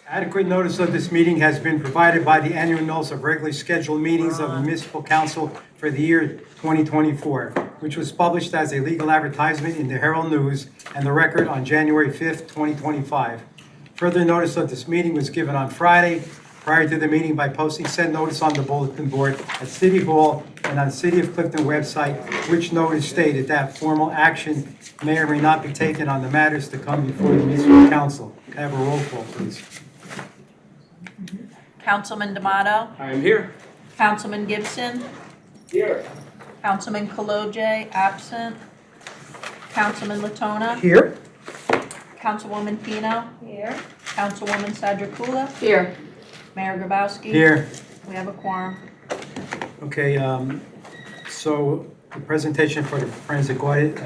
Adequate notice of this meeting has been provided by the annual notice of regularly scheduled meetings of the municipal council for the year 2024, which was published as a legal advertisement in the Herald News and the Record on January 5th, 2025. Further notice of this meeting was given on Friday prior to the meeting by posting said notice on the bulletin board at City Hall and on City of Clifton website, which notice stated that formal action may or may not be taken on the matters to come before the municipal council. Can I have a roll call, please? Councilman D'Amato. I am here. Councilman Gibson. Here. Councilman Kaloje, absent. Councilman Latona. Here. Councilwoman Pino. Here. Councilwoman Sadrakula. Here. Mayor Grabowski. Here. We have a quorum. Okay, so the presentation for the forensic audit,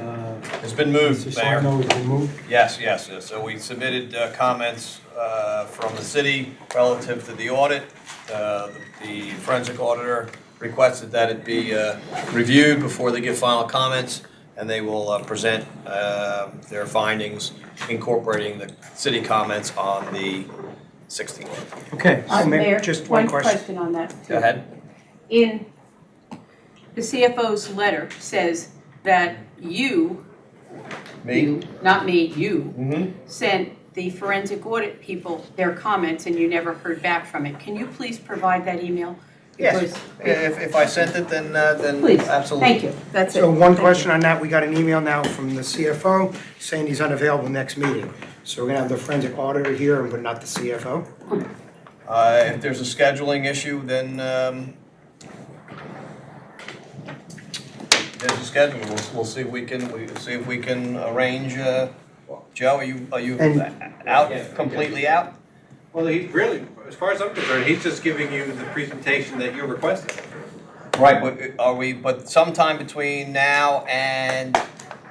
It's been moved, Mr. Mayor. Sarno has been moved. Yes. So we submitted comments from the city relative to the audit. The forensic auditor requested that it be reviewed before they give final comments, and they will present their findings incorporating the city comments on the 16th. Okay, so Mayor, just one question. on that. Go ahead. In the CFO's letter says that you, not me, you, Mm-hmm. sent the forensic audit people their comments and you never heard back from it. Can you please provide that email? Yes. If I sent it, then Please, absolutely. thank you, that's it. So one Thank question you. on that, we got an email now from the CFO saying he's unavailable next meeting. So we're gonna have the forensic auditor here, but not the CFO? If there's a scheduling issue, then there's a schedule. We'll see if we can arrange. Joe, are you out, completely out? Well, he's really, as far as I'm concerned, he's just giving you the presentation that you're requesting. Right, but sometime between now and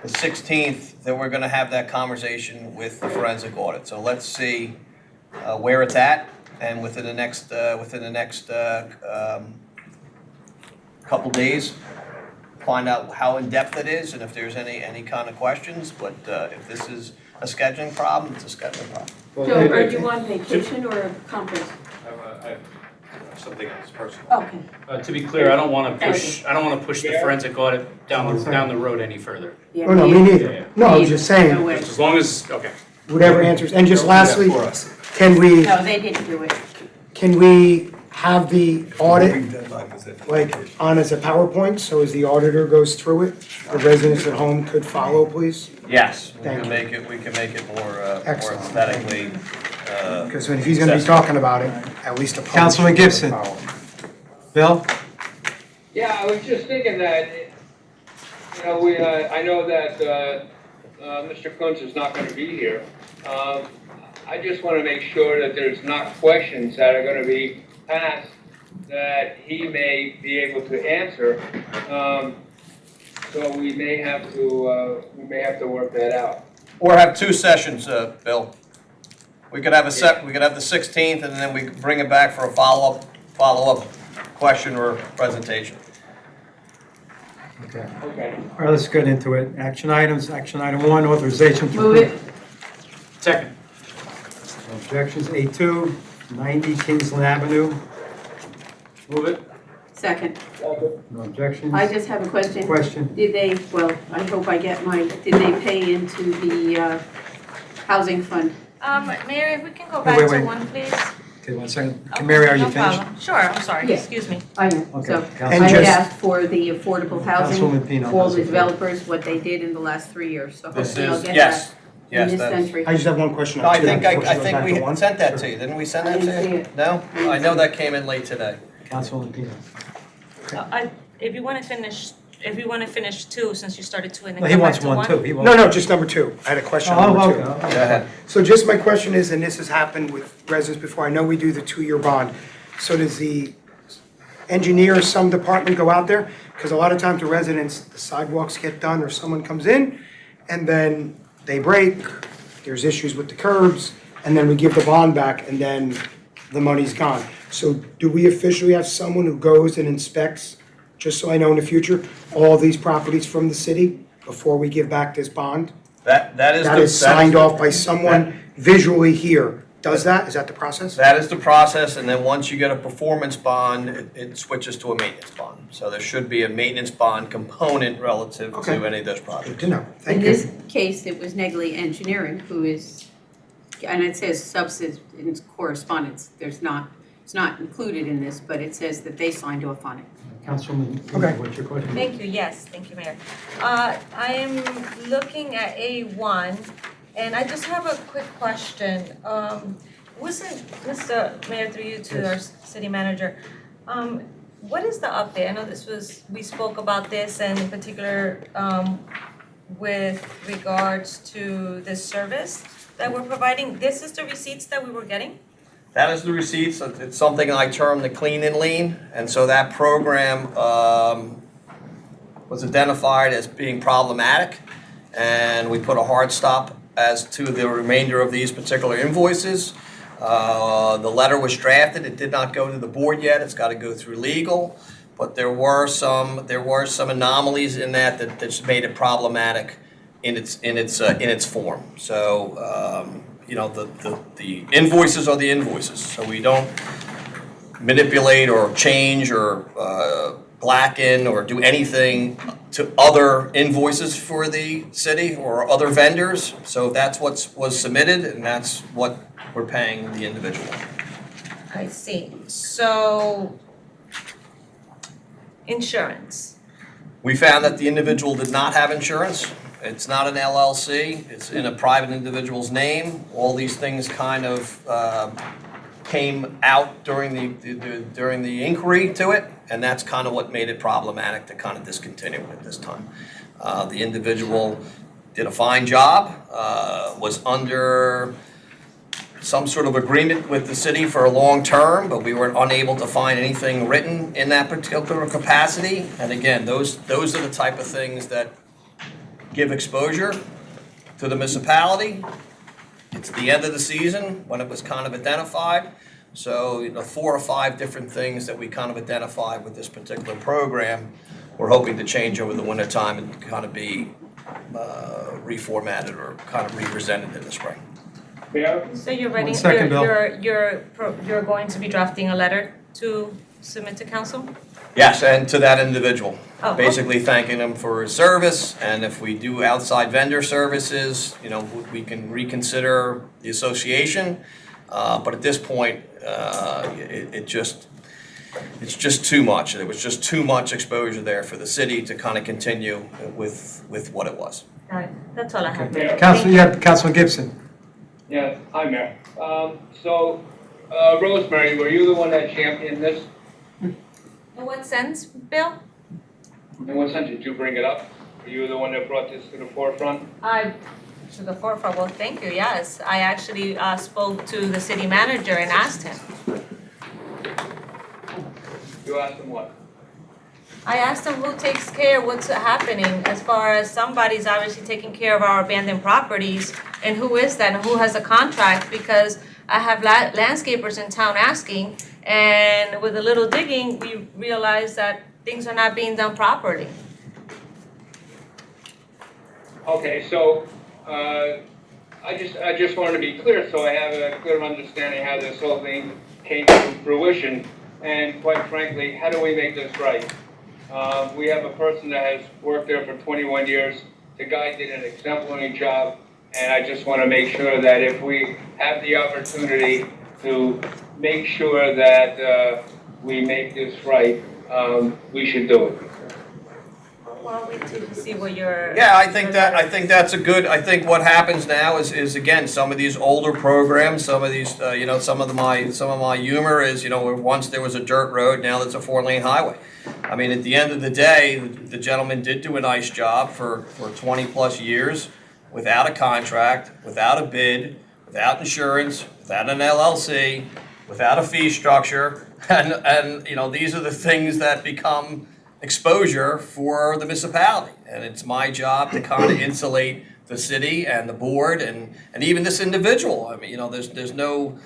the 16th, that we're gonna have that conversation with the forensic audit. So let's see where it's at, and within the next couple days, find out how in-depth it is and if there's any kind of questions. But if this is a scheduling problem, it's a scheduling problem. Joe, are you on vacation or a conference? I have something else personal. Okay. To be clear, I don't want to push the forensic audit down the road any further. Yeah, Oh, no, me neither. No, I was just No saying, way. As long as, okay. whatever answers. And just lastly, can No, they didn't do it. we have the audit like on as a PowerPoint, so as the auditor goes through it, the residents at home could follow, please? Yes, we Thank can you. make it more Excellent. aesthetically. Because if he's gonna be talking about it, at least a public. Councilman should Gibson. follow. Bill? Yeah, I was just thinking that, I know that Mr. Kunz is not gonna be here. I just wanna make sure that there's not questions that are gonna be asked that he may be able to answer. So we may have to work that out. Or have two sessions, Bill. We could have we could have the 16th, and then we could bring it back for a follow-up question or presentation. Okay. Okay. All right, let's get into it. Action items. Action item 1, authorization. Move it. Second. No objections. A2, 90 Kingsland Avenue. Move it. Second. No objections. I just have a question. Question. Did they, well, I hope I get mine, did they pay into the housing fund? Mayor, if we can go Wait, back wait, to wait. one, please. Okay, 1 second. Okay, Mary, are you no finished? problem. Sure, I'm sorry, Yeah. excuse me. I am, Okay. so, Council- I And had just- asked for the affordable housing, Councilwoman Pino. all the developers, what they did in the last 3 years, so This hopefully I'll is, get yes, that in yes, this that's. century. I just have one question. No, on I two, think before she goes we back to one. sent that to you. Didn't we send I that didn't to see you? it. No? I know that came in late today. Councilwoman Pino. If you want to finish two, since you started two and then No, he come back wants to one one. too. He wants- No, just number 2. I had a question on Oh, number 2. okay. Go ahead. So just my question is, and this has happened with residents before, I know we do the 2-year bond. So does the engineer or some department go out there? Because a lot of times the residents, the sidewalks get done or someone comes in and then they break, there's issues with the curbs, and then we give the bond back and then the money's gone. So do we officially have someone who goes and inspects, just so I know in the future, all these properties from the city before we give back this bond? That is. That is signed off by someone visually here does that? Is that the process? That is the process, and then once you get a performance bond, it switches to a maintenance bond. So there should be a maintenance bond component relative Okay. to any of those Good projects. to know. Thank In you. this case, it was Negley Engineering who is, and it says substance correspondence, it's not included in this, but it says that they signed off on it. Councilwoman, Okay. what's your question? Thank you, yes, thank you, Mayor. I am looking at A1, and I just have a quick question. Wasn't, Mr. Mayor, through you to our city manager, what is the update? I know we spoke about this, and in particular, with regards to this service that we're providing. This is the receipts that we were getting? That is the receipts. It's something I term the clean and lean. And so that program was identified as being problematic. And we put a hard stop as to the remainder of these particular invoices. The letter was drafted. It did not go to the board yet. It's got to go through legal. But there were some anomalies in that just made it problematic in its form. So the invoices are the invoices. So we don't manipulate or change or blacken or do anything to other invoices for the city or other vendors. So that's what was submitted, and that's what we're paying the individual. I see. So, insurance. We found that the individual did not have insurance. It's not an LLC. It's in a private individual's name. All these things kind of came out during the inquiry to it, and that's kind of what made it problematic to kind of discontinue it at this time. The individual did a fine job, was under some sort of agreement with the city for a long term, but we were unable to find anything written in that particular capacity. And again, those are the type of things that give exposure to the municipality. It's the end of the season when it was kind of identified. So, 4 or 5 different things that we kind of identified with this particular program, we're hoping to change over the winter time and kind of be reformatted or kind of represented in the spring. Yeah, So you're writing, 1 second, Bill. you're going to be drafting a letter to submit to council? Yes, and to that individual. Oh, okay. Basically thanking him for his service, and if we do outside vendor services, we can reconsider the association. But at this point, it's just too much. There was just too much exposure there for the city to kind of continue with what it was. All right, that's all I have. Okay. Councilman Gibson. yeah, hi, Mayor. Rosemary, were you the one that championed this? In what sense, Bill? In what sense did you bring it up? Were you the one that brought this to the forefront? To the forefront, well, thank you, yes. I actually spoke to the city manager and asked him. You asked him what? I asked him who takes care of what's happening as far as somebody's obviously taking care of our abandoned properties, and who is that and who has a contract, because I have landscapers in town asking, and with a little digging, we realized that things are not being done properly. Okay, so, I just wanted to be clear, so I have a clear understanding how this whole thing came to fruition. And quite frankly, how do we make this right? We have a person that has worked there for 21 years. The guy did an exemplary job, and I just want to make sure that if we have the opportunity to make sure that we make this right, we should do it. Well, I'll wait to see what your. Yeah, I think that's a good. I think what happens now is again some of these older programs, some of these some of my humor is where once there was a dirt road, now there's a 4-lane highway. I mean, at the end of the day, the gentleman did do a nice job for 20 plus years without a contract, without a bid, without insurance, without an LLC, without a fee structure, and these are the things that become exposure for the municipality, and it's my job to kind of insulate the city and the board and even this individual. I mean, there's no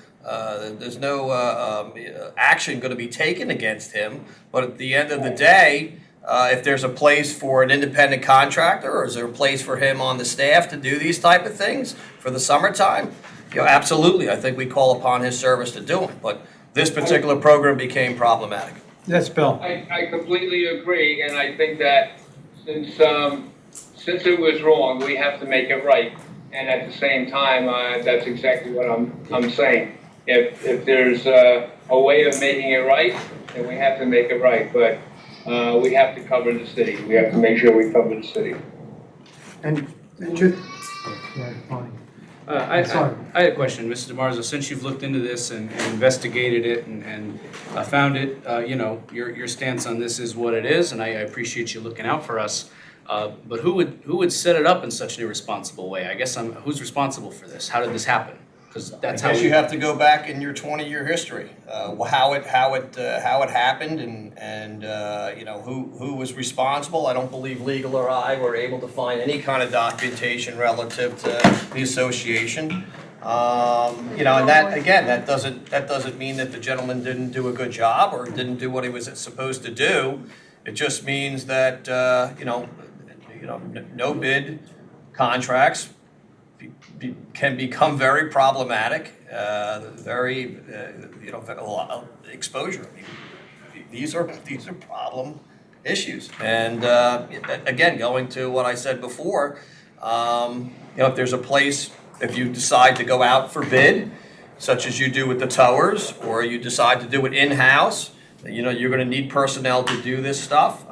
action going to be taken against him, but at the end of the day, if there's a place for an independent contractor, or is there a place for him on the staff to do these type of things for the summertime, Absolutely, I think we call upon his service to do them, but this particular program became problematic. Yes, Bill. I completely agree, and I think that since it was wrong, we have to make it right. And at the same time, that's exactly what I'm saying. If there's a way of making it right, then we have to make it right. But we have to cover the city. We have to make sure we cover the city. And just, Sorry. I had a question, Mr. DeMarzo, since you've looked into this and investigated it and found it, your stance on this is what it is, and I appreciate you looking out for us. But who would set it up in such an irresponsible way? I guess who's responsible for this? How did this happen? Because that's how you have to go back in your 20-year history, how it happened, and who was responsible. I don't believe legal or I were able to find any kind of documentation relative to the association. And that doesn't mean that the gentleman didn't do a good job or didn't do what he was supposed to do. It just means that no bid contracts can become very problematic, very a lot of exposure. I mean, these are problem issues. And again, going to what I said before, if there's a place, if you decide to go out for bid, such as you do with the towers, or you decide to do it in-house, you're going to need personnel to do this stuff.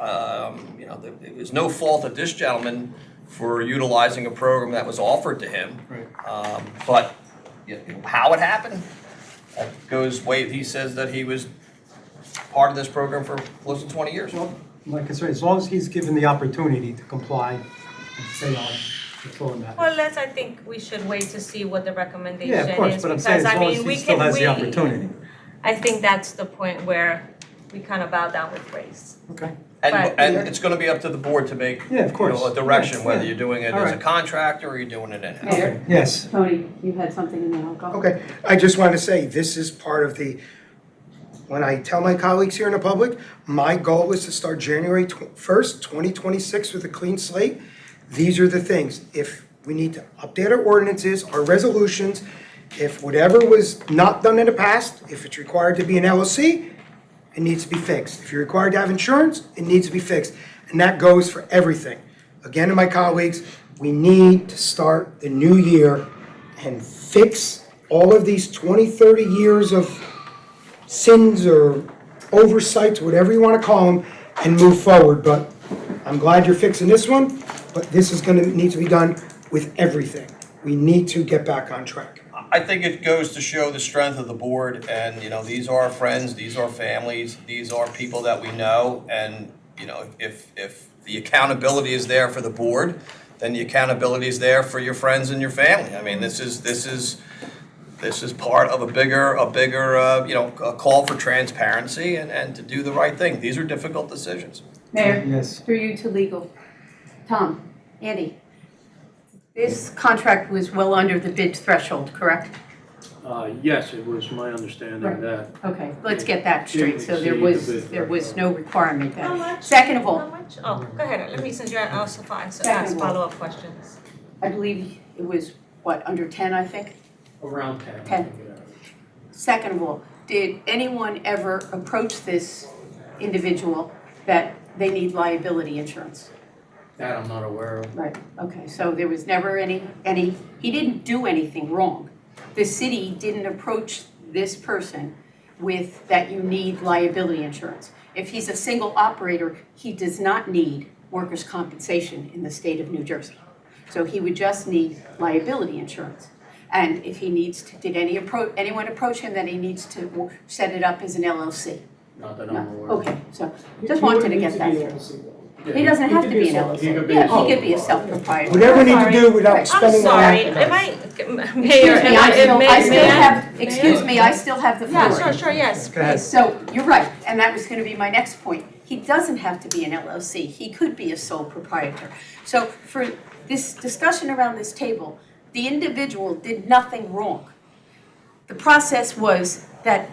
It was no fault of this gentleman for utilizing a program that was offered to him. Right. But how it happened, that goes way, he says that he was part of this program for close to 20 years. Well, my concern, as long as he's given the opportunity to comply and stay on, that's all that matters. Well, I think we should wait to see what the recommendation Yeah, is. of course, but I'm saying as long as he still has the opportunity. I think that's the point where we kind of bow down with grace. Okay. And it's going to be up to the board to make Yeah, of course. a direction, Yeah, whether yeah. you're doing it All as a right. contractor or you're doing it in-house. Mayor, Yes. Tony, you had something and then I'll go. okay, I just want to say, this is part of when I tell my colleagues here in the public, my goal is to start January 1st, 2026 with a clean slate. These are the things. If we need to update our ordinances, our resolutions, if whatever was not done in the past, if it's required to be an LLC, it needs to be fixed. If you're required to have insurance, it needs to be fixed. And that goes for everything. Again, to my colleagues, we need to start the new year and fix all of these 20, 30 years of sins or oversights, whatever you want to call them, and move forward. But I'm glad you're fixing this one, but this is going to need to be done with everything. We need to get back on track. I think it goes to show the strength of the board, and, these are our friends, these are families, these are people that we know, and, if the accountability is there for the board, then the accountability is there for your friends and your family. I mean, this is part of a bigger, a call for transparency and to do the right thing. These are difficult decisions. Mayor, Yes. through you to legal. Tom, Andy, this contract was well under the bid threshold, correct? Yes, it was my understanding Right. that. Okay, let's get that straight. Didn't So there exceed was, the bid there was threshold. no requirement How then. much? Second of How all, much? Oh, go ahead. Let me, since you're also fine, so Second ask of all. follow-up questions. I believe it was, under 10, I think? Around 10. 10. Second of all, did anyone ever approach this individual that they need liability insurance? That I'm not aware of. Right, okay, so there was never any, he didn't do anything wrong. The city didn't approach this person with that you need liability insurance. If he's a single operator, he does not need workers' compensation in the state of New Jersey. So he would just need liability insurance. And if he needs to, did anyone approach him that he needs to set it up as an LLC? Not that I'm No, aware of. okay, so just wanted to get that through. He doesn't have to be an LLC. He could be Yeah, a he could be a self-proprietor. Whatever we need to do without I'm spending all sorry, that. am I, Mayor, Excuse me, I still, may have, excuse me, I still have the floor. Yeah, sure, yes, Go ahead. please. So, you're right, and that was gonna be my next point. He doesn't have to be an LLC, he could be a sole proprietor. So for this discussion around this table, the individual did nothing wrong. The process was that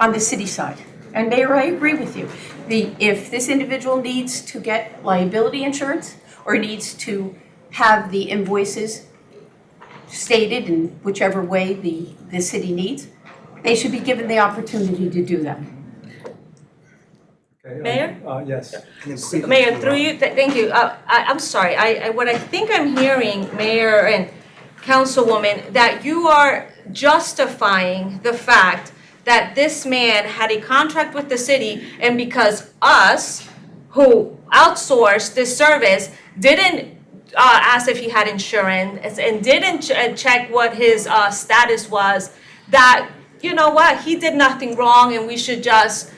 on the city side, and Mayor, I agree with you. If this individual needs to get liability insurance or needs to have the invoices stated in whichever way the city needs, they should be given the opportunity to do that. Okay, Mayor? Yes. Mayor, through you, thank you. I'm sorry, what I think I'm hearing, Mayor and Councilwoman, that you are justifying the fact that this man had a contract with the city, and because us, who outsourced this service, didn't ask if he had insurance and didn't check what his status was, that, you know what, he did nothing wrong and we should just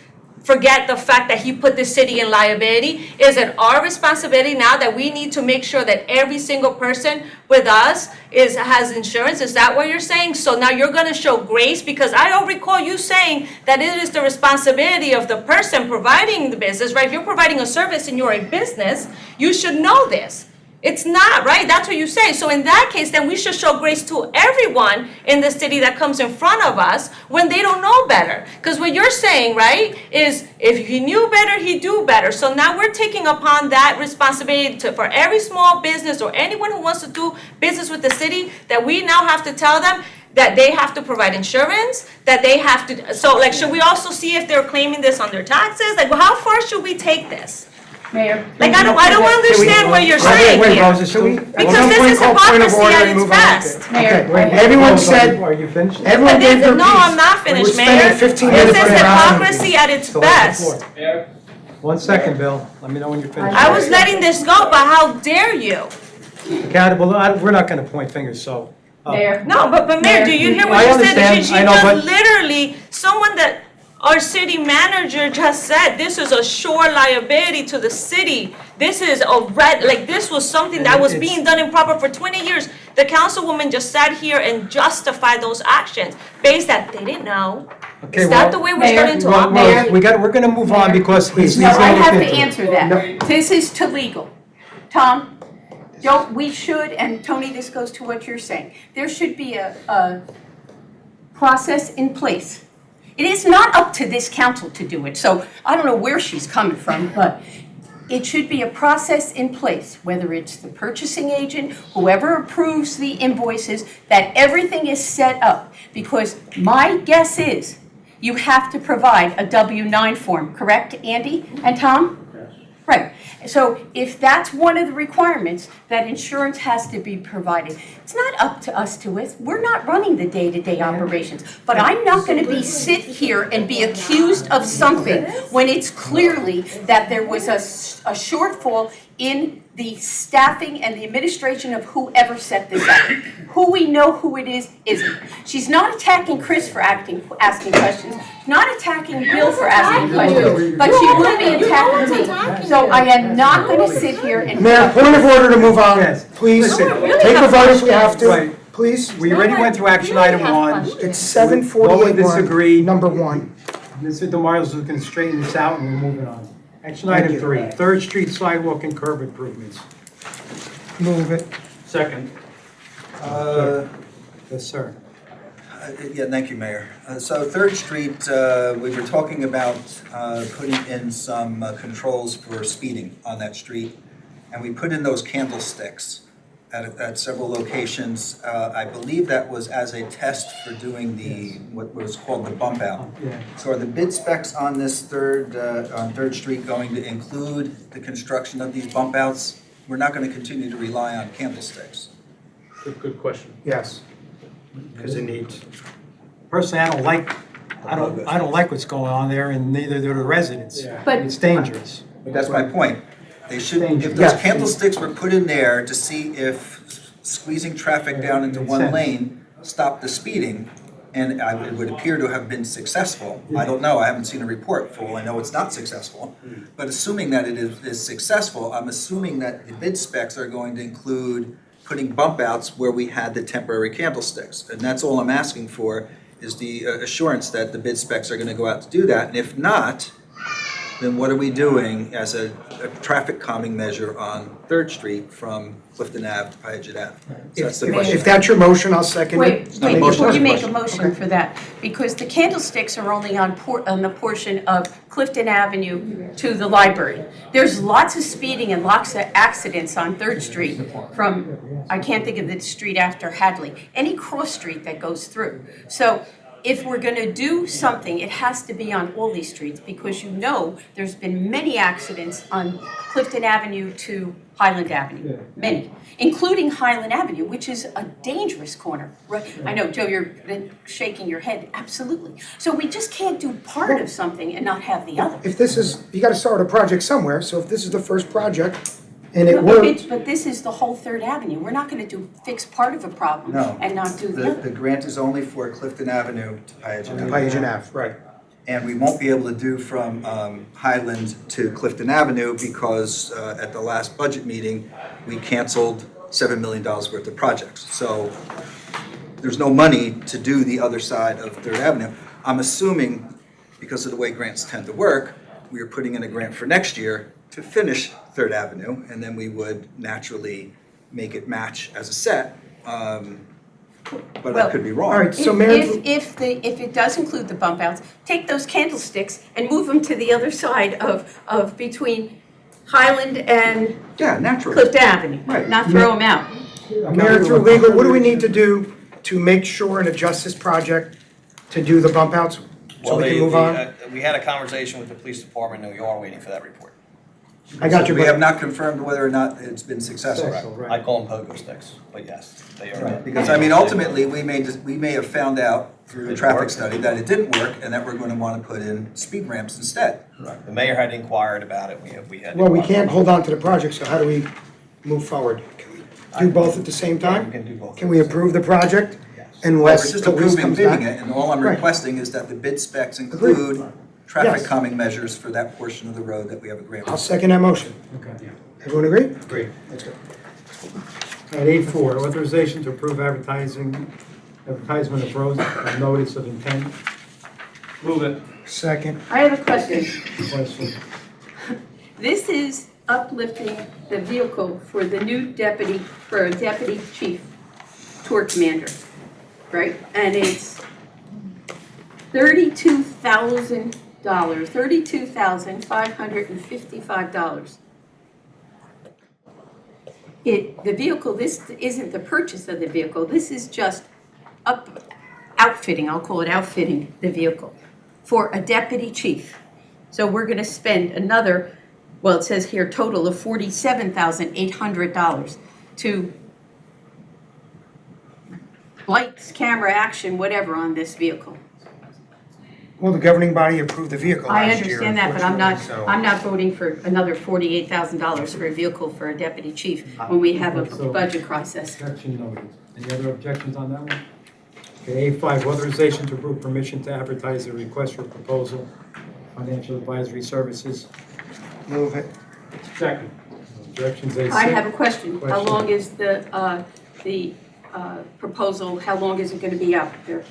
forget the fact that he put the city in liability? Is it our responsibility now that we need to make sure that every single person with us has insurance? Is that what you're saying? So now you're gonna show grace? Because I don't recall you saying that it is the responsibility of the person providing the business, right? If you're providing a service and you're a business, you should know this. It's not, right? That's what you say. So in that case, then we should show grace to everyone in the city that comes in front of us when they don't know better. Because what you're saying, right, is if he knew better, he'd do better. So now we're taking upon that responsibility for every small business or anyone who wants to do business with the city, that we now have to tell them that they have to provide insurance, that they have to, so like, should we also see if they're claiming this on their taxes? Like, well, how far should we take this? Mayor? Like, I don't understand what you're saying Wait, here. Rosa, still- Because this is hypocrisy at its best. Mayor, Everyone said, Are you finished? everyone gave their piece. No, I'm not finished, We're spending Mayor. 15 This minutes is on the housing hypocrisy piece. at its Still have the best. floor. Mayor, 1 second, Bill. Let me know when you're finished. I was letting this go, but how dare you? Accountable, we're not gonna point fingers, so. Mayor? No, but Mayor, do you hear what I she said? understand, She I know, just but- literally, someone that our city manager just said, this is a sure liability to the city. This is this was something that was being done improper for 20 years. The councilwoman just sat here and justified those actions based that they didn't know. Okay, Is well- that the way we're Mayor, starting to Well, operate? we're gonna move on because he's. No, I gonna have look to into it. answer that. This is too legal. Tom, we should, and Tony, this goes to what you're saying. There should be a process in place. It is not up to this council to do it, so I don't know where she's coming from, but it should be a process in place, whether it's the purchasing agent, whoever approves the invoices, that everything is set up. Because my guess is you have to provide a W-9 form, correct, Andy and Tom? Yes. Right. So if that's one of the requirements, that insurance has to be provided. It's not up to us to it. We're not running the day-to-day operations. But I'm not going to sit here and be accused of something when it's clearly that there was a shortfall in the staffing and the administration of whoever set this up. Who we know who it is, isn't. She's not attacking Chris for asking questions, not attacking Bill for asking questions, but she will be attacking me. So I am not going to sit here and. Mayor, point of order to move on, Yes. please. Listen, Take a vote if we have to, Right. please. We already went through action item 1. It's 7:48, No one disagreed. number 1. Mr. DeMario's looking to straighten this out and we're moving on. Action Thank item you. 3, 3rd Street sidewalk and curb improvements. Move it. Second. Yes, sir. Yeah, thank you, Mayor. So 3rd Street, we were talking about putting in some controls for speeding on that street, and we put in those candlesticks at several locations. I believe that was as a test for doing what was called the bump out. Yeah. So are the bid specs on this on 3rd Street going to include the construction of these bump outs? We're not going to continue to rely on candlesticks. Good question. Yes, because it needs. Personally, I don't like what's going on there and neither do the residents. But- It's dangerous. But that's my point. They should, if those Yes. candlesticks were put in there to see if squeezing traffic down into Makes one sense. lane stopped the speeding, and it would appear to have been successful. I don't know, I haven't seen a report full, I know it's not successful. But assuming that it is successful, I'm assuming that the bid specs are going to include putting bump outs where we had the temporary candlesticks. And that's all I'm asking for, is the assurance that the bid specs are gonna go out to do that. And if not, then what are we doing as a traffic calming measure on Third Street from Clifton Ave to Paget Ave? So that's the question. If that's your motion, I'll second it. not a Wait, motion, before it's you a make a question. motion for that, because the candlesticks are only on the portion of Clifton Avenue to the library. There's lots of speeding and lots of accidents on Third Street from, I can't think of the street after Hadley, any cross street that goes through. So if we're gonna do something, it has to be on all these streets, because you know there's been many accidents on Clifton Avenue to Highland Avenue, many, including Highland Avenue, which is a dangerous corner, right? I know, Joe, you're shaking your head, absolutely. So we just can't do part of something and not have the other. If this is, you gotta start a project somewhere, so if this is the first project and it No, works, but this is the whole Third Avenue. We're not gonna fix part of a problem No. and not do the The other. grant is only for Clifton Avenue to Paget Ave. Paget Ave, right. And we won't be able to do from Highland to Clifton Avenue because at the last budget meeting, we canceled $7 million worth of projects. So there's no money to do the other side of Third Avenue. I'm assuming, because of the way grants tend to work, we are putting in a grant for next year to finish Third Avenue, and then we would naturally make it match as a set. But I could be wrong. All right, so Mayor, If it does include the bump outs, take those candlesticks and move them to the other side of between Highland and Yeah, naturally. Clifton Avenue, Right. not throw them out. Mayor, through legal, what do we need to do to make sure and adjust this project to do the bump outs? So we can move on? We had a conversation with the police department, and we are waiting for that report. I got you, We have but not confirmed whether or not it's been successful. I call them pogo sticks, but yes, they are. Because, I mean, ultimately, we may have found out through the traffic study that it didn't work and that we're going to want to put in speed ramps instead. The mayor had inquired about it, we had. well, we can't hold on to the project, so how do we move forward? Can we do both at the same Yeah, we time? can do both. Can we approve the project Yes. We're unless just police approving comes bidding back? it, and all I'm Right. requesting is that the bid specs include traffic Yes. calming measures for that portion of the road that we have a grant I'll for. second that motion. Okay. Everyone agree? Great. Let's go. At A4, authorization to approve advertisement of roads, of notice of intent. Move it. Second. I have a question. Question. This is uplifting the vehicle for the new deputy, for a deputy chief tour commander, right? And it's $32,000, $32,555. The vehicle, this isn't the purchase of the vehicle, this is just outfitting, I'll call it outfitting the vehicle for a deputy chief. So we're gonna spend another, well, it says here total of $47,800 to lights, camera, action, whatever on this vehicle. Well, the governing body approved the vehicle I last year, understand that, but unfortunately, so- I'm not voting for another $48,000 for a vehicle for a deputy chief when we have a budget process. Objection noted. Any other objections on that one? Okay, A5, authorization to approve permission to advertise a request for proposal, financial advisory services. Move it. Second. Objections, A6. I have a question. How Question. long is the proposal, how long is it gonna be out there?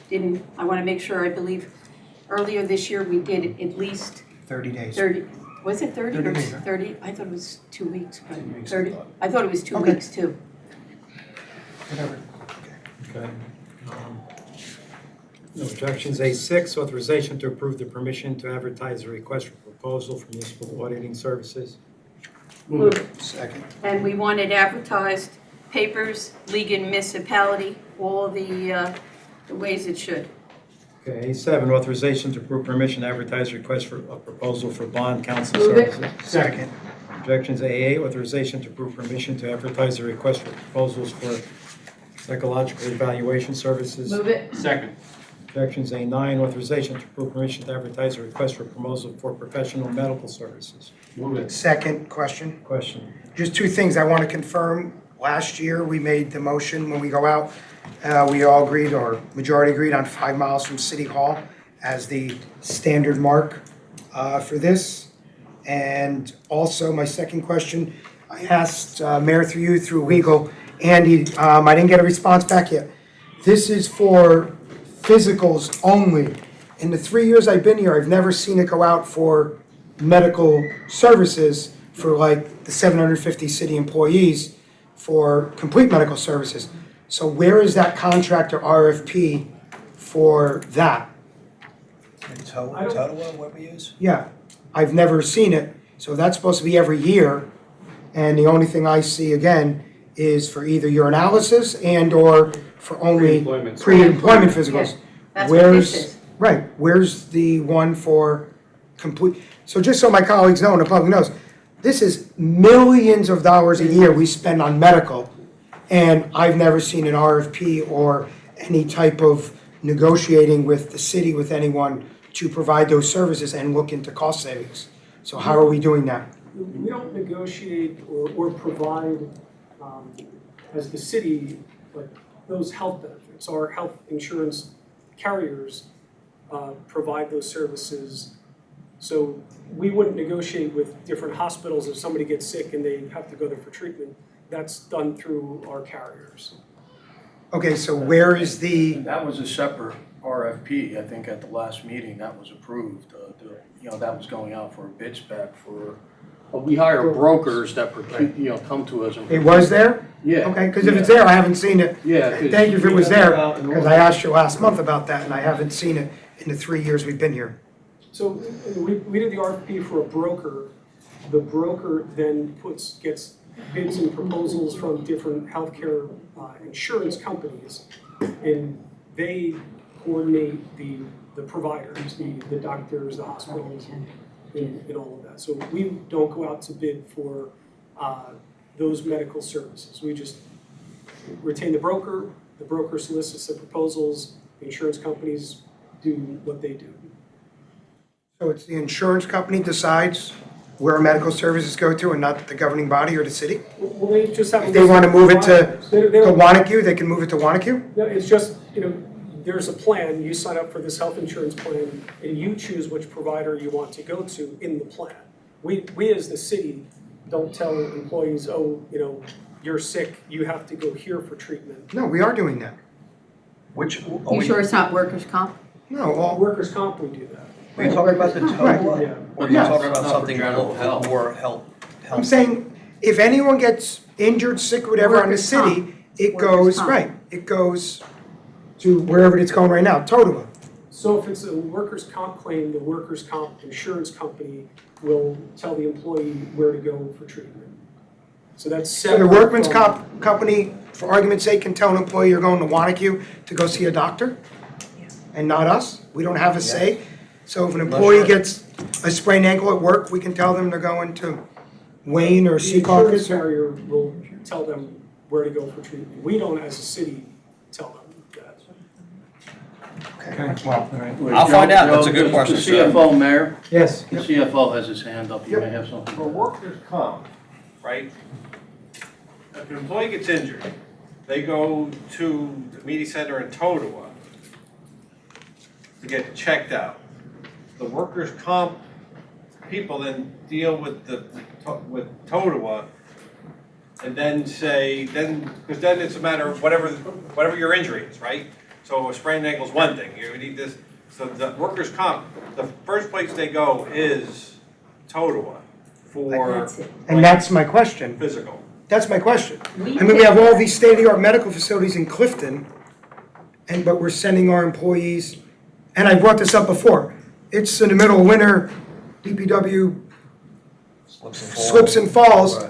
I wanna make sure, I believe earlier this year, we did it at least 30 days. 30, was it 30 or 30 days, huh? 30? I thought it was 2 weeks, but 2 weeks, 30, I thought it was 2 Okay. weeks too. Whatever. Okay. No objections. A6, authorization to approve the permission to advertise a request for proposal for municipal auditing services. Move it. Second. And we want it advertised, papers, league and municipality, all the ways it should. Okay, A7, authorization to approve permission to advertise a request for a proposal for bond counsel Move it. services. Second. Objections, A8, authorization to approve permission to advertise a request for proposals for psychological evaluation services. Move it. Second. Objections, A9, authorization to approve permission to advertise a request for proposal for professional medical services. Move it. Second question. Question. Just two things I want to confirm. Last year, we made the motion when we go out. We all agreed, or majority agreed, on 5 miles from City Hall as the standard mark for this. And also, my second question, I asked Mayor through you, through legal, Andy, I didn't get a response back yet. This is for physicals only. In the 3 years I've been here, I've never seen it go out for medical services for like the 750 city employees for complete medical services. So where is that contract or RFP for that? Total, what we use? Yeah, I've never seen it, so that's supposed to be every year. And the only thing I see again is for either your analysis and/or for only Pre-employment. pre-employment physicals. Yeah, that's what this Where's, is. right, where's the one for complete? So just so my colleagues know and the public knows, this is millions of dollars a year we spend on medical, and I've never seen an RFP or any type of negotiating with the city, with anyone, to provide those services and look into cost savings. So how are we doing that? We don't negotiate or provide, as the city, like those health benefits. Our health insurance carriers provide those services. So we wouldn't negotiate with different hospitals if somebody gets sick and they have to go there for treatment. That's done through our carriers. Okay, so where is the, That was a separate RFP, I think at the last meeting, that was approved. That was going out for a bid spec for, we hire brokers that, come to us and. it was there? Yeah. Okay, because if it's there, I haven't seen it. Yeah. 'cause Thank you if it was we there, have it out because I asked you last month about that, and I haven't seen it in the 3 years we've been here. So we did the RFP for a broker. The broker then gets bids and proposals from different healthcare insurance companies, and they coordinate the providers, the doctors, the hospitals, and all of that. So we don't go out to bid for those medical services. We just retain the broker solicits the proposals, the insurance companies do what they do. So it's the insurance company decides where medical services go to and not the governing body or the city? Well, they just have. If they want to move it to They're- Wanacue, they can move it to Wanacue? No, it's just, there's a plan, you sign up for this health insurance plan, and you choose which provider you want to go to in the plan. We as the city don't tell employees, you're sick, you have to go here for treatment. No, we are doing that. You sure it's not workers' comp? No, all, Workers' comp, we do that. Are you talking about the total? Yeah. Or are you Yes. talking about Not for something general health. more health? I'm saying, if anyone gets injured, sick, whatever on the Workers' city, comp. it Workers' goes, comp. right, it goes to wherever it's going right now, Totowa. So if it's a workers' comp claim, the workers' comp insurance company will tell the employee where to go for treatment. So that's So separate. the workman's from- comp company, for argument's sake, can tell an employee you're going to Wanacue to go see a doctor? And not us? We don't have a say? So if an employee gets a sprained ankle at work, we can tell them they're going to Wayne or The insurance Secaucus? carrier will tell them where to go for treatment. We don't, as a city, tell them that. Okay, well, all right. I'll find out. That's a Joe, good question, The sir. CFO, Mayor, Yes, the CFO has his hand up, you may have something. For workers' comp, right? If an employee gets injured, they go to the media center in Totowa to get checked out. The workers' comp people then deal with with Totowa and then say, because then it's a matter of whatever your injury is, right? So a sprained ankle is one thing, you need this, so the workers' comp, the first place they go is Totowa for And that's my question. physical. That's my question. I mean, we have all these state-of-the-art medical facilities in Clifton, but we're sending our employees, and I brought this up before, it's in the middle of winter, DPW slips and falls, Right.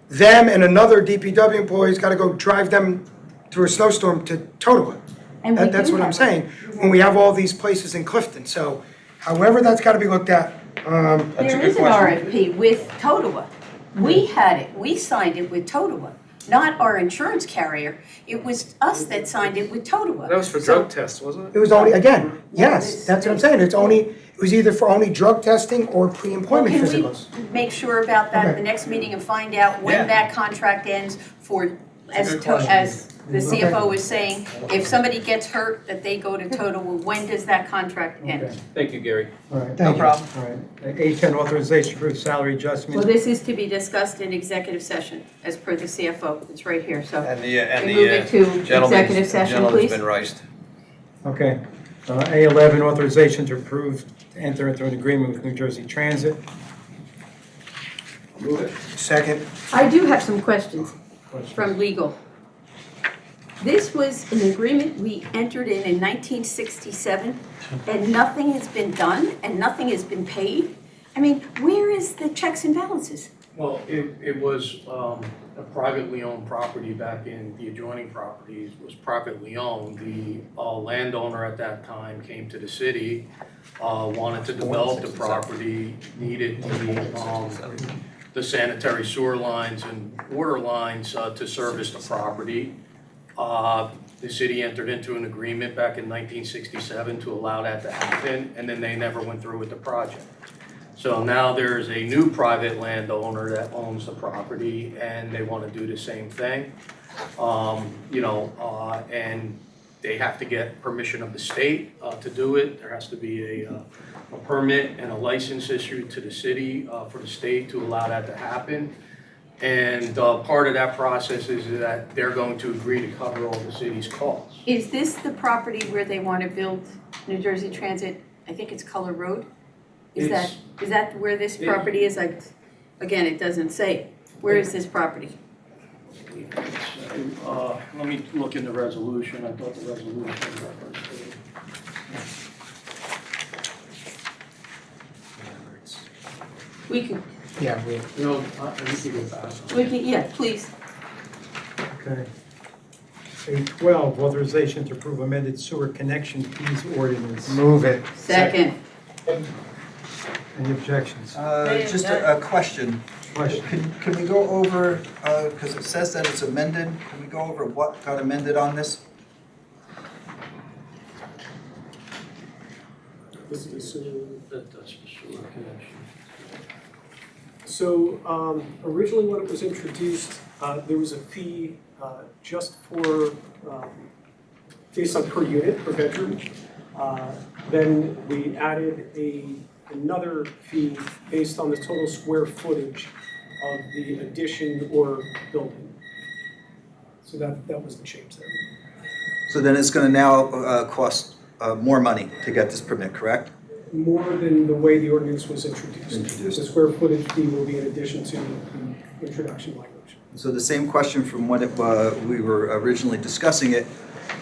them and another DPW employee's gotta go drive them through a snowstorm to Totowa. And we That's do what I'm have- saying, when we have all these places in Clifton, so however that's gotta be looked at, That's a There good is an question. RFP with Totowa. We had it, we signed it with Totowa, not our insurance carrier. It was us that signed it with Totowa. That was for So- drug tests, wasn't it? it was only, again, Yeah, yes, it's- that's what I'm saying, it was either for only drug testing or Well, pre-employment can physicals. we make sure about that at Okay. the next meeting and find out Yeah. when that contract ends for, That's a good question. as the CFO was saying, if somebody gets hurt, that they go to Totowa, when does that contract end? okay, Thank you, Gary. all right. No thank you. problem. All right. A10, authorization for salary Well, adjustments. this is to be discussed in executive session, as per the CFO, it's right here, so. And We move it to executive session, please. been raised. Okay. A11, authorization to approve, to enter into an agreement with New Jersey Transit. Move it. Second. I do have some questions from legal. This was an agreement we entered in 1967, and nothing has been done, and nothing has been paid? I mean, where is the checks and balances? Well, it was a privately owned property back in, the adjoining properties was privately owned. The landowner at that time came to the city, wanted to develop the property, needed the sanitary sewer lines and water lines to service the property. The city entered into an agreement back in 1967 to allow that to happen, and then they never went through with the project. So now there's a new private landowner that owns the property, and they want to do the same thing. And they have to get permission of the state to do it. There has to be a permit and a license issued to the city for the state to allow that to happen. And part of that process is that they're going to agree to cover all the city's costs. Is this the property where they want to build New Jersey Transit, I think it's Color Road? Is that where this property is? Again, it doesn't say. Where is this property? Let me look in the resolution. I thought the resolution referenced it. We can, Yeah, we, No, I need to go back. yeah, please. okay. A12, authorization to approve amended sewer connection fees ordinance. Move it. Second. Any objections? Just a question. Question? Can we go over, because it says that it's amended, can we go over what got amended on this? This is the sewer. That's the sewer connection. So originally when it was introduced, there was a fee just for, based on per unit, per bedroom. Then we added another fee based on the total square footage of the addition or building. So that was the change there. So then it's going to now cost more money to get this permit, correct? More than the way the ordinance was introduced. Introduced. The square footage fee will be in addition to the introduction language. So the same question from when we were originally discussing it,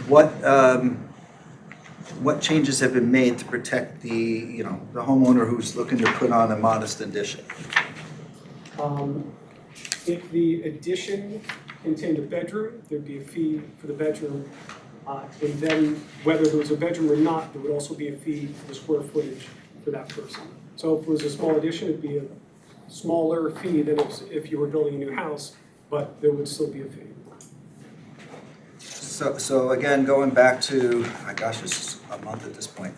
what changes have been made to protect the homeowner who's looking to put on a modest addition? If the addition contained a bedroom, there'd be a fee for the bedroom. And then whether there was a bedroom or not, there would also be a fee for the square footage for that person. So if it was a small addition, it'd be a smaller fee than if you were building a new house, but there would still be a fee. So again, going back to, my gosh, this is a month at this point.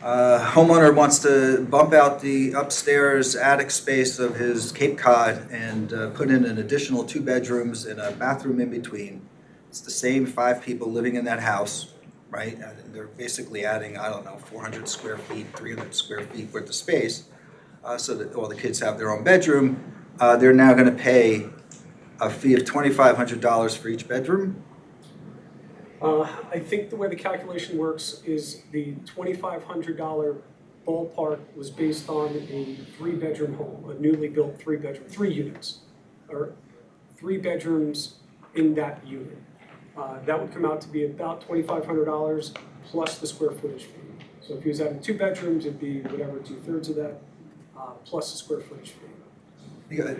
Homeowner wants to bump out the upstairs attic space of his Cape Cod and put in an additional 2 bedrooms and a bathroom in between. It's the same 5 people living in that house, right? They're basically adding, 400 square feet, 300 square feet worth of space, so that all the kids have their own bedroom. They're now going to pay a fee of $2,500 for each bedroom. I think the way the calculation works is the $2,500 ballpark was based on a 3-bedroom home, a newly built 3-bedroom, 3 units, or 3 bedrooms in that unit. That would come out to be about $2,500 plus the square footage fee. So if he was adding 2 bedrooms, it'd be whatever, 2/3 of that, plus the square footage fee.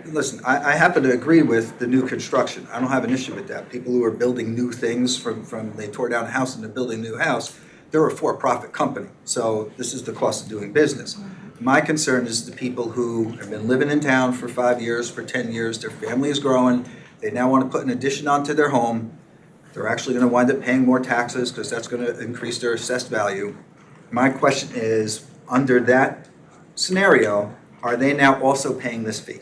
Listen, I happen to agree with the new construction. I don't have an issue with that. People who are building new things from they tore down a house and they're building a new house, they're a for-profit company. So this is the cost of doing business. My concern is the people who have been living in town for 5 years, for 10 years, their family is growing, they now want to put an addition onto their home. They're actually going to wind up paying more taxes because that's going to increase their assessed value. My question is, under that scenario, are they now also paying this fee?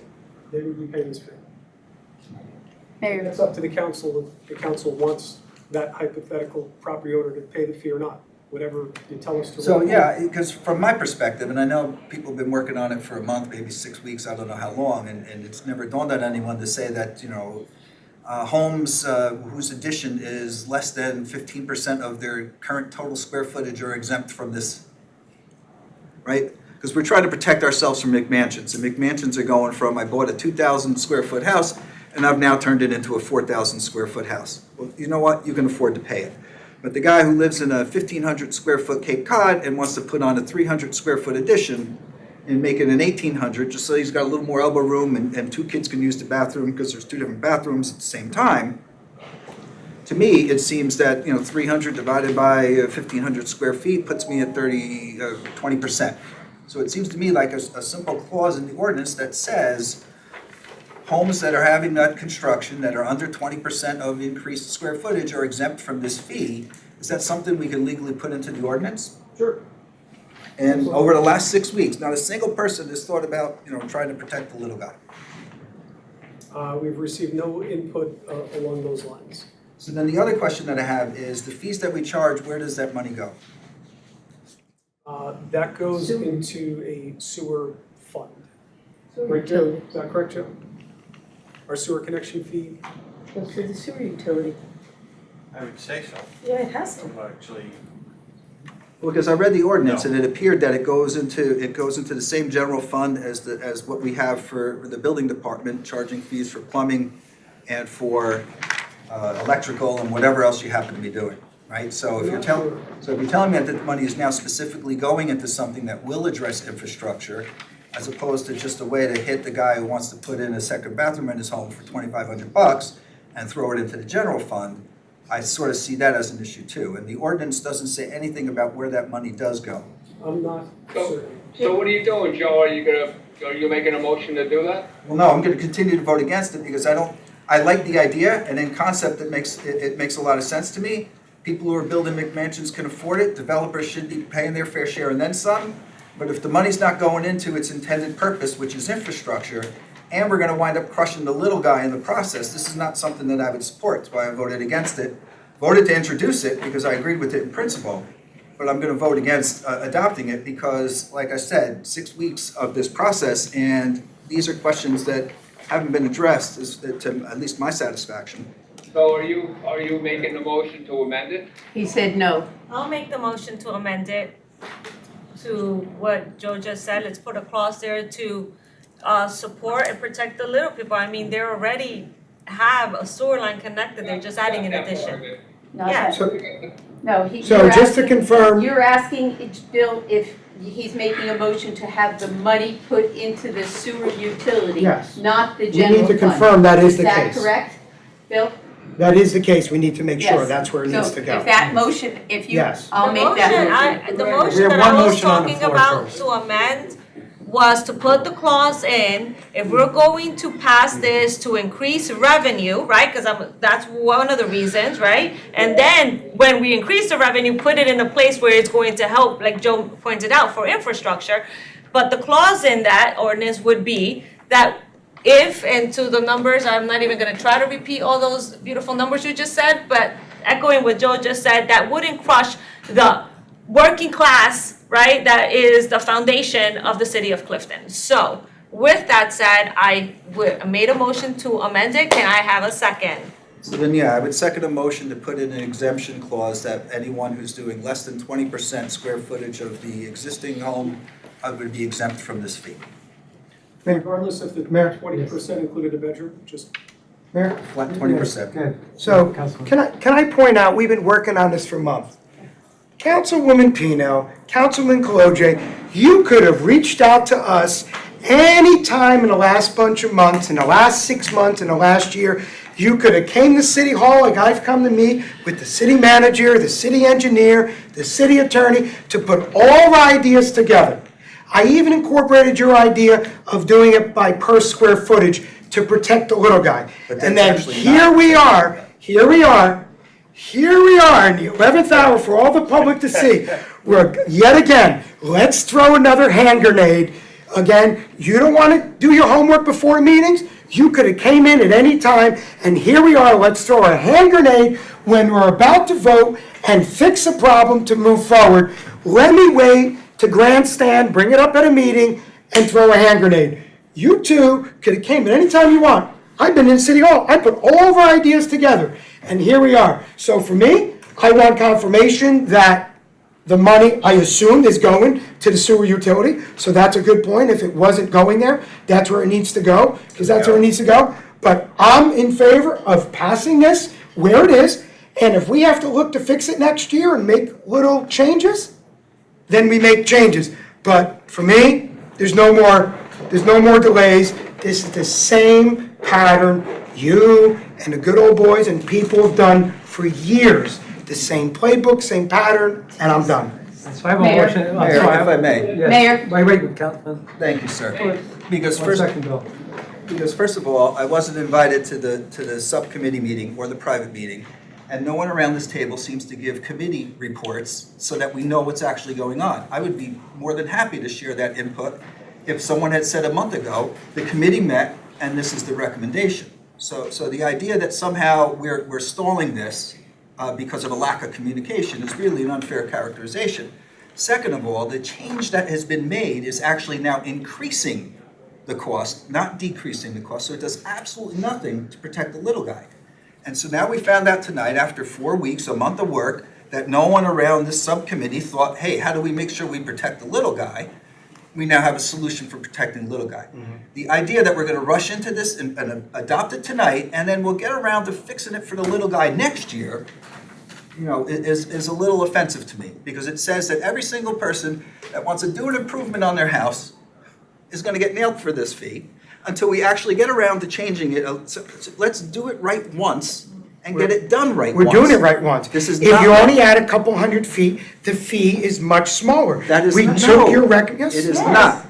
They would be paying this fee. Mayor. It's up to the council if the council wants that hypothetical property owner to pay the fee or not, whatever you tell us to. So, yeah, because from my perspective, and I know people have been working on it for a month, maybe 6 weeks, I don't know how long, and it's never dawned on anyone to say that, homes whose addition is less than 15% of their current total square footage are exempt from this, right? because we're trying to protect ourselves from McMansions. And McMansions are going from, I bought a 2,000 square foot house, and I've now turned it into a 4,000 square foot house. Well, you know what? You can afford to pay it. But the guy who lives in a 1,500 square foot Cape Cod and wants to put on a 300 square foot addition and make it an 1,800, just so he's got a little more elbow room and two kids can use the bathroom because there's two different bathrooms at the same time. To me, it seems that, 300 divided by 1,500 square feet puts me at 20%. So it seems to me like a simple clause in the ordinance that says homes that are having that construction that are under 20% of increased square footage are exempt from this fee. Is that something we can legally put into the ordinance? Sure. And over the last 6 weeks, not a single person has thought about, trying to protect the little guy. We've received no input along those lines. So then the other question that I have is the fees that we charge, where does that money go? That goes into a sewer fund. Sewer Right, Joe? utility. Is that correct, Joe? Our sewer connection fee? Goes to the sewer utility. I would say so. Yeah, it has to. Actually, Well, because I read the ordinance No. and it appeared that it goes into the same general fund as what we have for the building department, charging fees for plumbing and for electrical and whatever else you happen to be doing, right? So if you're telling me that the money is now specifically going into something that will address infrastructure, as opposed to just a way to hit the guy who wants to put in a second bathroom in his home for $2,500 and throw it into the general fund, I sort of see that as an issue too. And the ordinance doesn't say anything about where that money does go. I'm not certain. So what are you doing, Joe? Are you making a motion to do that? Well, no, I'm going to continue to vote against it because I like the idea, and in concept it makes a lot of sense to me. People who are building McMansions can afford it. Developers should be paying their fair share and then some. But if the money's not going into its intended purpose, which is infrastructure, and we're going to wind up crushing the little guy in the process, this is not something that I would support. That's why I voted against it. Voted to introduce it because I agreed with it in principle. But I'm going to vote against adopting it because, like I said, 6 weeks of this process, and these are questions that haven't been addressed to at least my satisfaction. So are you making a motion to amend it? He said no. I'll make the motion to amend it to what Joe just said. Let's put a clause there to support and protect the little people. I mean, they already have a sewer line connected, they're just adding an addition. Not Yeah. that. No, So just to confirm, You're asking, Bill, if he's making a motion to have the money put into the sewer utility, Yes. not the we general need fund. to confirm that is the Is that case. correct, Bill? That is the case. We need to make sure Yes. that's where it needs to So go. if that motion, if you, Yes. I'll make that motion. The We motion have that one I was motion on the talking floor about first. to amend was to put the clause in, if we're going to pass this to increase revenue, right? Because that's one of the reasons, right? And then when we increase the revenue, put it in a place where it's going to help, like Joe pointed out, for infrastructure. But the clause in that ordinance would be that if, and to the numbers, I'm not even gonna try to repeat all those beautiful numbers you just said, but echoing what Joe just said, that wouldn't crush the working class, right? That is the foundation of the city of Clifton. So with that said, I made a motion to amend it. Can I have a second? So then, yeah, I would second a motion to put in an exemption clause that anyone who's doing less than 20% square footage of the existing home would be exempt from this fee. Regardless if the Mayor? 20% included a bedroom, just. Mayor? Flat 20%. Good. So, Councilman. can I point out, we've been working on this for months. Councilwoman Pino, Councilman Kaloje, you could have reached out to us any time in the last bunch of months, in the last 6 months, in the last year. You could have came to City Hall like I've come to meet with the city manager, the city engineer, the city attorney, to put all our ideas together. I even incorporated your idea of doing it by per square footage to protect the little guy. But And that's then actually here not- we are in the 11th hour for all the public to see. We're, yet again, let's throw another hand grenade. Again, you don't want to do your homework before meetings? You could have came in at any time, and here we are, let's throw a hand grenade when we're about to vote and fix a problem to move forward. Let me wait to grandstand, bring it up at a meeting, and throw a hand grenade. You two could have came at any time you want. I've been in City Hall. I put all of our ideas together, and here we are. So for me, I want confirmation that the money, I assumed, is going to the sewer utility, so that's a good point. If it wasn't going there, that's where it needs to go, because that's where it needs to go. But I'm in favor of passing this where it is, and if we have to look to fix it next year and make little changes, then we make changes. But for me, there's no more delays. This is the same pattern you and the good old boys and people have done for years. The same playbook, same pattern, and I'm done. So I have a Mayor. motion. I'm Mayor, sorry, if I may. yes. Mayor. Wait, Councilman. Thank you, sir. Because One first, second, Bill. first of all, I wasn't invited to the subcommittee meeting or the private meeting, and no one around this table seems to give committee reports so that we know what's actually going on. I would be more than happy to share that input if someone had said a month ago, the committee met and this is the recommendation. So the idea that somehow we're stalling this because of a lack of communication is really an unfair characterization. Second of all, the change that has been made is actually now increasing the cost, not decreasing the cost, so it does absolutely nothing to protect the little guy. And so now we found out tonight, after 4 weeks, a month of work, that no one around this subcommittee thought, hey, how do we make sure we protect the little guy? We now have a solution for protecting the little guy. The idea that we're going to rush into this and adopt it tonight, and then we'll get around to fixing it for the little guy next year, is a little offensive to me, because it says that every single person that wants to do an improvement on their house is going to get nailed for this fee until we actually get around to changing it. So let's do it right once and get it done right once. We're doing it right once. This is If not you right. only add a couple hundred feet, the fee is much smaller. That is We not- took no, your record, yes? It is not.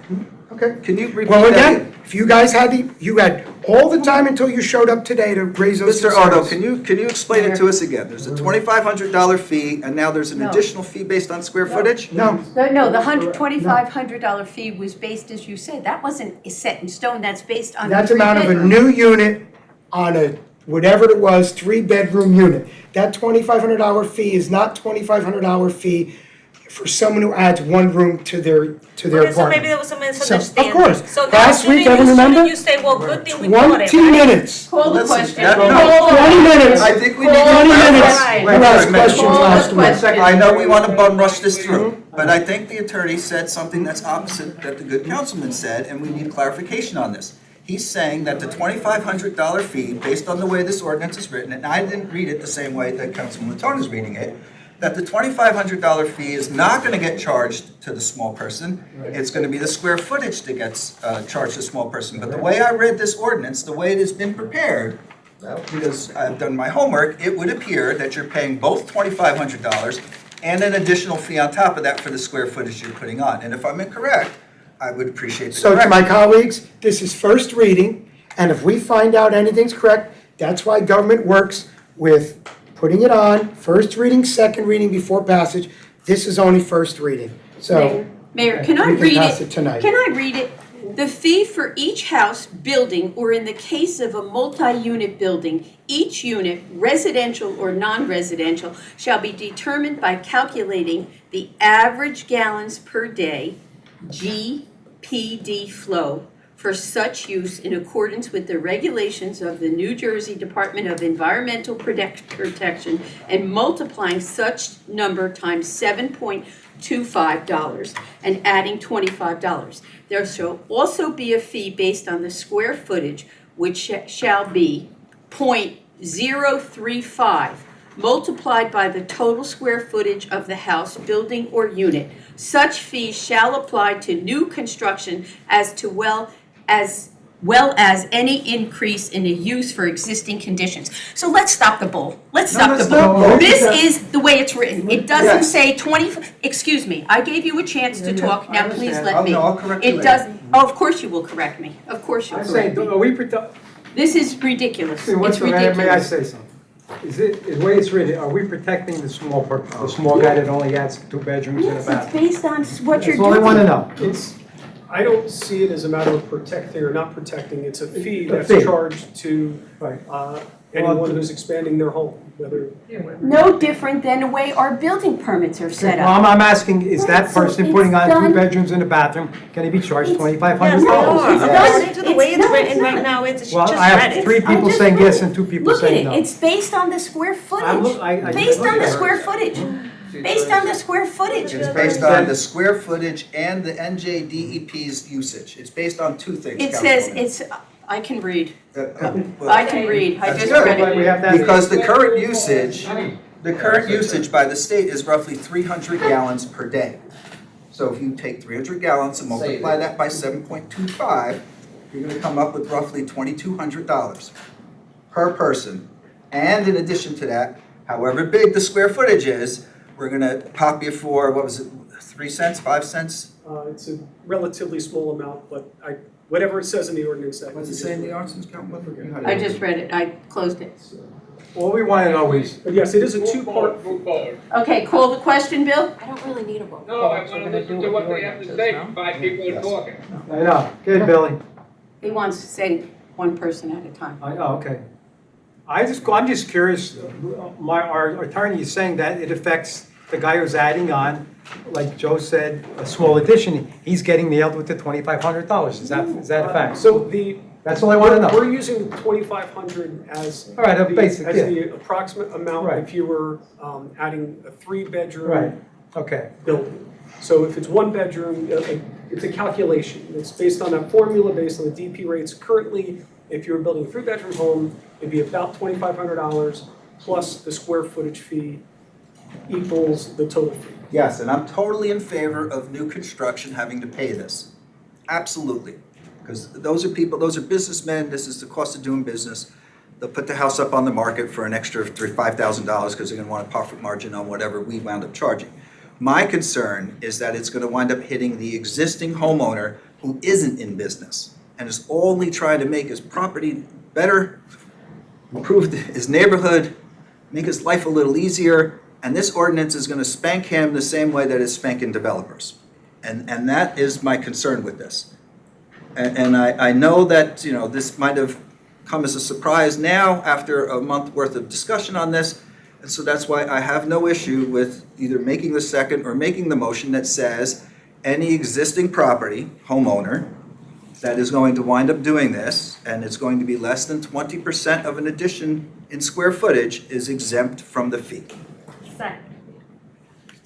Okay. Can you repeat Well, that? again, if you guys you had all the time until you showed up today to raise those Mr. concerns. Otto, can you explain it to us again? There's a $2,500 fee, and now there's an No. additional fee based on square footage? No, No, the $2,500 fee was based, as you said, that wasn't set in stone, that's based on. that's the amount of a three-bedroom. new unit on a, whatever it was, 3-bedroom unit. That $2,500 fee is not $2,500 fee for someone who adds one room to their Okay, so maybe apartment. there was some misunderstanding. Of course. So now Last week, everyone remember? shouldn't you say, well, good thing we bought it, 20 right? minutes. Call the Listen, question. that- Call no, the 20 minutes. I think we need to. 20 minutes. Right. You asked questions Call the last week. question. I know we want to bum rush this through, but I think the attorney said something that's opposite that the good councilman said, and we need clarification on this. He's saying that the $2,500 fee, based on the way this ordinance is written, and I didn't read it the same way that Councilman Latone is reading it, that the $2,500 fee is not going to get charged to the small person. It's going to be the square footage that gets charged to the small person. But the way I read this ordinance, the way it has been prepared, because I've done my homework, it would appear that you're paying both $2,500 and an additional fee on top of that for the square footage you're putting on. And if I'm incorrect, I would appreciate the So to correction. my colleagues, this is first reading, and if we find out anything's correct, that's why government works with putting it on, first reading, second reading before passage. This is only first reading. So Mayor, can I we can read pass it? it tonight. Can I read it? The fee for each house, building, or in the case of a multi-unit building, each unit, residential or non-residential, shall be determined by calculating the average gallons per day, GPD flow, for such use in accordance with the regulations of the New Jersey Department of Environmental Protection and multiplying such number times $7.25 and adding $25. There shall also be a fee based on the square footage, which shall be .035 multiplied by the total square footage of the house, building, or unit. Such fees shall apply to new construction as well as any increase in the use for existing conditions. So let's stop the bull. Let's stop the bull. This is the way it's written. It doesn't Yes. say 20, excuse me, I gave you a chance to talk, now please let me. I'll correct you It later. doesn't, oh, of course you will correct me. Of course you will I'm saying, correct me. are we protect? This is ridiculous. It's May I ridiculous. say something? The way it's written, are we protecting the small guy that only has 2 bedrooms and a Yes, it's bathroom? based on what you're That's all I want to doing. know. I don't see it as a matter of protecting or not protecting. It's a fee A that's fee. charged to Right. anyone who's expanding their home, whether. No different than the way our building permits are set Well, up. I'm asking, is that Right, so person it's putting on done- 2 bedrooms and a bathroom, can he be charged It's- $2,500? Yes, they are. It's done. According to the way It's it's not. written right now, it's just Well, read I have it. 3 people just saying read yes it. and 2 people Look at saying it, no. it's based on the square footage. I Based look on the at it. square footage. Based on the square footage. It's based on the square footage and the NJDEP's usage. It's based on two things, It says, Councilwoman. I can read. Well, I can read. I That's just good. read it. We have to have- Because the current usage by the state is roughly 300 gallons per day. So if you take 300 gallons and multiply that by 7.25, you're gonna come up with roughly $2,200 per person. And in addition to that, however big the square footage is, we're gonna pop you for, what was it, 3 cents, 5 cents? It's a relatively small amount, but whatever it says in the ordinance. What's it say in the ordinance, Councilwoman? I just read it. I closed it. All we want to know is, But yes, it is a two-part. Move forward. Okay, call the question, Bill? I don't really need a roll No, call, I so want we're to gonna listen do to it what with they have to ordinances, say. no? 5 people are talking. I know, good, Billy. He wants to say one person at a time. Okay. I'm just curious, our attorney is saying that it affects the guy who's adding on, like Joe said, a small addition, he's getting nailed with the $2,500. Is that a fact? So That's all I want to know. we're using the 2,500 as All right, a the, basic, as yeah. the approximate amount Right. if you were adding a 3-bedroom Right, okay. building. So if it's 1 bedroom, it's a calculation. It's based on that formula, based on the DP rates. Currently, if you were building a 3-bedroom home, it'd be about $2,500 plus the square footage fee equals the total fee. Yes, and I'm totally in favor of new construction having to pay this. Absolutely. Because those are people, those are businessmen, this is the cost of doing business. They'll put the house up on the market for an extra $5,000 because they're gonna want a profit margin on whatever we wound up charging. My concern is that it's gonna wind up hitting the existing homeowner who isn't in business and is only trying to make his property better, improve his neighborhood, make his life a little easier, and this ordinance is gonna spank him the same way that it's spanking developers. And that is my concern with this. And I know that, you know, this might have come as a surprise now after a month worth of discussion on this. And so that's why I have no issue with either making the second or making the motion that says any existing property, homeowner, that is going to wind up doing this, and it's going to be less than 20% of an addition in square footage, is exempt from the fee.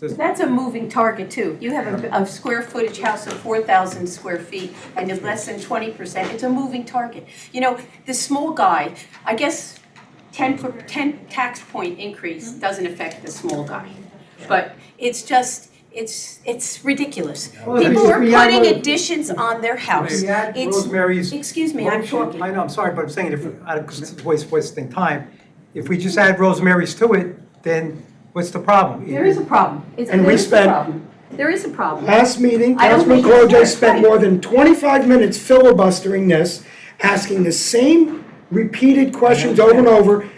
That's a moving target too. You have a square footage house of 4,000 square feet and it's less than 20%. It's a moving target. You know, the small guy, I guess 10 tax point increase doesn't affect the small guy. But it's just, it's ridiculous. Well, People are we have putting a- additions on their house. We had It's, Rosemary's excuse me, I'm motion. talking. I know, I'm sorry, but I'm saying if, because it's wasting time, if we just add Rosemary's to it, then what's the problem? There is a problem. And we spent- There is a problem. Last meeting, I don't Councilman think it's Colojo right. spent more than 25 minutes filibustering this, asking the same repeated questions over and over,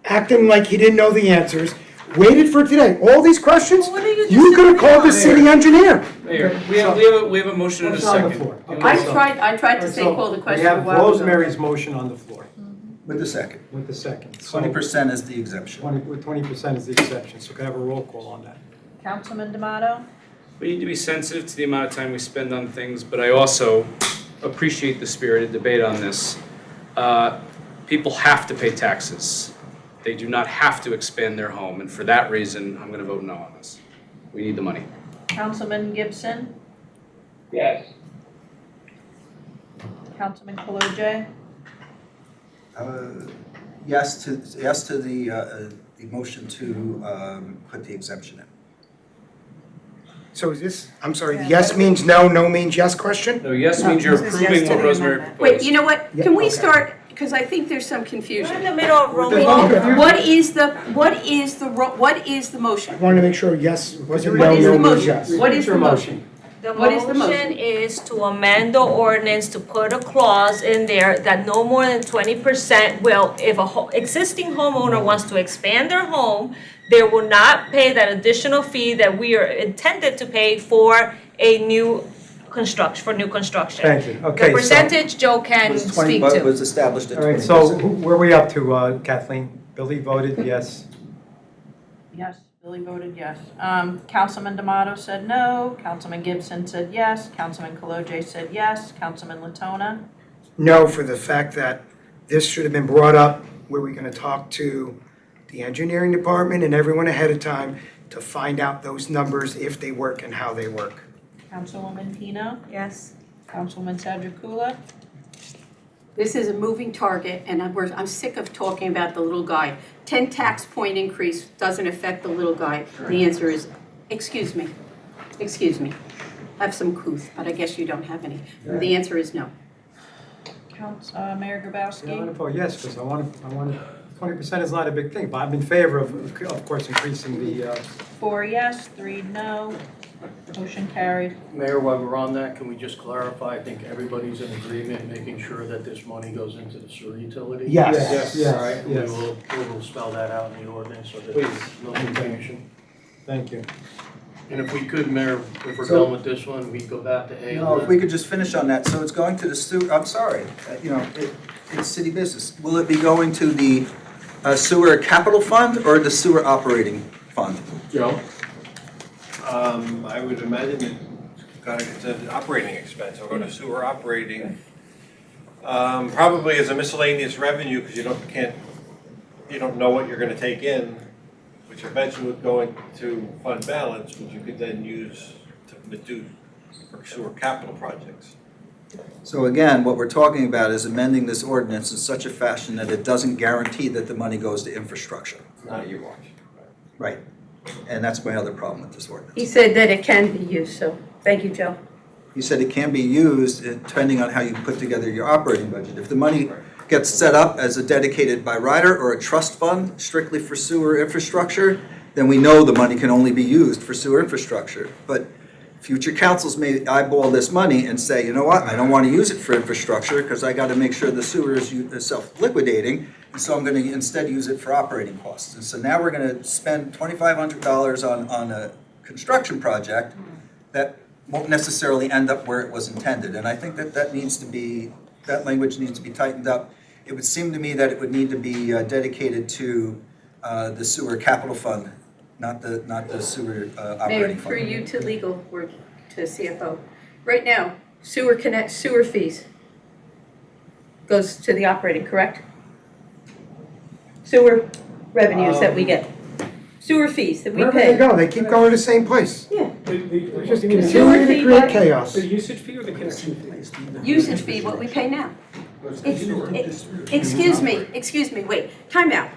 acting like he didn't know the answers, waited for today. All these questions, Well, what are you you could have called the disagreeing city engineer. Mayor, we have a motion and a What's on the second. floor? I tried to say call the question a We while have ago. Rosemary's motion on the floor With the second. with the second. So 20% is the exemption. 20% is the exception, so can I have a roll call on that? Councilman D'Amato? We need to be sensitive to the amount of time we spend on things, but I also appreciate the spirited debate on this. People have to pay taxes. They do not have to expand their home, and for that reason, I'm gonna vote no on this. We need the money. Councilman Gibson? Yes. Councilman Kalojay? Yes to the motion to put the exemption in. So is this, I'm sorry, yes means no, no means yes question? No, yes means you're This is approving yes to what the Rosemary amendment. proposed. Wait, you know what? Yeah, Can we okay. start, because I think there's some We're in confusion. the middle of rolling. What is the motion? I wanted to make sure yes wasn't What no, is the no means motion? yes. What is the motion? The What is the motion motion? is to amend the ordinance to put a clause in there that no more than 20% will, if a existing homeowner wants to expand their home, they will not pay that additional fee that we are intended to pay for a new construction, for new construction. Thank you. The Okay, so, percentage Joe can Was 20, speak but to. was established at all 20%. right, so where are we up to, Kathleen? Billy voted yes. Yes, Billy voted yes. Councilman D'Amato said no, Councilman Gibson said yes, Councilman Kalojay said yes, Councilman Latona? No, for the fact that this should have been brought up where we're gonna talk to the engineering department and everyone ahead of time to find out those numbers, if they work and how they work. Councilwoman Pino, Yes. Councilman Sedricula, This is a moving target, and I'm sick of talking about the little guy. 10 tax point increase doesn't affect the little guy. The answer is, excuse me. Have some couth, but I guess you don't have any. The answer is no. Mayor Yeah, I'm gonna Grabowski, vote yes, because I want to, 20% is not a big thing, but I'm in favor of course, increasing the, 4 yes, 3 no. Motion carried. Mayor, while we're on that, can we just clarify, I think everybody's in agreement, making sure that this money goes into the sewer utility? Yes, yes, All right, yes. we will spell that out in the ordinance, so that Please. there's no confusion. thank you. And if we could, Mayor, if we're So- done with this one, we go back to A. No, if we could just finish on that, so it's going to the sewer, I'm sorry, it's city business. Will it be going to the sewer capital fund or the sewer operating fund? Joe? I would imagine it's an operating expense, or go to sewer operating. Probably as a miscellaneous revenue, because you don't know what you're gonna take in, which eventually would go into fund balance, which you could then use to do for sewer capital projects. So again, what we're talking about is amending this ordinance in such a fashion that it doesn't guarantee that the money goes to infrastructure. Not you watch. Right. And that's my other problem with this ordinance. He said that it can be used, so, thank you, Joe. You said it can be used depending on how you put together your operating budget. If the money gets set up as a dedicated by rider or a trust fund strictly for sewer infrastructure, then we know the money can only be used for sewer infrastructure. But future councils may eyeball this money and say, you know what, I don't want to use it for infrastructure because I got to make sure the sewer is self-liquidating, and so I'm going to instead use it for operating costs. And so now we're going to spend $2,500 on a construction project that won't necessarily end up where it was intended. And I think that language needs to be tightened up. It would seem to me that it would need to be dedicated to the sewer capital fund, not the sewer Mayor, operating for fund. you to legal or to CFO. Right now, sewer fees goes to the operating, correct? Sewer revenues that we get. Sewer fees that we Wherever they pay. go, they keep going to the same place. Yeah, They're just You mean continuing to fee, create right? chaos. The usage fee or the connection fee? usage fee, what we pay now. Excuse me, wait, time out.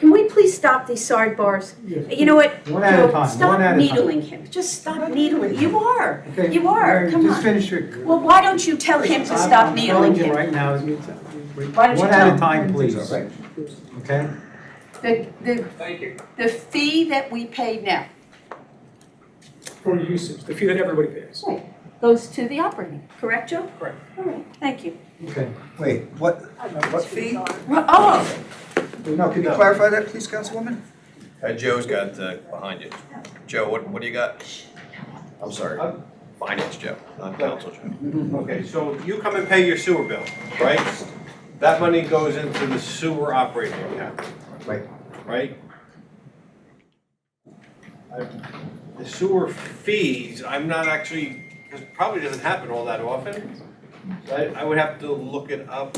Can we please stop these sidebars? You know what? One at a Joe, time, stop one at a time. needling him. Just stop needling. You are. Okay, You are. Mary, Come just on. finish your. Well, why don't you tell him to stop I'm needling telling you him? right now, Why don't you one tell at a him? time, please, okay? Thank you. The fee that we pay now For usage, the fee that everybody pays. goes to the operating, correct, Joe? Correct. All right, thank you. Okay. Wait, what fee? Oh, No, could you clarify that, please, Councilwoman? Joe's got behind you. Joe, what do you got? I'm sorry. Finance Joe, not Council Joe. Okay, so you come and pay your sewer bill, right? That money goes into the sewer operating account. Right. Right? The sewer fees, I'm not actually, because it probably doesn't happen all that often. So I would have to look it up.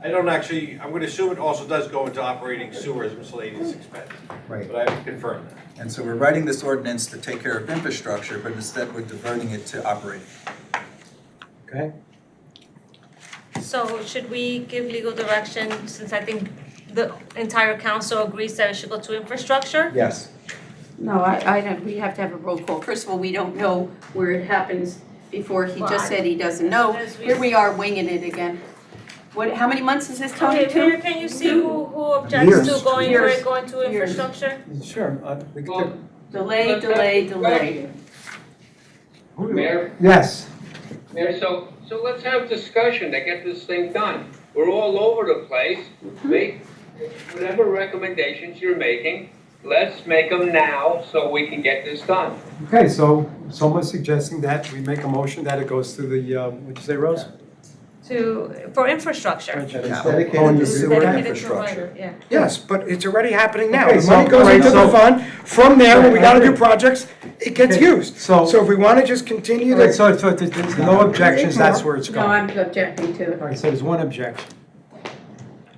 I don't actually, I'm going to assume it also does go into operating sewer as miscellaneous expense. Right. But I have to confirm that. And so we're writing this ordinance to take care of infrastructure, but instead we're diverting it to operating. Okay, So should we give legal direction, since I think the entire council agrees that it should go to infrastructure? Yes. no, I don't, we have to have a roll call. First of all, we don't know where it happens before. He just said he doesn't know. Here we are winging it again. How many months is this, Tony? Okay, Mayor, can you see who objects Years. to going for Years. it going to Years. infrastructure? sure, we Well, can, Delay, delay, delay. Mayor, yes, Mayor, so let's have discussion to get this thing done. We're all over the place. Make whatever recommendations you're making, let's make them now so we can get this done. okay, so someone's suggesting that we make a motion that it goes to the, what'd you say, Rose? For infrastructure. That it's Dedicated going to to sewer Dedicated to infrastructure. rider, yeah. Yes, but it's already happening now. Okay, The money so- goes alright, into the so- fund. From there, when we I gotta do agree. projects, it gets Okay, used. so- So if we wanna just continue All right, to, so if there's no objections, that's where it's No, going. I'm objecting to it. All right, so there's one objection.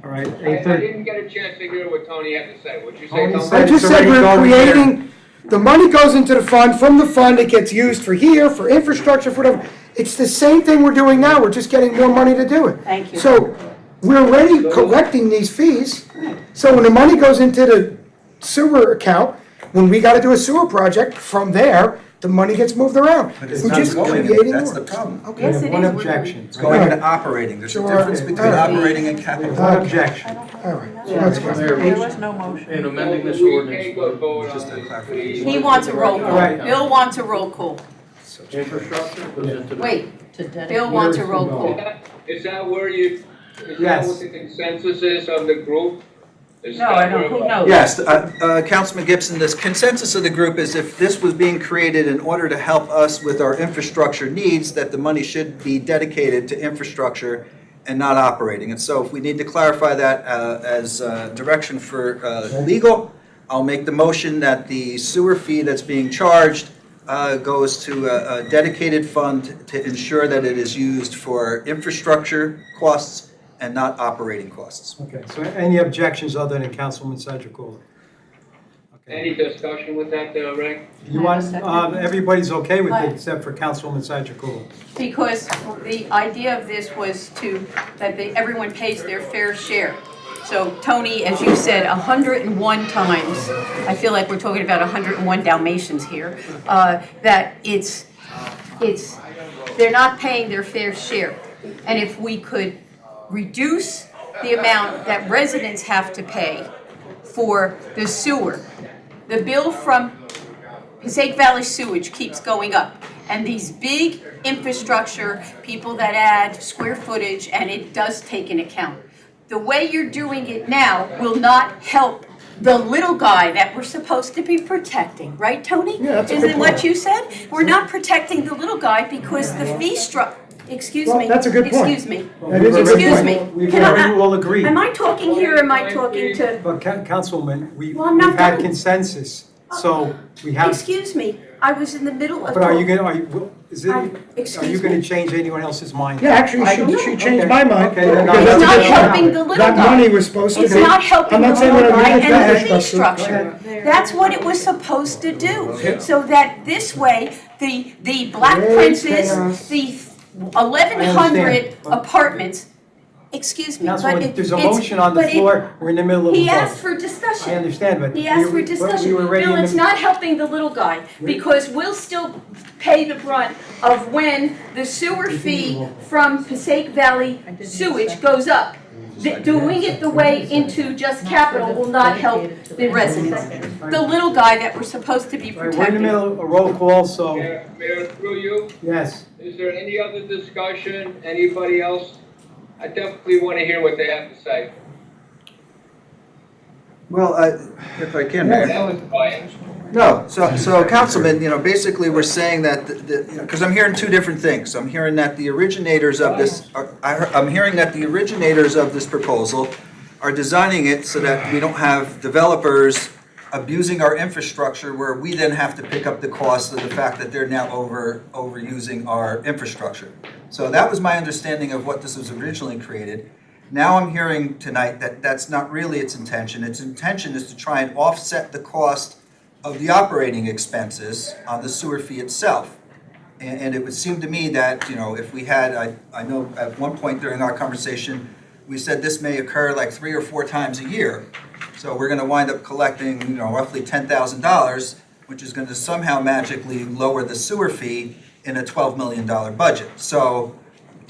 All right, I 8:30. didn't get a chance to hear what Tony had to say. What'd you say, Tony Tony? said- I just It's said already we're going there. creating, the money goes into the fund, from the fund it gets used for here, for infrastructure, for whatever. It's the same thing we're doing now, we're just getting more money to do it. Thank you. So, we're already collecting these fees, so when the money goes into the sewer account, when we gotta do a sewer project, from there, the money gets moved around. But it's We're not just going, creating that's more. the problem. We Yes, have it one is. objection. It's going into operating, there's a Sure. difference between Alright. operating and capital. One objection. All right, let's go. There was no motion. In amending this We ordinance, can't go vote Just on a this, clarification. please. He wants a roll call. Right. Bill wants a roll call. infrastructure goes into the. Wait, To dedicate. Bill wants a roll call. Is that where you, is that Yes. what the consensus is of the group? Is No, that I don't, where- who knows? Yes, Councilman Gibson, this consensus of the group is if this was being created in order to help us with our infrastructure needs, that the money should be dedicated to infrastructure and not operating. And so if we need to clarify that as direction for legal, I'll make the motion that the sewer fee that's being charged goes to a dedicated fund to ensure that it is used for infrastructure costs and not operating costs. Okay, so any objections other than Councilwoman Sedgwick? Any discussion with that, Rick? You want, Second. everybody's okay with What? it except for Councilwoman Sedgwick. Because the idea of this was that everyone pays their fair share. So Tony, as you said, 101 times, I feel like we're talking about 101 Dalmatians here, that they're not paying their fair share. And if we could reduce the amount that residents have to pay for the sewer, the bill from Passaic Valley Sewage keeps going up. And these big infrastructure, people that add square footage, and it does take into account. The way you're doing it now will not help the little guy that we're supposed to be protecting, right, Tony? Yeah, that's a good Isn't what point. you said? We're not protecting the little guy because the fee excuse Well, me. that's a good point. Excuse me. That is a good Excuse point. me. We've Can I- already all agreed. Am I talking here or am I talking to? But Councilwoman, we've Well, I'm not had done. consensus, so we have, Excuse me, I was in the middle of. but are you is it, are Excuse you gonna me. change anyone else's mind? Yeah, actually, she changed my mind. Okay, then because It's that's a not good point. helping the little That guy. money was supposed to be. It's not helping I'm the not saying little whatever guy you did and the to fee infrastructure. structure. That's what it was supposed to do. So that this way, the Black Great Princes, chaos. the 1,100 apartments, excuse me, but Councilwoman, there's a motion on the but it- floor, we're in the middle of a He asked vote. for discussion. I understand, but. He asked for we discussion. were already Bill, in it's the. not helping the little guy, because we'll still pay the brunt of when the sewer fee from Passaic Valley sewage goes up. Doing it the way into just capital will not help the residents. The little guy that we're supposed to be All right, we're in the protecting. middle of a roll call, so, Mayor, through you, yes. is there any other discussion, anybody else? I definitely want to hear what they have to say. Well, if I can, Mayor. That was quiet. No, so Councilman, basically we're saying that, because I'm hearing two different things. I'm hearing that the originators of this, I'm hearing that the originators of this proposal are designing it so that we don't have developers abusing our infrastructure where we then have to pick up the cost of the fact that they're now overusing our infrastructure. So that was my understanding of what this was originally created. Now I'm hearing tonight that that's not really its intention. Its intention is to try and offset the cost of the operating expenses on the sewer fee itself. And it would seem to me that, if we had, I know at one point during our conversation, we said this may occur like 3 or 4 times a year. So we're gonna wind up collecting, roughly $10,000, which is gonna somehow magically lower the sewer fee in a $12 million budget. So,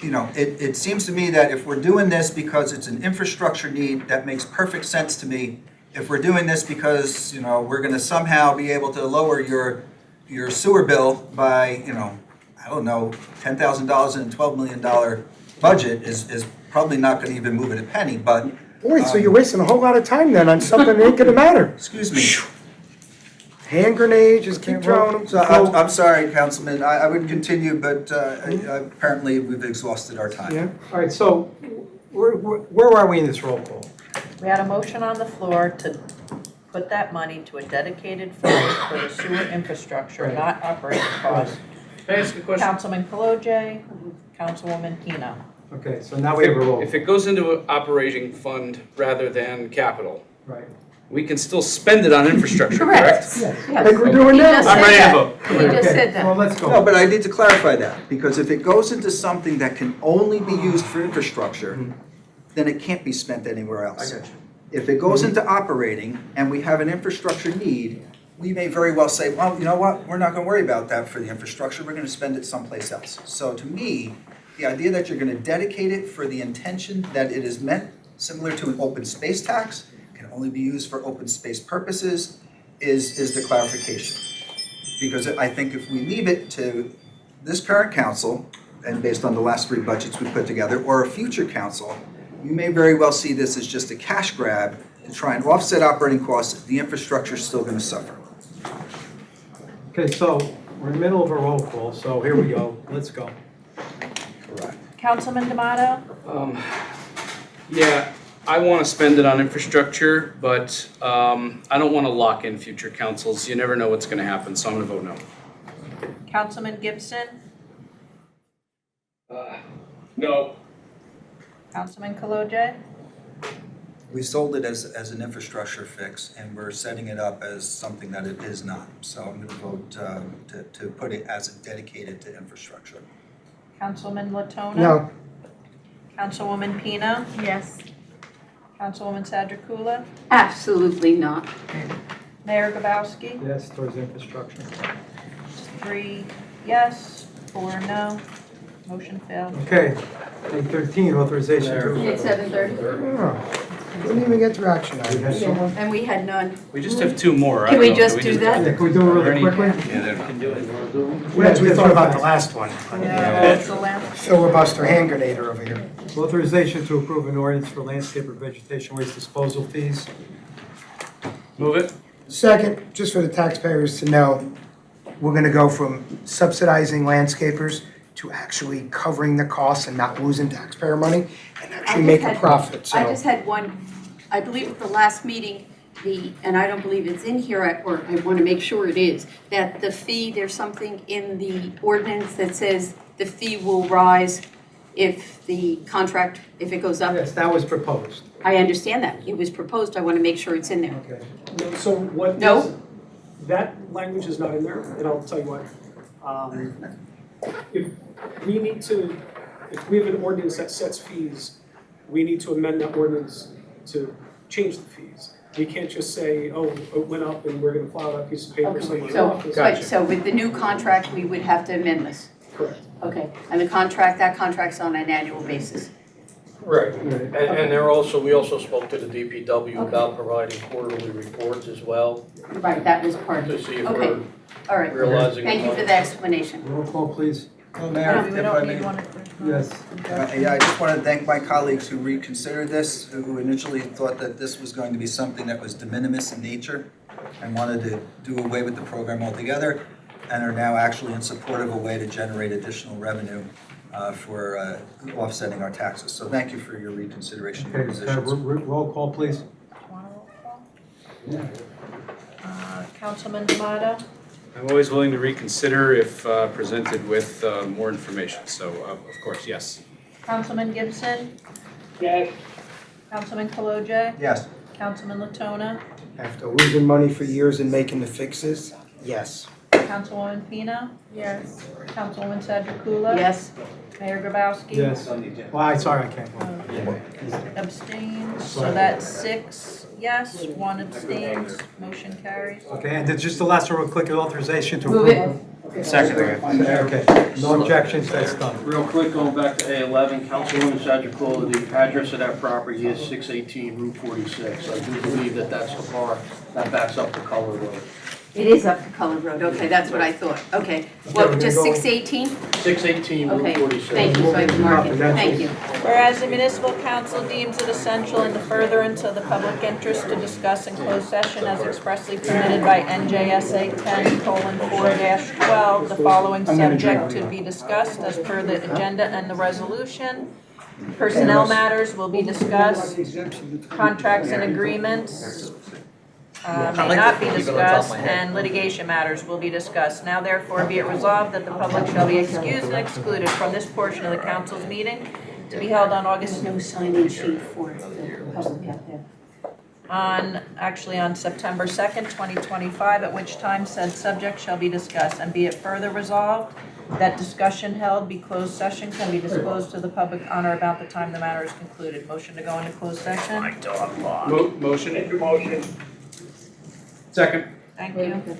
it seems to me that if we're doing this because it's an infrastructure need, that makes perfect sense to me. If we're doing this because, we're gonna somehow be able to lower your sewer bill by, I don't know, $10,000 in a $12 million budget is probably not gonna even move it a penny, but. Boy, so you're wasting a whole lot of time then on something that ain't gonna matter. Excuse me. Hand grenades, just keep throwing them. So I'm sorry, Councilman, I would continue, but apparently we've exhausted our time. Yeah. All right, so where are we in this roll call? We had a motion on the floor to put that money to a dedicated fund for the sewer infrastructure, not operating costs. Can I ask a question? Councilman Kalojay, Councilwoman Keno. Okay, so now we have a roll. If it goes into an operating fund rather than capital, Right. we can still spend it on infrastructure, correct? Yes. Like we're doing He now. just I'm said ready to that. vote. He just Okay, said that. Well, let's No, go. but I need to clarify that, because if it goes into something that can only be used for infrastructure, then it can't be spent anywhere else. I got you. If it goes into operating and we have an infrastructure need, we may very well say, well, you know what, we're not gonna worry about that for the infrastructure, we're gonna spend it someplace else. So to me, the idea that you're gonna dedicate it for the intention that it is meant, similar to an open space tax, can only be used for open space purposes, is the clarification. Because I think if we leave it to this current council, and based on the last 3 budgets we put together, or a future council, you may very well see this as just a cash grab to try and offset operating costs. The infrastructure is still going to suffer. Okay, so we're in the middle of a roll call, so here we go. Let's go. Councilman D'Amato? Yeah, I want to spend it on infrastructure, but I don't want to lock in future councils. You never know what's going to happen, so I'm going to vote no. Councilman Gibson? No. Councilman Kalojay? We sold it as an infrastructure fix, and we're setting it up as something that it is not. So I'm going to vote to put it as dedicated to infrastructure. Councilman Latona? No, Councilwoman Pino? Yes. Councilwoman Sadrikula? Absolutely not. Mayor Gabowski? Yes, towards infrastructure. 3 yes, 4 no. Motion failed. Okay, 813, authorization It's to... 7:30, oh, didn't even get to action We had items. some- and we had none. We just have 2 more. I Can don't we know. just do that? Yeah, can we do it really quickly? Yeah, there. Can do it. Yeah, We thought about the last one. It's the last. Filibuster hand grenade over here. Authorization to approve an ordinance for landscape or vegetation waste disposal fees. Move it. Second, just for the taxpayers to know, we're gonna go from subsidizing landscapers to actually covering the costs and not losing taxpayer money and actually make a profit, so. I just had one, I believe at the last meeting, and I don't believe it's in here, or I want to make sure it is, that the fee, there's something in the ordinance that says the fee will rise if the contract, if it goes up. Yes, that was proposed. I understand that. It was proposed. I want to make sure it's in there. Okay. So what? No. That language is not in there, and I'll tell you what. If we need to, if we have an ordinance that sets fees, we need to amend that ordinance to change the fees. We can't just say, oh, it went up and we're gonna file that piece of paper somewhere in the office. So with the new contract, we would have to amend this. Correct. Okay, and that contract's on an annual basis. Right, and they're also, we also spoke to the DPW about providing quarterly reports as well, Right, that was part of to it. see if Okay, we're all right. realizing. Thank you for the explanation. Roll call, please. Well, We Mayor, if I don't may- need one. Yes. Yeah, I just want to thank my colleagues who reconsidered this, who initially thought that this was going to be something that was de minimis in nature and wanted to do away with the program altogether, and are now actually in support of a way to generate additional revenue for offsetting our taxes. So thank you for your reconsideration of your Okay, positions. roll call, please. Want a roll call? Councilman D'Amato? I'm always willing to reconsider if presented with more information, so of course, yes. Councilman Gibson? Yes. Councilman Kalojay? Yes. Councilman Latona? After losing money for years and making the fixes, yes. Councilwoman Pino? Yes. Councilwoman Sadrikula? Yes, Mayor Grabowski? Yes. Well, I'm sorry, I can't vote. Abstains, so that's 6 yes, 1 abstains, motion carries. Okay, and then just the last one, real quick, authorization to move approve. it. Second. Okay, no objections, that's done. Real quick, going back to A11, Councilwoman Sadrikula, the address of that property is 618 Route 46. I do believe that that's the bar that backs up the Color Road. It is up the Cullen Road. Okay, that's what I thought. Okay, well, we're just gonna go- 618? 618 Route Okay, 46. thank you, so I can mark it. Thank you. Whereas the municipal council deems it essential in the furtherance of the public interest to discuss in closed session as expressly permitted by NJSA 10:4-12, the following subject to be discussed as per the agenda and the resolution. Personnel matters will be discussed, contracts and agreements may not be discussed, and litigation matters will be discussed. Now therefore be it resolved that the public shall be excused and excluded from this portion of the council's meeting to be held on August, There's no sign-in sheet for the public out there. on September 2nd, 2025, at which time said subject shall be discussed. And be it further resolved that discussion held be closed session can be disclosed to the public on or about the time the matter is concluded. Motion to go into closed session? Motion. Make a motion. Second. Thank you.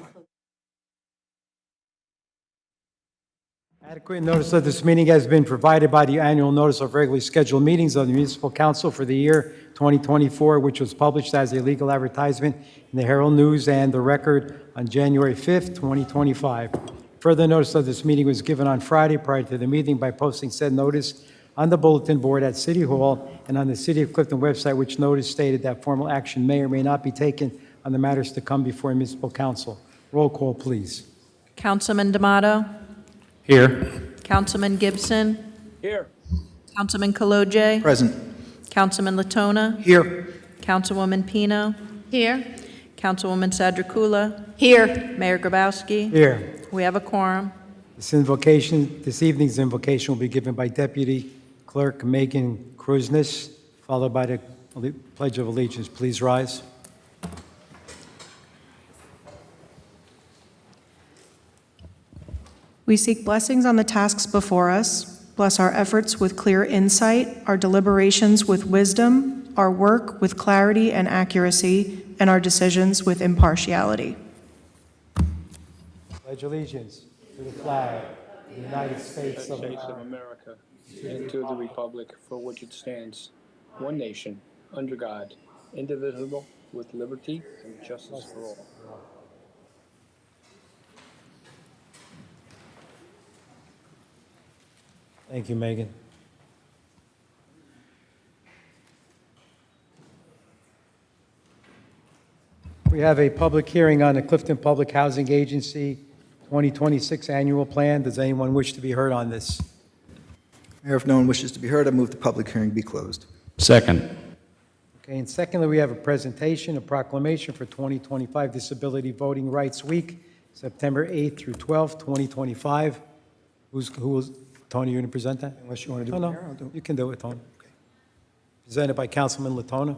Adequate notice of this meeting has been provided by the annual notice of regularly scheduled meetings of the Municipal Council for the year 2024, which was published as a legal advertisement in the Herald News and the Record on January 5th, 2025. Further notice of this meeting was given on Friday prior to the meeting by posting said notice on the bulletin board at City Hall and on the City of Clifton website, which notice stated that formal action may or may not be taken on the matters to come before Municipal Council. Roll call, please. Councilman D'Amato? Here. Councilman Gibson? Here. Councilman Kalojay? Present. Councilman Latona? Here. Councilwoman Pino? Here. Councilwoman Sadrikula? Here. Mayor Grabowski? Here. We have a quorum. This evening's invocation will be given by Deputy Clerk Megan Krusnis, followed by the Pledge of Allegiance. Please rise. We seek blessings on the tasks before us. Bless our efforts with clear insight, our deliberations with wisdom, our work with clarity and accuracy, and our decisions with impartiality. Pledge allegiance to the flag of the United States of America, America, and to the republic for which it stands, one nation, under God, indivisible, with liberty and justice for all. Thank you, Megan. We have a public hearing on the Clifton Public Housing Agency 2026 Annual Plan. Does anyone wish to be heard on this? Mayor, if no one wishes to be heard, I move the public hearing be closed. Second. Okay, and secondly, we have a presentation, a proclamation for 2025 Disability Voting Rights Week, September 8th through 12th, 2025. Tony, you going to present that? Unless you want to do it here, I'll do it. You can do it, Tony. Presented by Councilman Latona.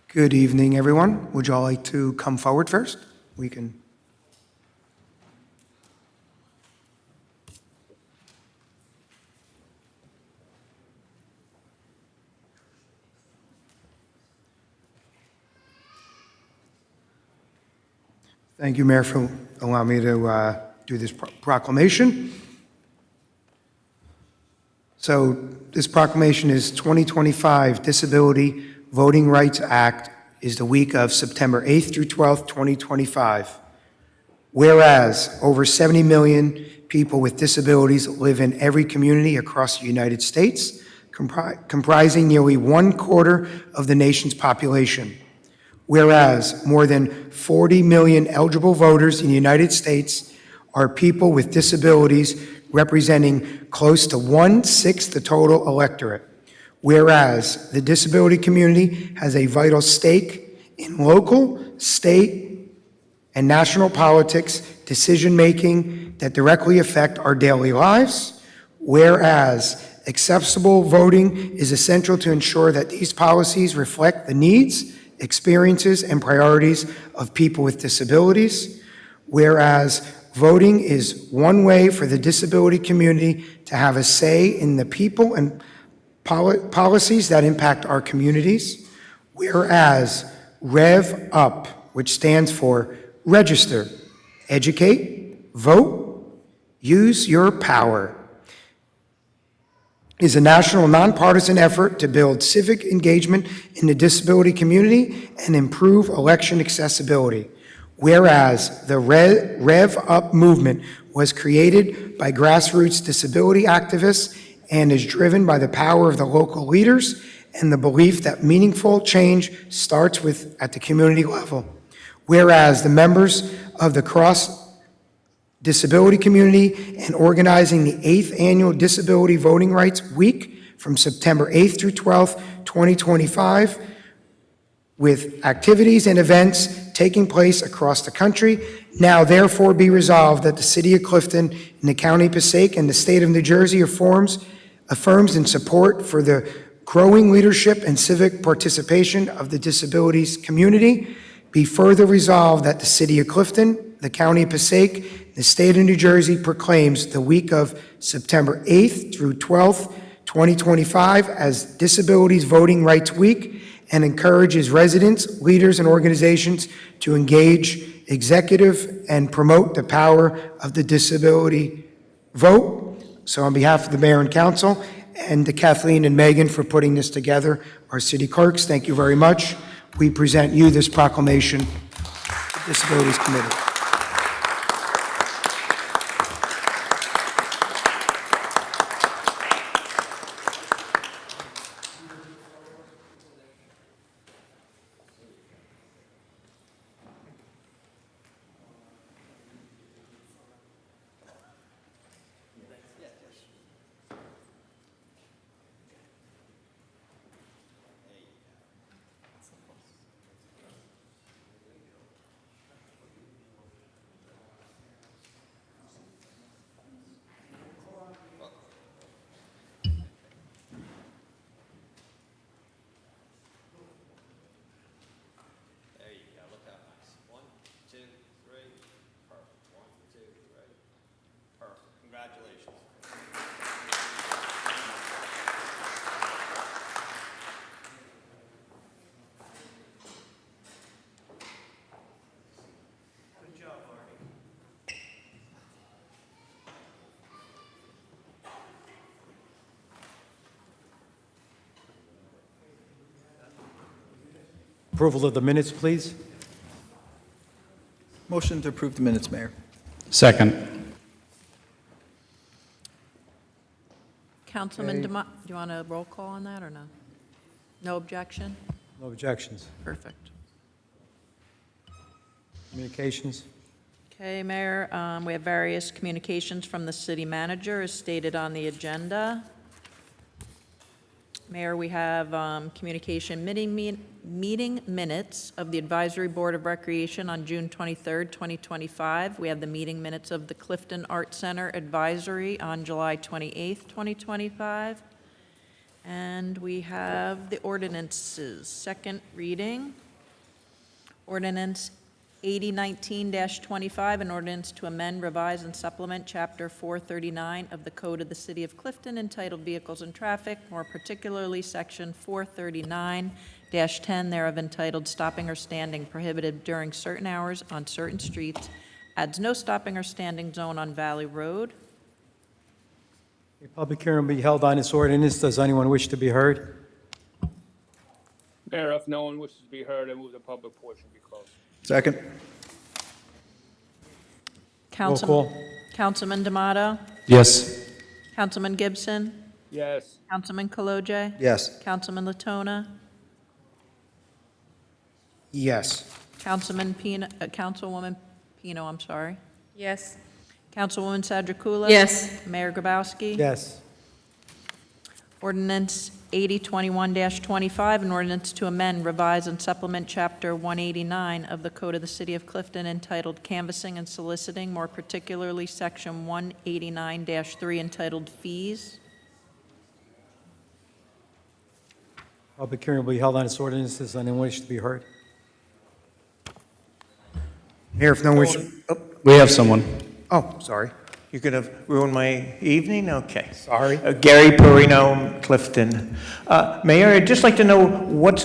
Good evening, everyone. Would y'all like to come forward first? We can. Thank you, Mayor, for allowing me to do this proclamation. So this proclamation is 2025 Disability Voting Rights Act is the week of September 8th through 12th, 2025. Whereas over 70 million people with disabilities live in every community across the United States, comprising nearly 1/4 of the nation's population. Whereas more than 40 million eligible voters in the United States are people with disabilities, representing close to 1/6 the total electorate. Whereas the disability community has a vital stake in local, state, and national politics decision-making that directly affect our daily lives. Whereas accessible voting is essential to ensure that these policies reflect the needs, experiences, and priorities of people with disabilities. Whereas voting is one way for the disability community to have a say in the people and policies that impact our communities. Whereas Rev Up, which stands for register, educate, vote, use your power, is a national nonpartisan effort to build civic engagement in the disability community and improve election accessibility. Whereas the Rev Up movement was created by grassroots disability activists and is driven by the power of the local leaders and the belief that meaningful change starts at the community level. Whereas the members of the cross-disability community and organizing the 8th Annual Disability Voting Rights Week from September 8th through 12th, 2025, with activities and events taking place across the country. Now therefore be resolved that the City of Clifton and the County of Passaic and the State of New Jersey affirms in support for the growing leadership and civic participation of the disabilities community. Be further resolved that the City of Clifton, the County of Passaic, the State of New Jersey proclaims the week of September 8th through 12th, 2025 as Disabilities Voting Rights Week and encourages residents, leaders, and organizations to engage executive and promote the power of the disability vote. So on behalf of the mayor and council, and to Kathleen and Megan for putting this together, our city clerks, thank you very much. We present you this proclamation, the Disabilities Committee. Approval of the minutes, please. Motion to approve the minutes, Mayor. Second. Councilman Okay. do you want a roll call on that or no? No objection? No objections. Perfect. Communications. Okay, Mayor, we have various communications from the city manager as stated on the agenda. Mayor, we have communication meeting minutes of the Advisory Board of Recreation on June 23rd, 2025. We have the meeting minutes of the Clifton Art Center Advisory on July 28th, 2025. And we have the ordinances, second reading. Ordinance 8019-25, an ordinance to amend, revise, and supplement Chapter 439 of the Code of the City of Clifton entitled Vehicles and Traffic, more particularly Section 439-10 thereof entitled Stopping or Standing Prohibited During Certain Hours on Certain Streets, adds no stopping or standing zone on Valley Road. A public hearing will be held on this ordinance. Does anyone wish to be heard? Mayor, if no one wishes to be heard, I move the public portion be closed. Second. Roll call. Councilman D'Amato? Yes. Councilman Gibson? Yes. Councilman Kalojay? Yes. Councilman Latona? Yes. Councilwoman Pino, I'm sorry. Yes. Councilwoman Sadrikula? Yes. Mayor Grabowski? Yes. Ordinance 8021-25, an ordinance to amend, revise, and supplement Chapter 189 of the Code of the City of Clifton entitled Canvassing and Soliciting, more particularly Section 189-3 entitled Fees. Public hearing will be held on this ordinance. Does anyone wish to be heard? Mayor, if no one wish, We have someone. oh, sorry. You're going to ruin my evening? Okay. Sorry. Gary Perino, Clifton. Mayor, I'd just like to know what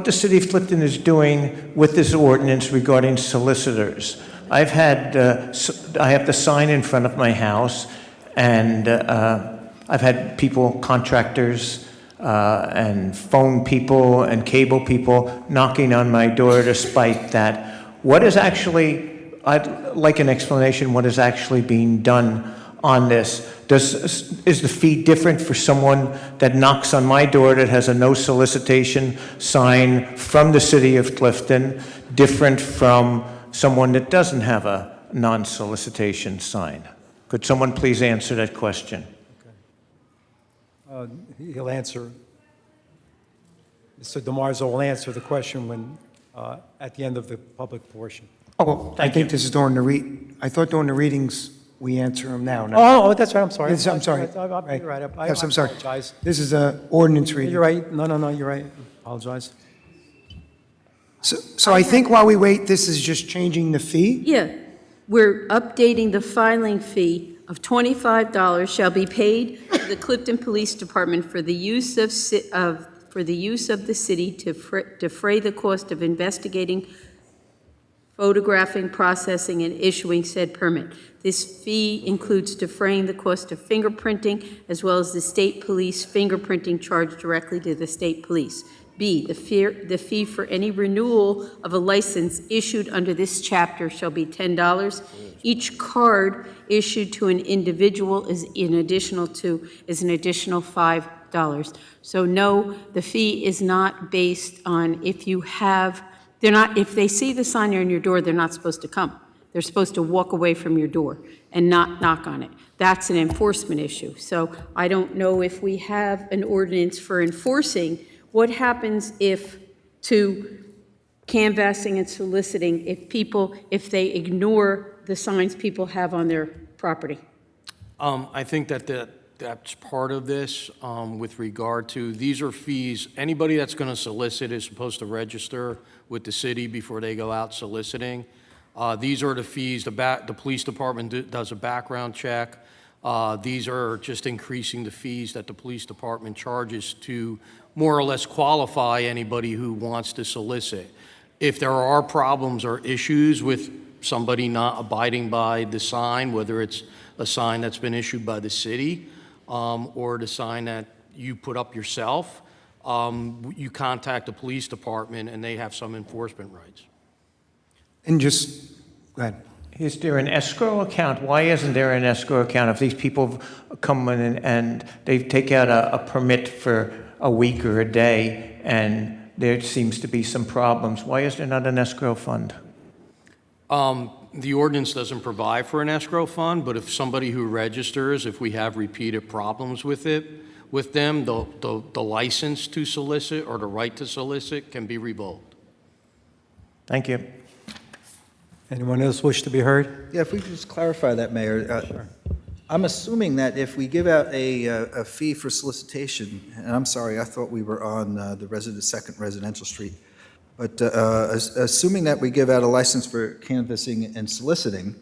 the city of Clifton is doing with this ordinance regarding solicitors. I have the sign in front of my house, and I've had people, contractors, and phone people and cable people knocking on my door despite that. What is actually, I'd like an explanation what is actually being done on this. Is the fee different for someone that knocks on my door that has a no solicitation sign from the city of Clifton, different from someone that doesn't have a non-solicitation sign? Could someone please answer that question? He'll answer. Mr. DeMarzo will answer the question when, at the end of the public portion. Oh, I think this is during the I thought during the readings, we answer them now. Oh, that's right, I'm sorry. Yes, I'm sorry. You're right. I Yes, I'm sorry. apologize. This is a ordinance reading. You're right. No, you're right. Apologize. So I think while we wait, this is just changing the fee? Yeah, we're updating the filing fee of $25 shall be paid to the Clifton Police Department for the use of the city to defray the cost of investigating, photographing, processing, and issuing said permit. This fee includes defraying the cost of fingerprinting as well as the state police fingerprinting charged directly to the state police. B, the fee for any renewal of a license issued under this chapter shall be $10. Each card issued to an individual is an additional $5. So no, the fee is not based on if they see the sign on your door, they're not supposed to come. They're supposed to walk away from your door and not knock on it. That's an enforcement issue. So I don't know if we have an ordinance for enforcing. What happens to canvassing and soliciting if they ignore the signs people have on their property? I think that's part of this with regard to, these are fees. Anybody that's going to solicit is supposed to register with the city before they go out soliciting. These are the fees. The police department does a background check. These are just increasing the fees that the police department charges to more or less qualify anybody who wants to solicit. If there are problems or issues with somebody not abiding by the sign, whether it's a sign that's been issued by the city or the sign that you put up yourself, you contact the police department and they have some enforcement rights. And just, go ahead. Is there an escrow account? Why isn't there an escrow account? If these people come in and they take out a permit for a week or a day and there seems to be some problems, why is there not an escrow fund? The ordinance doesn't provide for an escrow fund, but if somebody who registers, if we have repeated problems with them, the license to solicit or the right to solicit can be revoked. Thank you. Anyone else wish to be heard? Yeah, if we could just clarify that, Mayor. I'm assuming that if we give out a fee for solicitation, and I'm sorry, I thought we were on the second residential street, but assuming that we give out a license for canvassing and soliciting,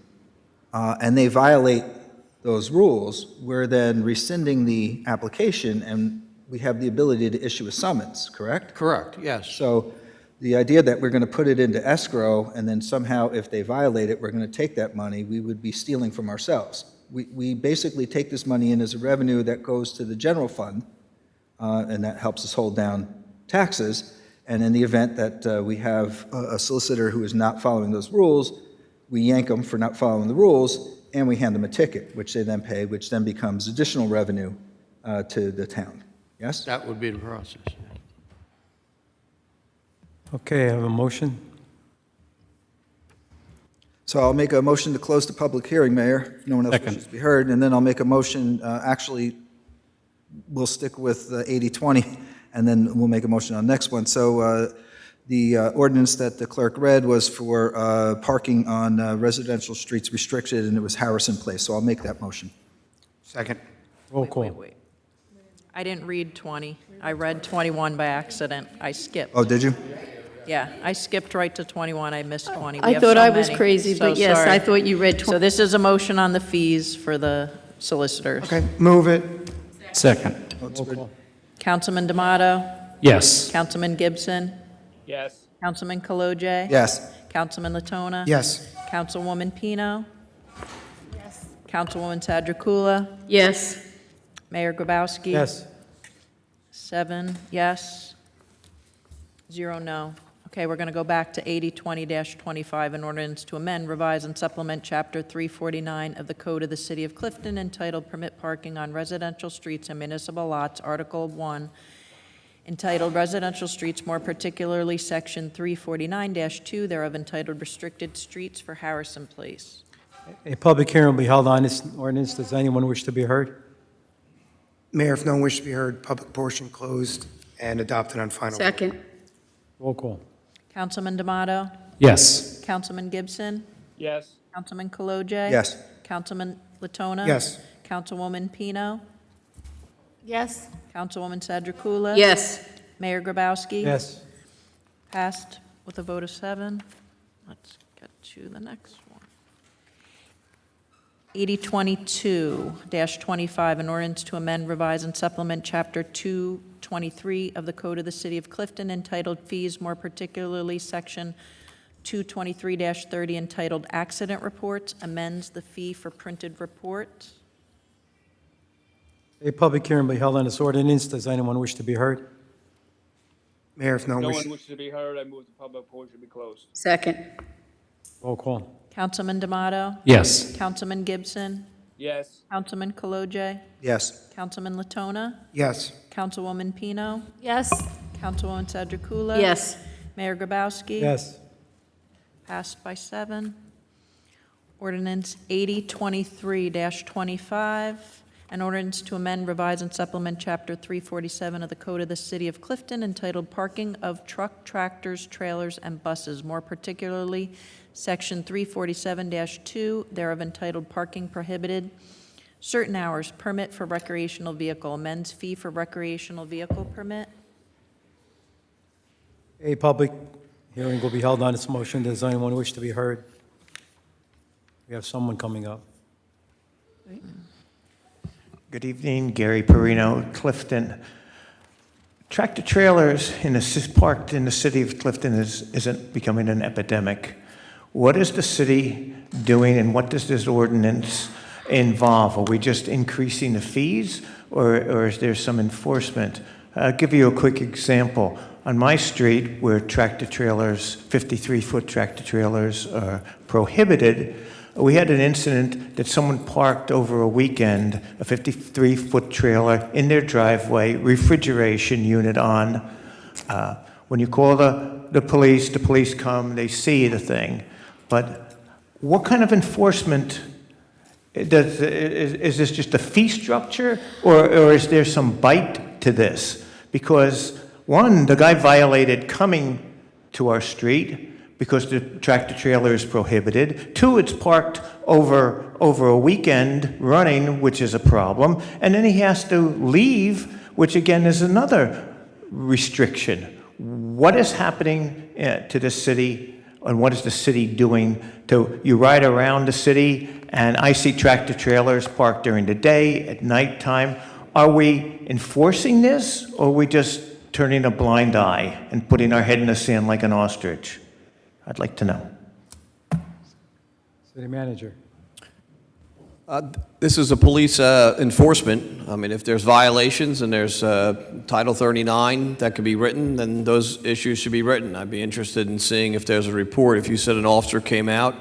and they violate those rules, we're then rescinding the application, and we have the ability to issue a summons, correct? Correct, yes. So the idea that we're going to put it into escrow, and then somehow, if they violate it, we're going to take that money, we would be stealing from ourselves. We basically take this money in as a revenue that goes to the general fund, and that helps us hold down taxes. And in the event that we have a solicitor who is not following those rules, we yank them for not following the rules, and we hand them a ticket, which they then pay, which then becomes additional revenue to the town. Yes? That would be the process. Okay, I have a motion. So I'll make a motion to close the public hearing, Mayor, if no one else wishes to be heard, and then I'll make a motion, actually, we'll stick with 80-20, and then we'll make a motion on the next one. So the ordinance that the clerk read was for parking on residential streets restricted, and it was Harrison Place, so I'll make that motion. Second. Roll call. Wait. I didn't read 20. I read 21 by accident. I skipped. Oh, did you? Yeah, I skipped right to 21. I missed 20. We I have thought so I was many. crazy, So but yes, sorry. I thought you read So 20. this is a motion on the fees for the solicitors. Okay, move it. Second. Oh, it's good. Councilman D'Amato? Yes. Councilman Gibson? Yes. Councilman Kaloje? Yes. Councilman Latona? Yes. Councilwoman Pino? Yes. Councilwoman Sadrikula? Yes. Mayor Grabowski? Yes. 7 yes, 0 no. Okay, we're going to go back to 80-20-25, an ordinance to amend, revise, and supplement Chapter 349 of the Code of the City of Clifton entitled Permit Parking on Residential Streets and Municipal Lots, Article 1, entitled Residential Streets, more particularly Section 349-2 thereof entitled Restricted Streets for Harrison Place. A public hearing will be held on this ordinance. Does anyone wish to be heard? Mayor, if no one wishes to be heard, public portion closed and adopted on final. Second. Roll call. Councilman D'Amato? Yes. Councilman Gibson? Yes. Councilman Kaloje? Yes. Councilman Latona? Yes. Councilwoman Pino? Yes. Councilwoman Sadrikula? Yes. Mayor Grabowski? Yes. Passed with a vote of 7. Let's get to the next one. 8022-25, an ordinance to amend, revise, and supplement Chapter 223 of the Code of the City of Clifton entitled Fees, more particularly Section 223-30 entitled Accident Reports, amends the fee for printed reports. A public hearing will be held on this ordinance. Does anyone wish to be heard? Mayor, if no No one one wishes. wishes to be heard, I move the public portion be closed. Second. Roll call. Councilman D'Amato? Yes. Councilman Gibson? Yes. Councilman Kalojay? Yes. Councilman Latona? Yes. Councilwoman Pino? Yes. Councilwoman Sadrikula? Yes. Mayor Grabowski? Yes. Passed by 7. Ordinance 8023-25, an ordinance to amend, revise, and supplement Chapter 347 of the Code of the City of Clifton entitled Parking of Truck, Tractors, Trailers, and Buses, more particularly Section 347-2, thereof entitled Parking Prohibited, Certain Hours, Permit for Recreational Vehicle, amends fee for recreational vehicle permit. A public hearing will be held on this motion. Does anyone wish to be heard? We have someone coming up. Good evening, Gary Perino, Clifton. Tractor trailers parked in the city of Clifton isn't becoming an epidemic. What is the city doing, and what does this ordinance involve? Are we just increasing the fees, or is there some enforcement? I'll give you a quick example. On my street, where tractor trailers, 53-foot tractor trailers are prohibited, we had an incident that someone parked over a weekend, a 53-foot trailer in their driveway, refrigeration unit on. When you call the police come, they see the thing. But what kind of enforcement, is this just a fee structure, or is there some bite to this? Because one, the guy violated coming to our street because the tractor trailer is prohibited. Two, it's parked over a weekend running, which is a problem. And then he has to leave, which again is another restriction. What is happening to the city, and what is the city doing you ride around the city, and I see tractor trailers parked during the day, at nighttime. Are we enforcing this, or are we just turning a blind eye and putting our head in the sand like an ostrich? I'd like to know. City manager. This is a police enforcement. I mean, if there's violations and there's Title 39 that could be written, then those issues should be written. I'd be interested in seeing if there's a report. If you said an officer came out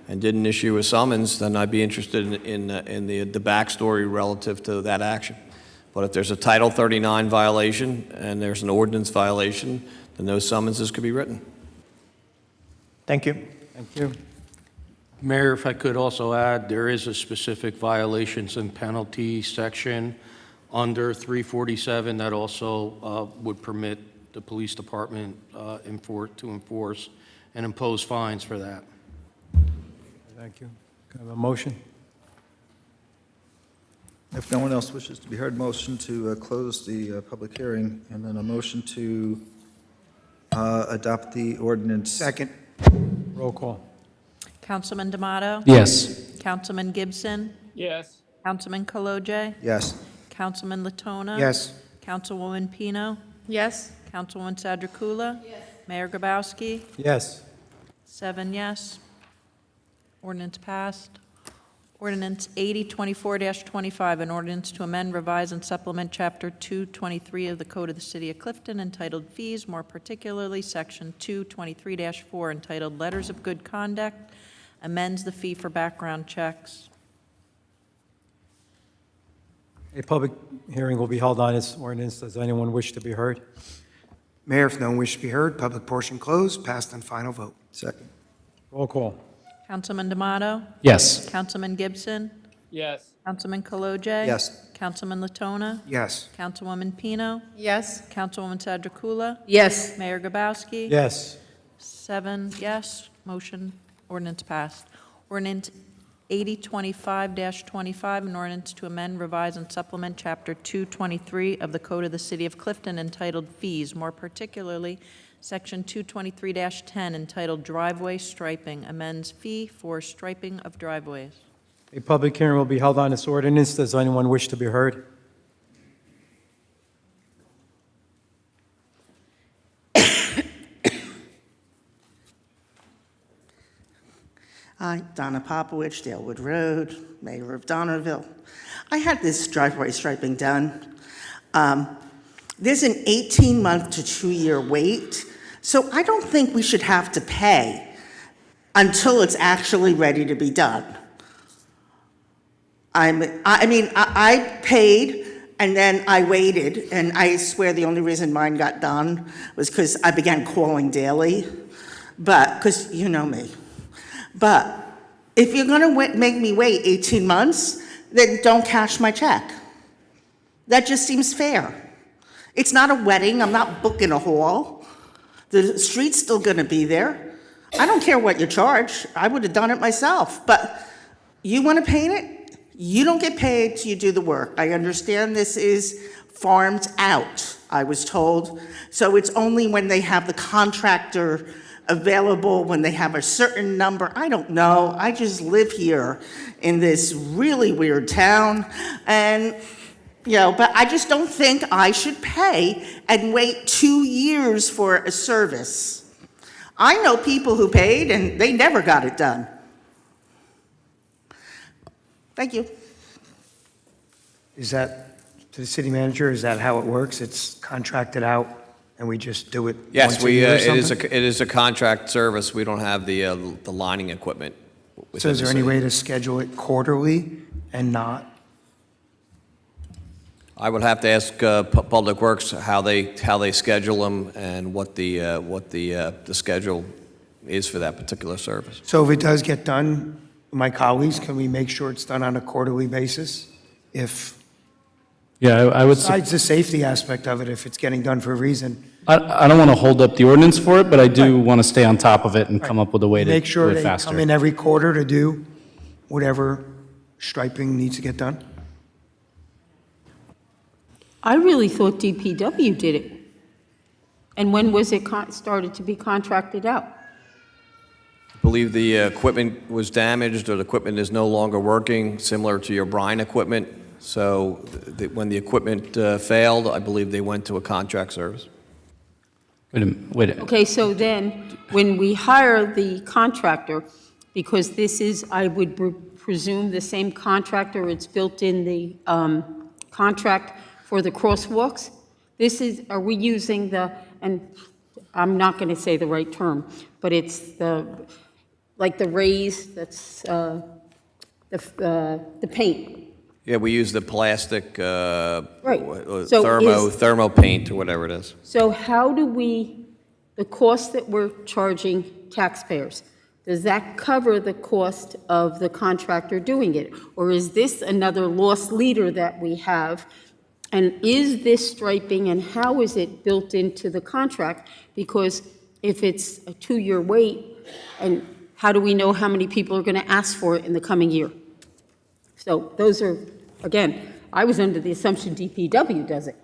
and didn't issue a summons, then I'd be interested in the backstory relative to that action. But if there's a Title 39 violation and there's an ordinance violation, then those summonses could be written. Thank you. Thank you. Mayor, if I could also add, there is a specific violations and penalty section under 347 that also would permit the police department to enforce and impose fines for that. Thank you. Can I have a motion? If no one else wishes to be heard, motion to close the public hearing, and then a motion to adopt the ordinance. Second. Roll call. Councilman D'Amato? Yes. Councilman Gibson? Yes. Councilman Kalojay? Yes. Councilman Latona? Yes. Councilwoman Pino? Yes. Councilwoman Sadrikula? Yes. Mayor Grabowski? Yes. 7 yes. Ordinance passed. Ordinance 8024-25, an ordinance to amend, revise, and supplement Chapter 223 of the Code of the City of Clifton entitled Fees, more particularly Section 223-4 entitled Letters of Good Conduct, amends the fee for background checks. A public hearing will be held on this ordinance. Does anyone wish to be heard? Mayor, if no one wishes to be heard, public portion closed, passed on final vote. Second. Roll call. Councilman D'Amato? Yes. Councilman Gibson? Yes. Councilman Kalojay? Yes. Councilman Latona? Yes. Councilwoman Pino? Yes. Councilwoman Sadrikula? Yes. Mayor Grabowski? Yes. 7 yes, motion, ordinance passed. Ordinance 8025-25, an ordinance to amend, revise, and supplement Chapter 223 of the Code of the City of Clifton entitled Fees, more particularly Section 223-10 entitled Driveway Striping, amends fee for striping of driveways. A public hearing will be held on this ordinance. Does anyone wish to be heard? Hi, Donna Popowich, Dalewood Road, Mayor of Donnerville. I had this driveway striping done. There's an 18-month to 2-year wait, so I don't think we should have to pay until it's actually ready to be done. I paid, and then I waited, and I swear the only reason mine got done was because I began calling daily, because you know me. But if you're going to make me wait 18 months, then don't cash my check. That just seems fair. It's not a wedding. I'm not booking a hall. The street's still going to be there. I don't care what you charge. I would have done it myself. But you want to paint it? You don't get paid till you do the work. I understand this is farmed out, I was told. So it's only when they have the contractor available, when they have a certain number. I don't know. I just live here in this really weird town. And, but I just don't think I should pay and wait 2 years for a service. I know people who paid and they never got it done. Thank you. Is that, to the city manager, is that how it works? It's contracted out and we just do it Yes, once a year or it something? is a contract service. We don't have the lining equipment So within is the there any city. way to schedule it quarterly and not? I would have to ask Public Works how they schedule them and what the schedule is for that particular service. So if it does get done, my colleagues, can we make sure it's done on a quarterly basis? Yeah, I would. Besides the safety aspect of it, if it's getting done for a reason. I don't want to hold up the ordinance for it, but I do want to stay on top of it and come up with a way to Make sure do it they faster. come in every quarter to do whatever striping needs to get done. I really thought DPW did it. And when was it started to be contracted out? I believe the equipment was damaged or the equipment is no longer working, similar to your brine equipment. So when the equipment failed, I believe they went to a contract service. Wait a minute. Okay, so then, when we hire the contractor, because this is, I would presume, the same contractor, it's built in the contract for the crosswalks, are we using and I'm not going to say the right term, but it's the raised, that's the paint. Yeah, we use the plastic Right. thermo paint or whatever it is. So how do the cost that we're charging taxpayers, does that cover the cost of the contractor doing it? Or is this another lost leader that we have? And is this striping, and how is it built into the contract? Because if it's a 2-year wait, and how do we know how many people are going to ask for it in the coming year? So those are, again, I was under the assumption DPW does it.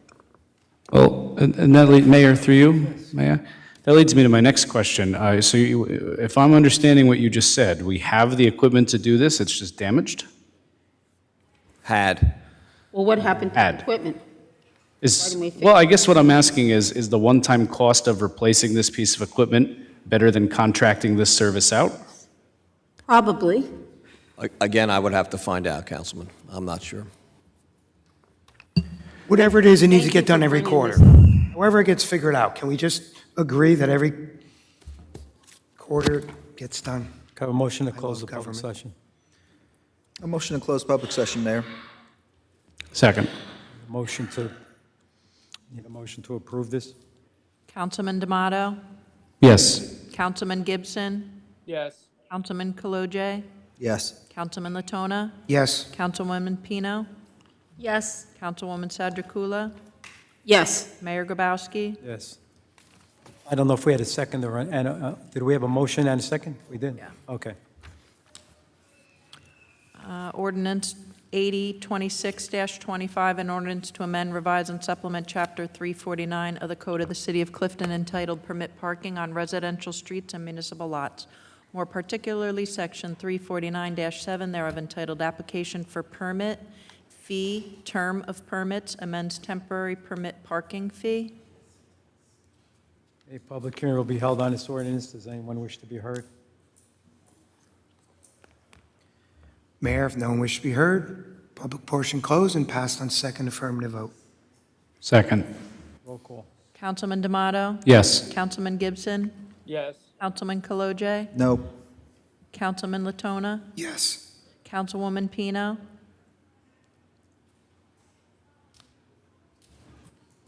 Well, and that Mayor, through you, Mayor, that leads me to my next question. So if I'm understanding what you just said, we have the equipment to do this, it's just damaged? Had. Well, what happened to the equipment? Why didn't we fix Well, it? I guess what I'm asking is the one-time cost of replacing this piece of equipment better than contracting this service out? Probably. Again, I would have to find out, Councilman. I'm not sure. Whatever it is, it needs to get done every quarter. However it gets figured out, can we just agree that every quarter gets done? Can I have a motion to I close love the public government. session? A motion to close public session, Mayor. Second. Need a motion to approve this? Councilman D'Amato? Yes. Councilman Gibson? Yes. Councilman Kalojay? Yes. Councilman Latona? Yes. Councilwoman Pino? Yes. Councilwoman Sadrikula? Yes. Mayor Grabowski? Yes. I don't know if we had a second or, did we have a motion and a second? We did? Yeah. Okay. Ordinance 8026-25, an ordinance to amend, revise, and supplement Chapter 349 of the Code of the City of Clifton entitled Permit Parking on Residential Streets and Municipal Lots. More particularly, Section 349-7 thereof entitled Application for Permit Fee, Term of Permits, amends temporary permit parking fee. A public hearing will be held on this ordinance. Does anyone wish to be heard? Mayor, if no one wishes to be heard, public portion closed and passed on second affirmative vote. Second. Roll call. Councilman D'Amato? Yes. Councilman Gibson? Yes. Councilman Kalojay? No. Councilman Latona? Yes. Councilwoman Pino?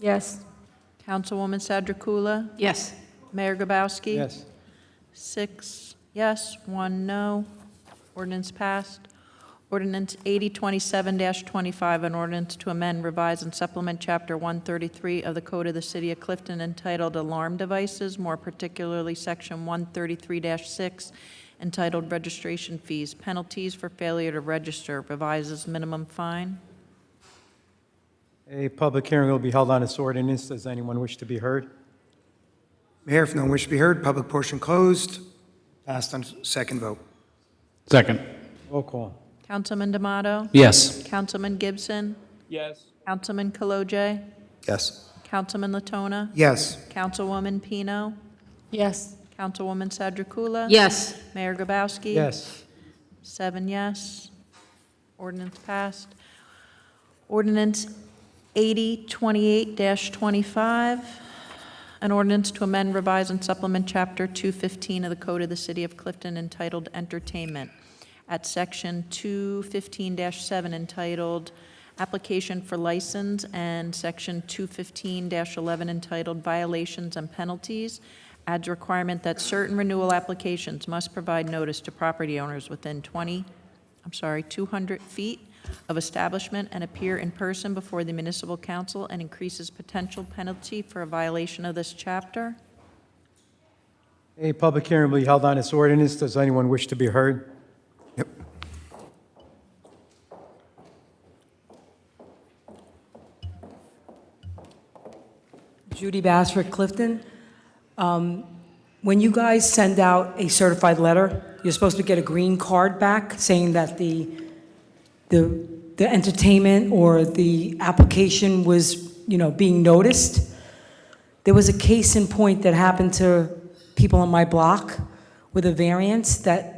Yes. Councilwoman Sadrikula? Yes. Mayor Gabowski? Yes. 6 yes, 1 no. Ordinance passed. Ordinance 8027-25, an ordinance to amend, revise, and supplement Chapter 133 of the Code of the City of Clifton entitled Alarm Devices, more particularly Section 133-6, entitled Registration Fees, Penalties for Failure to Register, revises minimum fine. A public hearing will be held on this ordinance. Does anyone wish to be heard? Mayor, if no one wishes to be heard, public portion closed, passed on second vote. Second. Roll call. Councilman D'Amato? Yes. Councilman Gibson? Yes. Councilman Kalojay? Yes. Councilman Latona? Yes. Councilwoman Pino? Yes. Councilwoman Sadrikula? Yes. Mayor Gabowski? Yes. 7 yes. Ordinance passed. Ordinance 8028-25, an ordinance to amend, revise, and supplement Chapter 215 of the Code of the City of Clifton entitled Entertainment. At Section 215-7 entitled Application for License and Section 215-11 entitled Violations and Penalties, adds requirement that certain renewal applications must provide notice to property owners within 200 feet of establishment and appear in person before the municipal council, and increases potential penalty for a violation of this chapter. A public hearing will be held on this ordinance. Does anyone wish to be heard? Yep. Judy Bassford, Clifton. When you guys send out a certified letter, you're supposed to get a green card back saying that the entertainment or the application was, being noticed. There was a case in point that happened to people on my block with a variance that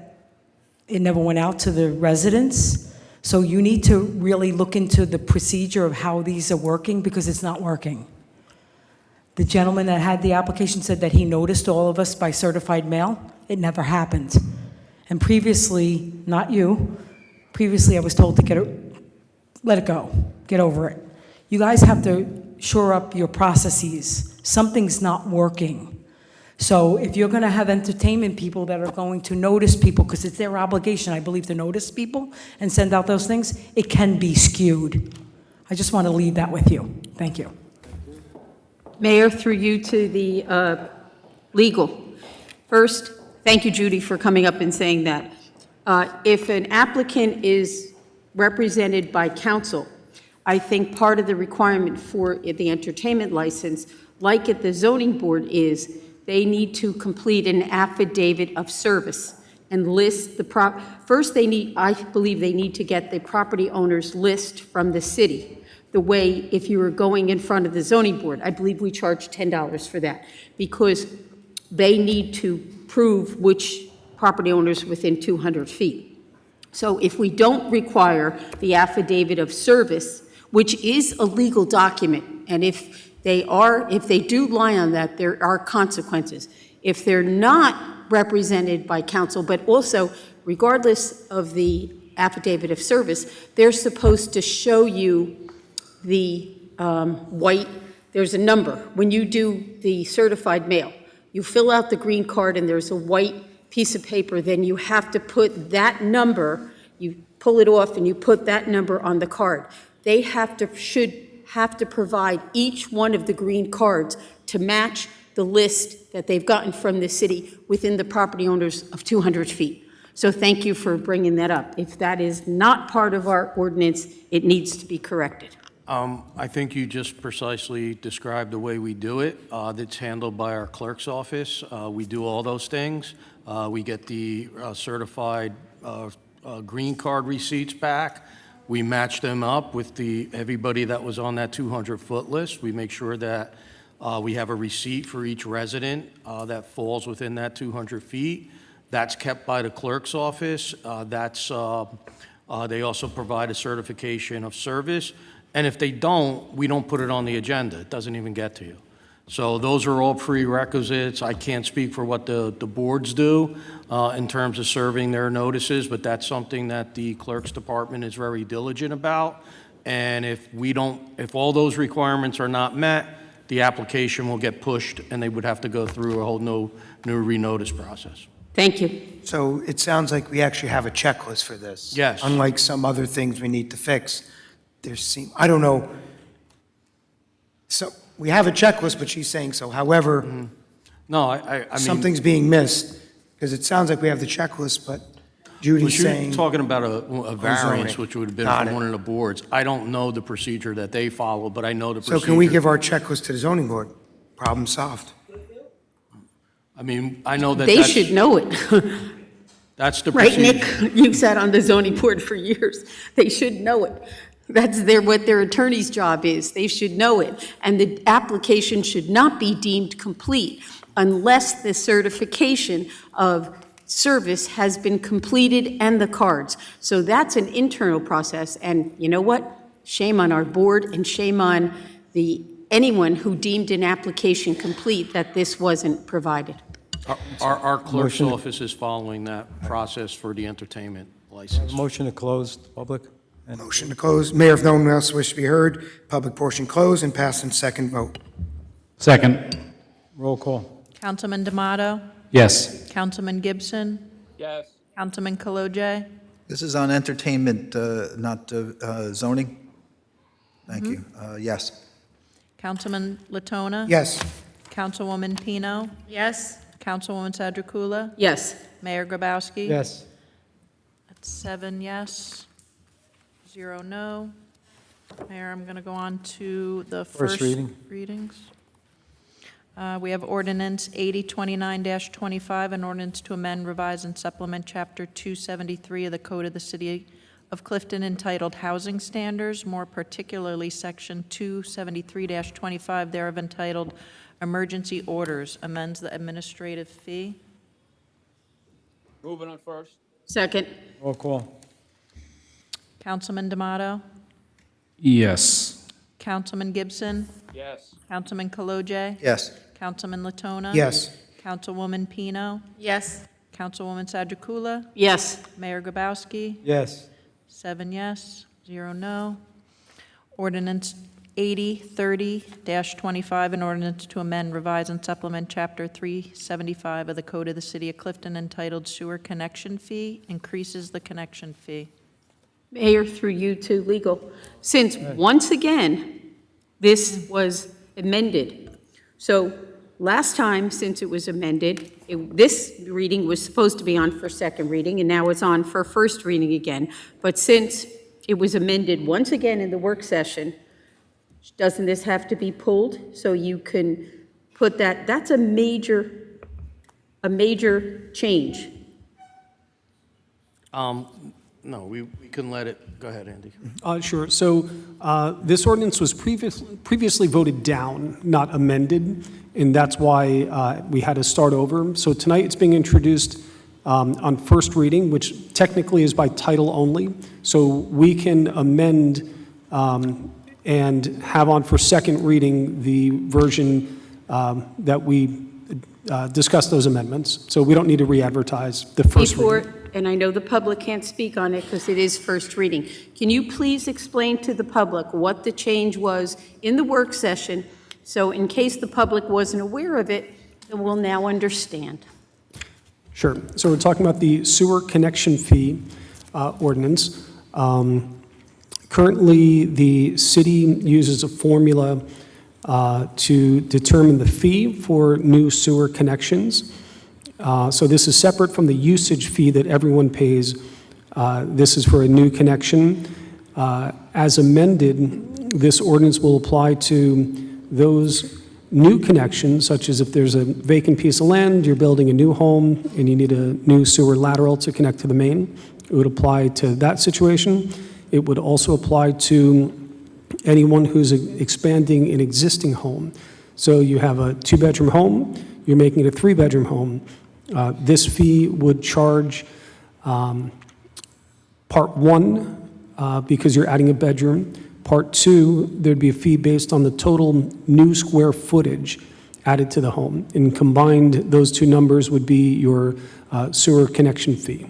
it never went out to the residents. So you need to really look into the procedure of how these are working, because it's not working. The gentleman that had the application said that he noticed all of us by certified mail. It never happened. And previously, not you, previously I was told to let it go, get over it. You guys have to shore up your processes. Something's not working. So if you're gonna have entertainment people that are going to notice people, because it's their obligation, I believe, to notice people and send out those things, it can be skewed. I just want to leave that with you. Thank you. Mayor, through you to the legal. First, thank you, Judy, for coming up and saying that. If an applicant is represented by counsel, I think part of the requirement for the entertainment license, like at the zoning board, is they need to complete an affidavit of service and list the first I believe they need to get the property owner's list from the city. The way, if you were going in front of the zoning board, I believe we charge $10 for that, because they need to prove which property owners within 200 feet. So if we don't require the affidavit of service, which is a legal document, and if they do lie on that, there are consequences. If they're not represented by counsel, but also regardless of the affidavit of service, they're supposed to show you the there's a number. When you do the certified mail, you fill out the green card and there's a white piece of paper, then you have to put that number, you pull it off and you put that number on the card. They should have to provide each one of the green cards to match the list that they've gotten from the city within the property owners of 200 feet. So thank you for bringing that up. If that is not part of our ordinance, it needs to be corrected. I think you just precisely described the way we do it. That's handled by our clerk's office. We do all those things. We get the certified green card receipts back. We match them up with everybody that was on that 200-foot list. We make sure that we have a receipt for each resident that falls within that 200 feet. That's kept by the clerk's office. They also provide a certification of service. And if they don't, we don't put it on the agenda. It doesn't even get to you. So those are all prerequisites. I can't speak for what the boards do in terms of serving their notices, but that's something that the clerk's department is very diligent about. And if all those requirements are not met, the application will get pushed and they would have to go through a whole new renotice process. Thank you. So it sounds like we actually have a checklist for this. Yes. Unlike some other things we need to fix. I don't know. So we have a checklist, but she's saying so. However, No, I mean. something's being missed, because it sounds like we have the checklist, but Judy's saying. You're talking about a variance, zoning. which would have been Got from it. one of the boards. I don't know the procedure that they follow, but I know the So procedure. can we give our checklist to the zoning board? Problem solved. I mean, I know that They that's. should know it. That's the Right, procedure. Nick? You've sat on the zoning board for years. They should know it. That's what their attorney's job is. They should know it. And the application should not be deemed complete unless the certification of service has been completed and the cards. So that's an internal process. And you know what? Shame on our board and shame on anyone who deemed an application complete that this wasn't provided. Our clerk's Motion. office is following that process for the entertainment license. Motion to close the public? Motion to close. Mayor, if no one else wishes to be heard, public portion closed and passed in second vote. Second. Roll call. Councilman D'Amato? Yes. Councilman Gibson? Yes. Councilman Kalojay? This is on entertainment, not zoning? Thank you. Yes. Councilman Latona? Yes. Councilwoman Pino? Yes. Councilwoman Sadrikula? Yes. Mayor Grabowski? Yes. That's 7 yes, 0 no. Mayor, I'm going to go on to the First first reading. readings. We have ordinance 8029-25, an ordinance to amend, revise, and supplement Chapter 273 of the Code of the City of Clifton entitled Housing Standards, more particularly Section 273-25 thereof entitled Emergency Orders, amends the administrative fee. Moving on first. Second. Roll call. Councilman D'Amato? Yes. Councilman Gibson? Yes. Councilman Kalojay? Yes. Councilman Latona? Yes. Councilwoman Pino? Yes. Councilwoman Sadrikula? Yes. Mayor Grabowski? Yes. 7 yes, 0 no. Ordinance 8030-25, an ordinance to amend, revise, and supplement Chapter 375 of the Code of the City of Clifton entitled Sewer Connection Fee, increases the connection fee. Mayor, through you to legal. Since, once again, this was amended. So last time, since it was amended, this reading was supposed to be on for second reading, and now it's on for first reading again. But since it was amended once again in the work session, doesn't this have to be pulled so you can put that? That's a major change. No, we can let it, go ahead, Andy. Sure. So this ordinance was previously voted down, not amended, and that's why we had to start over. So tonight it's being introduced on first reading, which technically is by title only. So we can amend and have on for second reading the version that we discussed those amendments. So we don't need to re-advertise the first reading. And I know the public can't speak on it because it is first reading. Can you please explain to the public what the change was in the work session? So in case the public wasn't aware of it, then we'll now understand. Sure. So we're talking about the sewer connection fee ordinance. Currently, the city uses a formula to determine the fee for new sewer connections. So this is separate from the usage fee that everyone pays. This is for a new connection. As amended, this ordinance will apply to those new connections, such as if there's a vacant piece of land, you're building a new home, and you need a new sewer lateral to connect to the main. It would apply to that situation. It would also apply to anyone who's expanding an existing home. So you have a two-bedroom home, you're making it a three-bedroom home. This fee would charge part one, because you're adding a bedroom. Part two, there'd be a fee based on the total new square footage added to the home. And combined, those two numbers would be your sewer connection fee.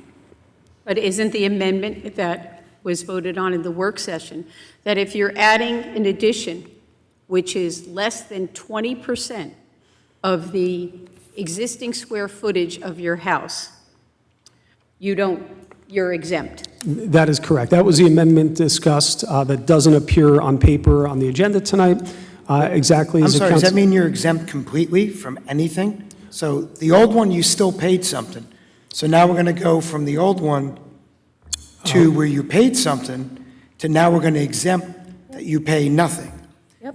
But isn't the amendment that was voted on in the work session, that if you're adding an addition, which is less than 20% of the existing square footage of your house, you're exempt? That is correct. That was the amendment discussed that doesn't appear on paper on the agenda tonight. Exactly I'm as the sorry, does that council. mean you're exempt completely from anything? So the old one, you still paid something. So now we're going to go from the old one to where you paid something to now we're going to exempt that you pay nothing.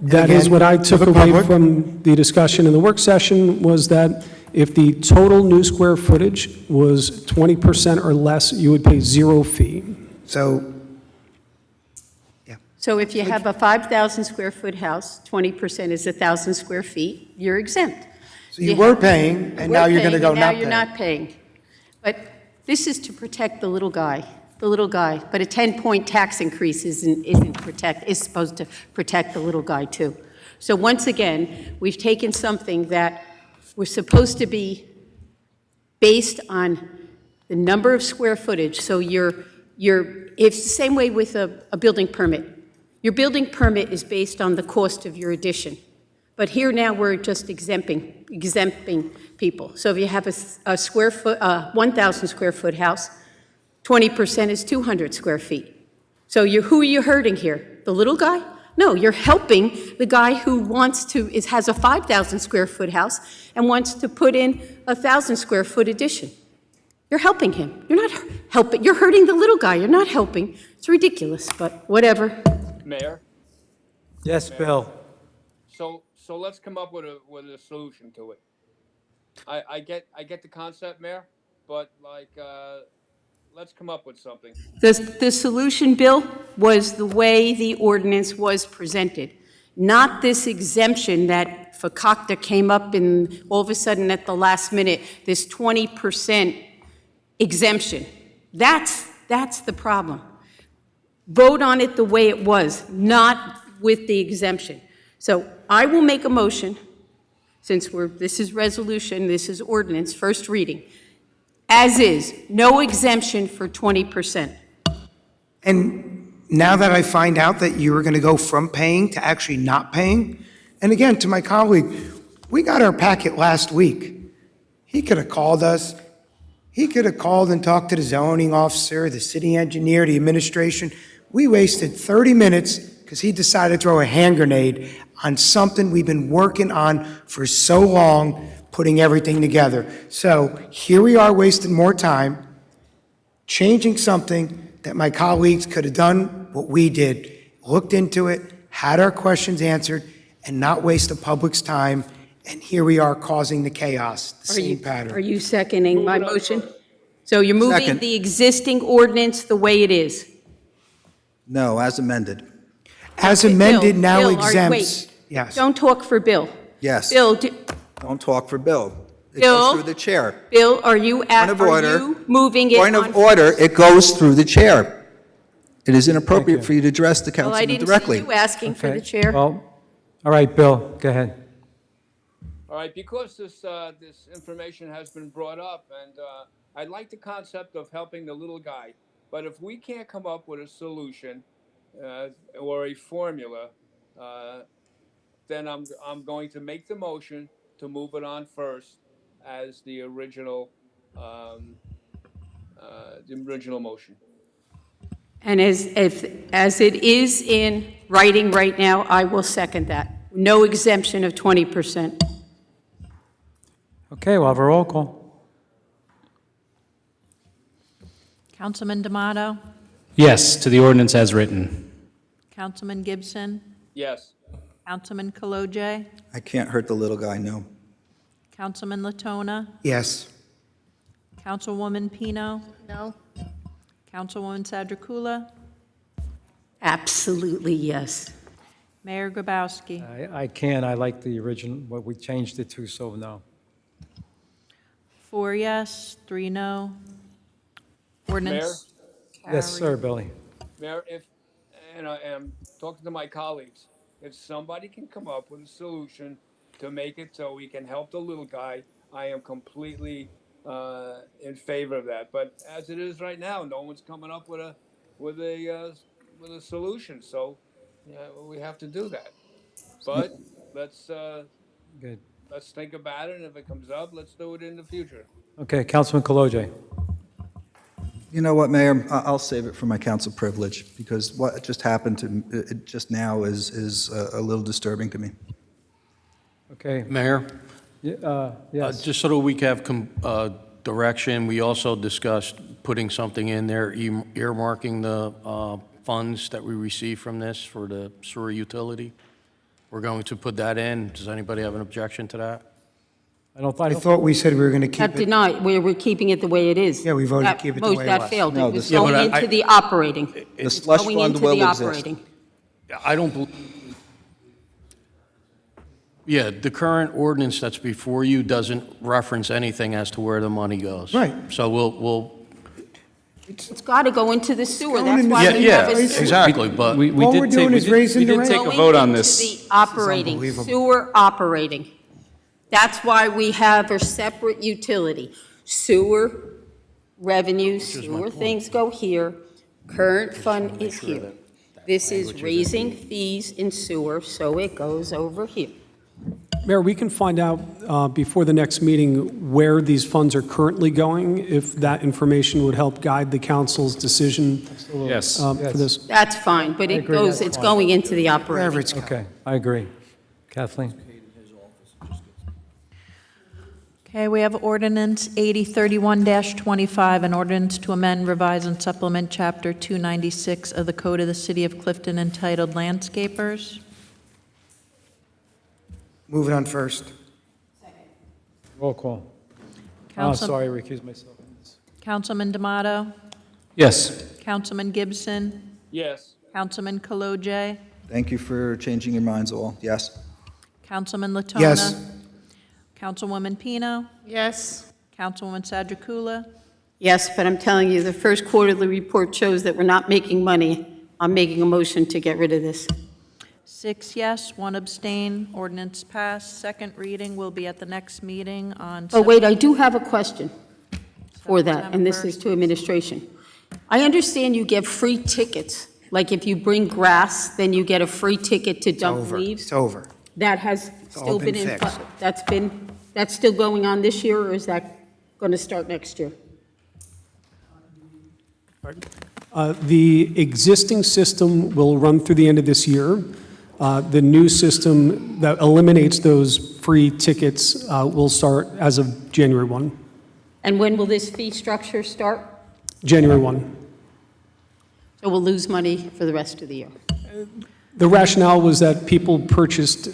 That is what I took away from the discussion in the work session, was that if the total new square footage was 20% or less, you would pay zero fee. So, So if you have a 5,000 square foot house, 20% is 1,000 square feet, you're exempt. so you were paying, and now you're going to go not Now paying. you're not paying. But this is to protect the little guy. But a 10-point tax increase is supposed to protect the little guy too. So once again, we've taken something that was supposed to be based on the number of square footage. So it's the same way with a building permit. Your building permit is based on the cost of your addition. But here now we're just exempting people. So if you have a 1,000 square foot house, 20% is 200 square feet. So who are you hurting here? The little guy? No, you're helping the guy who has a 5,000 square foot house and wants to put in a 1,000 square foot addition. You're helping him. You're not helping. You're hurting the little guy. You're not helping. It's ridiculous, but whatever. Mayor? Yes, Bill. So let's come up with a solution to it. I get the concept, Mayor, but let's come up with something. The solution, Bill, was the way the ordinance was presented, not this exemption that Fakakta came up in all of a sudden at the last minute, this 20% exemption. That's the problem. Vote on it the way it was, not with the exemption. So I will make a motion, since this is resolution, this is ordinance, first reading, as is, no exemption for 20%. And now that I find out that you were going to go from paying to actually not paying, and again, to my colleague, we got our packet last week. He could have called us. He could have called and talked to the zoning officer, the city engineer, the administration. We wasted 30 minutes because he decided to throw a hand grenade on something we've been working on for so long, putting everything together. So here we are wasting more time, changing something that my colleagues could have done what we did, looked into it, had our questions answered, and not waste the public's time. And here we are causing the chaos, the same pattern. Are you seconding my motion? So you're moving Second. the existing ordinance the way it is? No, as amended. As amended, now Bill, exempts. wait. Yes. Don't talk for Bill. Yes. Bill, Don't talk for Bill. It Bill? goes through the chair. Bill, are you order. moving it Point on? of order, it goes through the chair. It is inappropriate for you to address the Well, I councilman didn't directly. see you asking for the chair. Well, all right, Bill, go ahead. All right, because this information has been brought up, and I like the concept of helping the little guy, but if we can't come up with a solution or a formula, then I'm going to make the motion to move it on first as the original motion. And as it is in writing right now, I will second that. No exemption of 20%. Okay, we'll have a roll call. Councilman D'Amato, Yes, to the ordinance as written. Councilman Gibson, Yes. Councilman Kalojay, I can't hurt the little guy, no. Councilman Latona, Yes. Councilwoman Pino, No? Councilwoman Sadrikula, Absolutely, yes. Mayor Grabowski. I can, I like the original, what we changed it to, so no. 4 yes, 3 no. Ordinance Yes, sir, carried. Billy. Mayor, if, and I am talking to my colleagues, if somebody can come up with a solution to make it so we can help the little guy, I am completely in favor of that. But as it is right now, no one's coming up with a solution. So we have to do that. But let's Good. let's think about it. And if it comes up, let's do it in the future. Okay, Councilman Kalojay. You know what, Mayor? I'll save it for my council privilege, because what just happened to it just now is a little disturbing to me. Okay. Mayor? Yes. Just so that we have direction, we also discussed putting something in there, earmarking the funds that we receive from this for the sewer utility. We're going to put that in. Does anybody have an objection to that? I thought we said we were going to keep That it. did not, we're keeping it the way it is. Yeah, we voted to keep it the way it That was. failed. No, It was the- Yeah, going but into the operating. The It's slush going fund into will the exist. operating. I don't believe. Yeah, the current ordinance that's before you doesn't reference anything as to where the money goes. Right. So we'll. It's got to go into the sewer. going That's in the why sewer. we have a sewer. Exactly, but. We All did we're take- doing we is did- raising the We did take a rate. vote on Going this. into the operating, unbelievable. sewer operating. That's why we have a separate utility. Sewer revenue, sewer things go here, current fund is here. This is raising fees in sewer, so it goes over here. Mayor, we can find out before the next meeting where these funds are currently going, if that information would help guide the council's decision Yes. for this. That's fine, but it agree, goes, that's it's fine. going into the Wherever operating. it's going. Okay, I agree. Kathleen? Okay, we have ordinance 8031-25, an ordinance to amend, revise, and supplement Chapter 296 of the Code of the City of Clifton entitled Landscapers. Move it on first. Roll call. Oh, Council- sorry, recuse myself. Councilman D'Amato, Yes. Councilman Gibson, Yes. Councilman Kalojay, Thank you for changing your minds all. Yes. Councilman Latona. Yes. Councilwoman Pino, Yes. Councilwoman Sadrikula, Yes, but I'm telling you, the first quarterly report shows that we're not making money. I'm making a motion to get rid of this. 6 yes, 1 abstain, ordinance passed. Second reading will be at the next meeting on. Oh, wait, I do have a question for that, and this is to administration. I understand you get free tickets, like if you bring grass, then you get a free ticket to dump Over. leaves. It's over. That has all still been been in, fixed. that's still going on this year, or is that going to start next year? The existing system will run through the end of this year. The new system that eliminates those free tickets will start as of January 1. And when will this fee structure start? January 1. So we'll lose money for the rest of the year. The rationale was that people purchased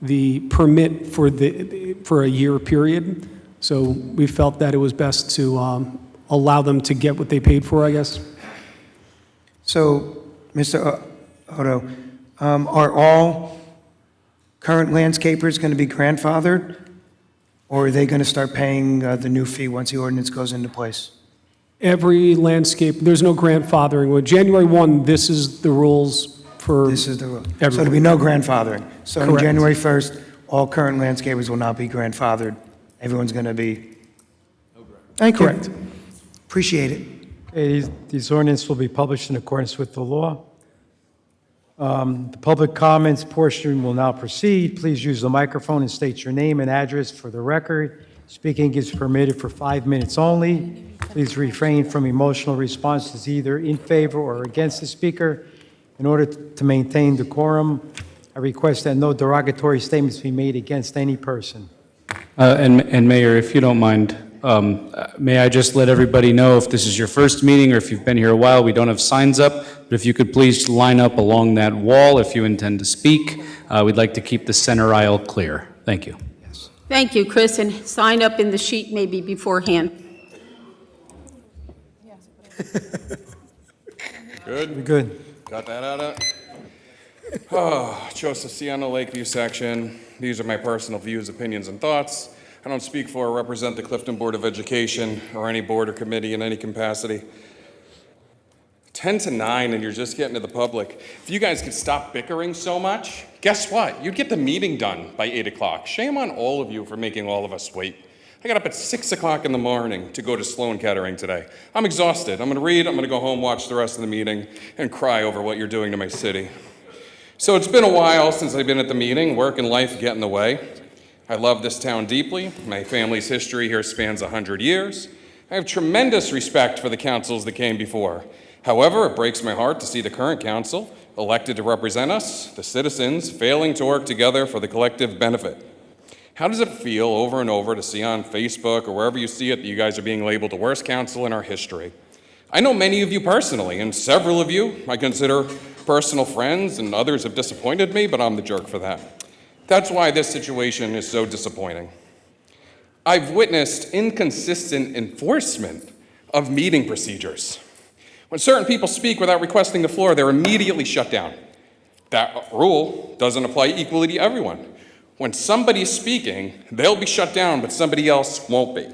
the permit for a year period, so we felt that it was best to allow them to get what they paid for, I guess. So, Mr. Odo, are all current landscapers going to be grandfathered? Or are they going to start paying the new fee once the ordinance goes into place? Every landscape, there's no grandfathering. Well, January 1, this is the rules for This is the rule. So everyone. there'll be no grandfathering. So on Correct. January 1st, all current landscapers will not be grandfathered. Everyone's going to be... Thank you. Correct. Appreciate it. Okay, these ordinances will be published in accordance with the law. The public comments portion will now proceed. Please use the microphone and state your name and address for the record. Speaking is permitted for 5 minutes only. Please refrain from emotional responses either in favor or against the speaker. In order to maintain decorum, I request that no derogatory statements be made against any person. And Mayor, if you don't mind, May I just let everybody know if this is your first meeting or if you've been here a while, we don't have signs up, but if you could please line up along that wall if you intend to speak. We'd like to keep the center aisle clear. Thank you. Thank you, Chris, and sign up in the sheet maybe beforehand. Good? We're good. Got that out of it? Oh, Joseph C. on the Lakeview section. These are my personal views, opinions, and thoughts. I don't speak for or represent the Clifton Board of Education or any board or committee in any capacity. 10 to 9 and you're just getting to the public. If you guys could stop bickering so much, guess what? You'd get the meeting done by 8 o'clock. Shame on all of you for making all of us wait. I got up at 6 o'clock in the morning to go to Sloan Kettering today. I'm exhausted. I'm gonna read, I'm gonna go home, watch the rest of the meeting, and cry over what you're doing to my city. So it's been a while since I've been at the meeting. Work and life get in the way. I love this town deeply. My family's history here spans 100 years. I have tremendous respect for the councils that came before. However, it breaks my heart to see the current council, elected to represent us, the citizens, failing to work together for the collective benefit. How does it feel over and over to see on Facebook or wherever you see it that you guys are being labeled the worst council in our history? I know many of you personally, and several of you I consider personal friends, and others have disappointed me, but I'm the jerk for that. That's why this situation is so disappointing. I've witnessed inconsistent enforcement of meeting procedures. When certain people speak without requesting the floor, they're immediately shut down. That rule doesn't apply equally to everyone. When somebody's speaking, they'll be shut down, but somebody else won't be.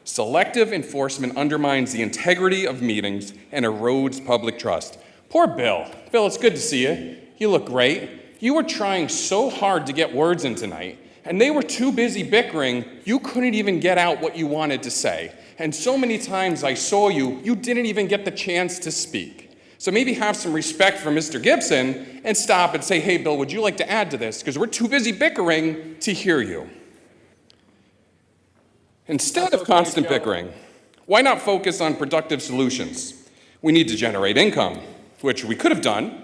Selective enforcement undermines the integrity of meetings and erodes public trust. Poor Bill. Bill, it's good to see you. You look great. You were trying so hard to get words in tonight, and they were too busy bickering, you couldn't even get out what you wanted to say. And so many times I saw you, you didn't even get the chance to speak. So maybe have some respect for Mr. Gibson and stop and say, hey, Bill, would you like to add to this? Because we're too busy bickering to hear you. Instead of constant bickering, why not focus on productive solutions? We need to generate income, which we could have done,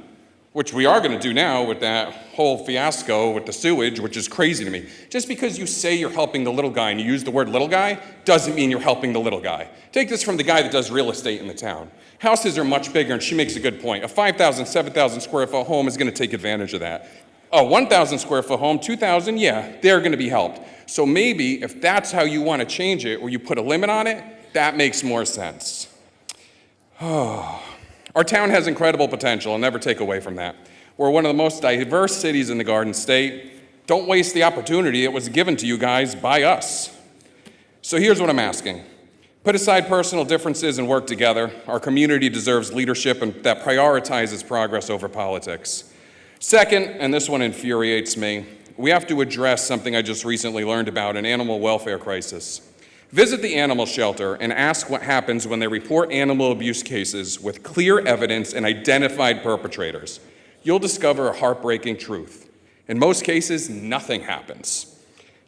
which we are going to do now with that whole fiasco with the sewage, which is crazy to me. Just because you say you're helping the little guy and you use the word little guy, doesn't mean you're helping the little guy. Take this from the guy that does real estate in the town. Houses are much bigger, and she makes a good point. A 5,000, 7,000 square foot home is going to take advantage of that. A 1,000 square foot home, 2,000, yeah, they're going to be helped. So maybe if that's how you want to change it, or you put a limit on it, that makes more sense. Our town has incredible potential. I'll never take away from that. We're one of the most diverse cities in the Garden State. Don't waste the opportunity that was given to you guys by us. So here's what I'm asking. Put aside personal differences and work together. Our community deserves leadership that prioritizes progress over politics. Second, and this one infuriates me, we have to address something I just recently learned about, an animal welfare crisis. Visit the animal shelter and ask what happens when they report animal abuse cases with clear evidence and identified perpetrators. You'll discover a heartbreaking truth. In most cases, nothing happens.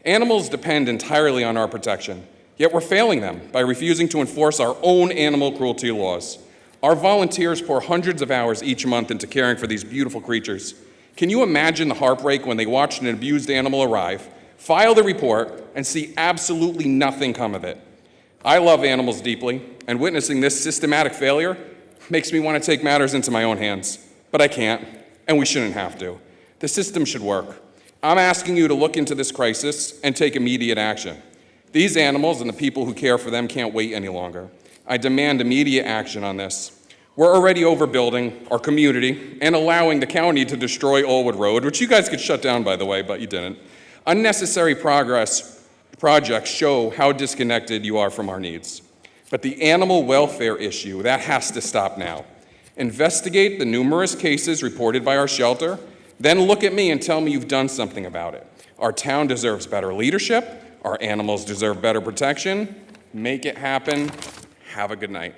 Animals depend entirely on our protection, yet we're failing them by refusing to enforce our own animal cruelty laws. Our volunteers pour hundreds of hours each month into caring for these beautiful creatures. Can you imagine the heartbreak when they watch an abused animal arrive, file the report, and see absolutely nothing come of it? I love animals deeply, and witnessing this systematic failure makes me want to take matters into my own hands. But I can't, and we shouldn't have to. The system should work. I'm asking you to look into this crisis and take immediate action. These animals and the people who care for them can't wait any longer. I demand immediate action on this. We're already overbuilding our community and allowing the county to destroy Allwood Road, which you guys could shut down, by the way, but you didn't. Unnecessary projects show how disconnected you are from our needs. But the animal welfare issue, that has to stop now. Investigate the numerous cases reported by our shelter, then look at me and tell me you've done something about it. Our town deserves better leadership. Our animals deserve better protection. Make it happen. Have a good night.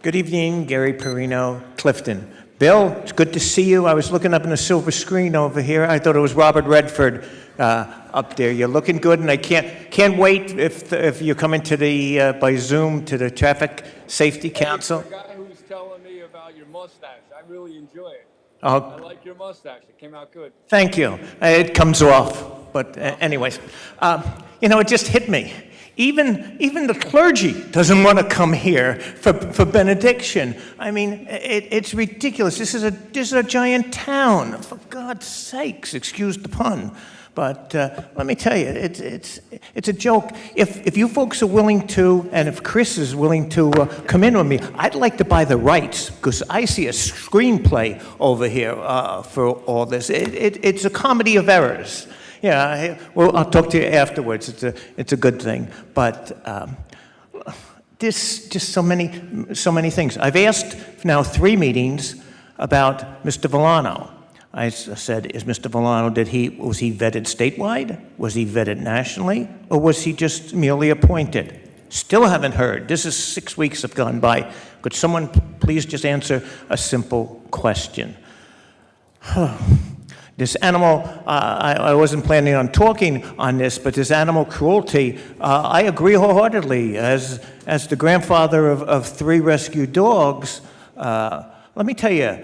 Good evening, Gary Perino, Clifton. Bill, it's good to see you. I was looking up in the silver screen over here. I thought it was Robert Redford up there. You're looking good, and I can't wait if you come into the by Zoom to the Traffic Safety Council. The guy who's telling me about your mustache, I really enjoy it. Oh, I like your mustache. It came out good. thank you. It comes off, but anyways. It just hit me. Even the clergy doesn't want to come here for benediction. I mean, it's ridiculous. This is a giant town. For God's sakes, excuse the pun. But let me tell you, it's a joke. If you folks are willing to, and if Chris is willing to come in with me, I'd like to buy the rights, because I see a screenplay over here for all this. It's a comedy of errors. Yeah, well, I'll talk to you afterwards. It's a good thing. But this just so many things. I've asked now 3 meetings about Mr. Villano. I said, is Mr. Villano, was he vetted statewide? Was he vetted nationally? Or was he just merely appointed? Still haven't heard. This is 6 weeks have gone by. Could someone please just answer a simple question? This animal, I wasn't planning on talking on this, but this animal cruelty, I agree wholeheartedly. As the grandfather of 3 rescued dogs, let me tell you,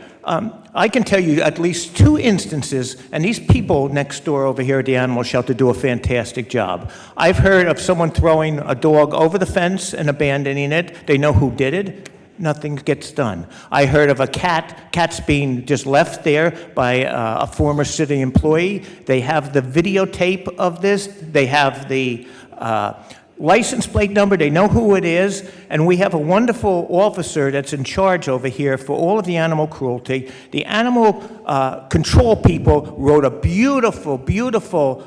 I can tell you at least 2 instances, and these people next door over here at the animal shelter do a fantastic job. I've heard of someone throwing a dog over the fence and abandoning it. They know who did it. Nothing gets done. I heard of a cat's being just left there by a former city employee. They have the videotape of this. They have the license plate number. They know who it is. And we have a wonderful officer that's in charge over here for all of the animal cruelty. The animal control people wrote a beautiful, beautiful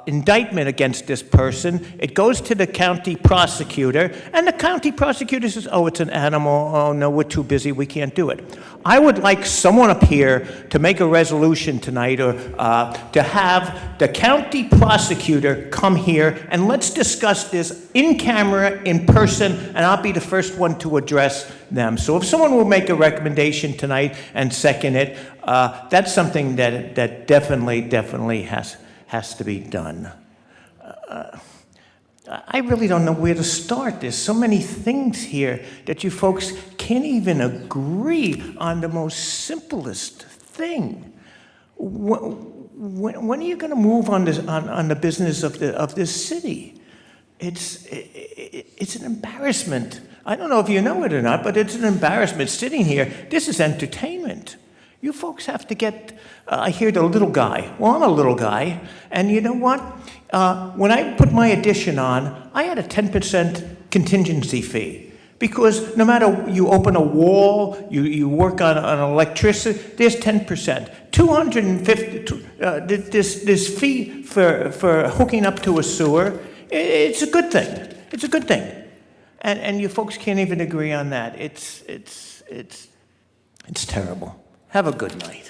indictment against this person. It goes to the county prosecutor, and the county prosecutor says, oh, it's an animal. Oh, no, we're too busy. We can't do it. I would like someone up here to make a resolution tonight, or to have the county prosecutor come here, and let's discuss this in camera, in person, and I'll be the first one to address them. So if someone will make a recommendation tonight and second it, that's something that definitely has to be done. I really don't know where to start. There's so many things here that you folks can't even agree on the most simplest thing. When are you going to move on this, on the business of this city? It's an embarrassment. I don't know if you know it or not, but it's an embarrassment sitting here. This is entertainment. You folks have to get, I hear the little guy. Well, I'm a little guy, and you know what? When I put my addition on, I had a 10% contingency fee. Because no matter you open a wall, you work on electricity, there's 10%. 250, this fee for hooking up to a sewer, it's a good thing. It's a good thing. And you folks can't even agree on that. It's terrible. Have a good night.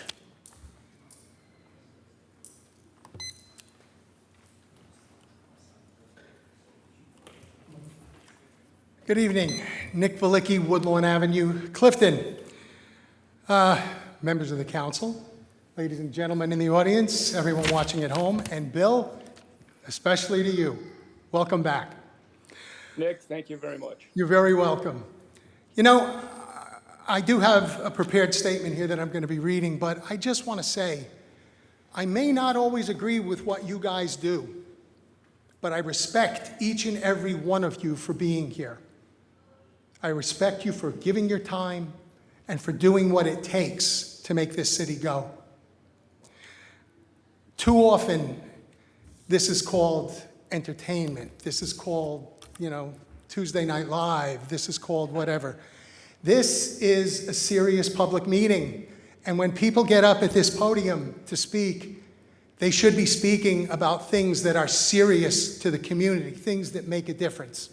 Good evening. Nick Valicki, Woodlawn Avenue, Clifton. Members of the council, ladies and gentlemen in the audience, everyone watching at home, and Bill, especially to you. Welcome back. Nick, thank you very much. You're very welcome. You know, I do have a prepared statement here that I'm going to be reading, but I just want to say, I may not always agree with what you guys do, but I respect each and every one of you for being here. I respect you for giving your time and for doing what it takes to make this city go. Too often, this is called entertainment. This is called, Tuesday Night Live. This is called whatever. This is a serious public meeting, and when people get up at this podium to speak, they should be speaking about things that are serious to the community, things that make a difference.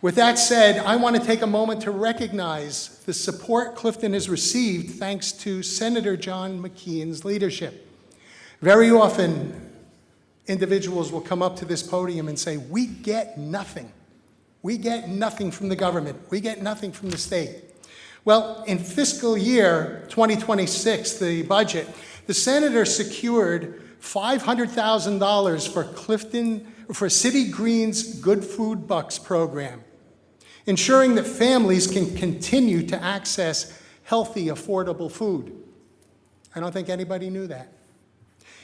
With that said, I want to take a moment to recognize the support Clifton has received thanks to Senator John McKeon's leadership. Very often, individuals will come up to this podium and say, we get nothing. We get nothing from the government. We get nothing from the state. Well, in fiscal year 2026, the budget, the senator secured $500,000 for City Green's Good Food Bucks program, ensuring that families can continue to access healthy, affordable food. I don't think anybody knew that.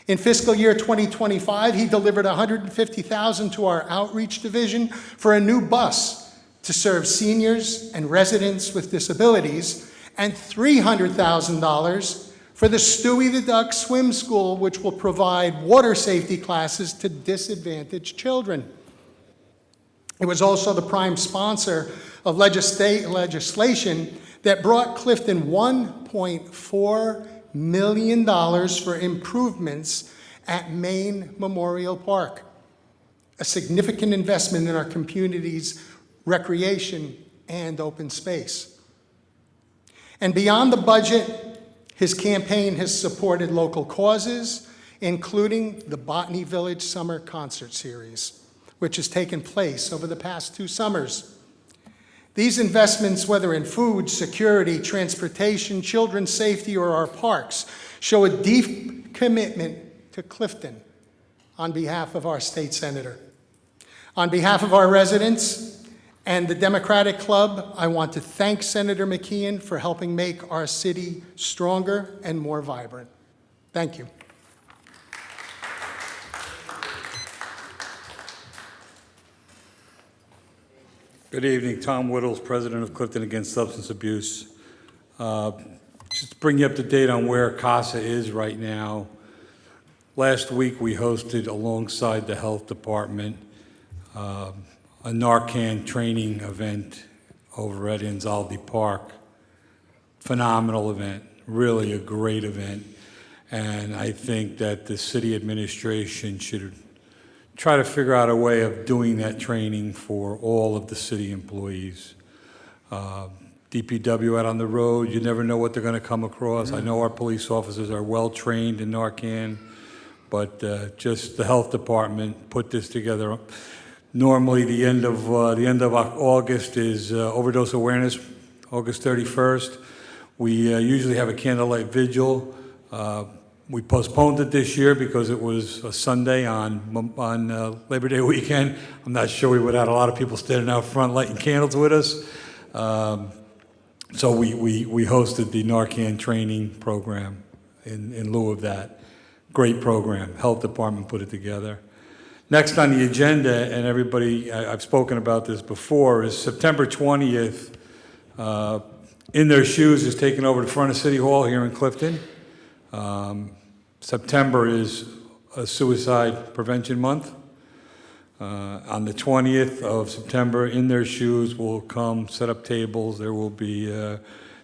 In fiscal year 2025, he delivered $150,000 to our outreach division for a new bus to serve seniors and residents with disabilities, and $300,000 for the Stewie the Duck Swim School, which will provide water safety classes to disadvantaged children. It was also the prime sponsor of legislation that brought Clifton $1.4 million for improvements at Maine Memorial Park, a significant investment in our community's recreation and open space. And beyond the budget, his campaign has supported local causes, including the Botany Village Summer Concert Series, which has taken place over the past 2 summers. These investments, whether in food, security, transportation, children's safety, or our parks, show a deep commitment to Clifton on behalf of our state senator. On behalf of our residents and the Democratic Club, I want to thank Senator McKeon for helping make our city stronger and more vibrant. Thank you. Good evening, Tom Whittles, President of Clifton Against Substance Abuse. Just to bring you up to date on where CASA is right now. Last week we hosted alongside the Health Department a Narcan training event over at Anzaldi Park. Phenomenal event, really a great event. And I think that the city administration should try to figure out a way of doing that training for all of the city employees. DPW out on the road, you never know what they're gonna come across. I know our police officers are well-trained in Narcan, but just the health department put this together. Normally, the end of August is overdose awareness, August 31st. We usually have a candlelight vigil. We postponed it this year because it was a Sunday on Labor Day weekend. I'm not sure we would have had a lot of people standing out front lighting candles with us. So we hosted the Narcan training program in lieu of that. Great program. Health Department put it together. Next on the agenda, and everybody, I've spoken about this before, is September 20th. In Their Shoes is taking over the front of City Hall here in Clifton. September is a suicide prevention month. On the 20th of September, In Their Shoes will come set up tables. There will be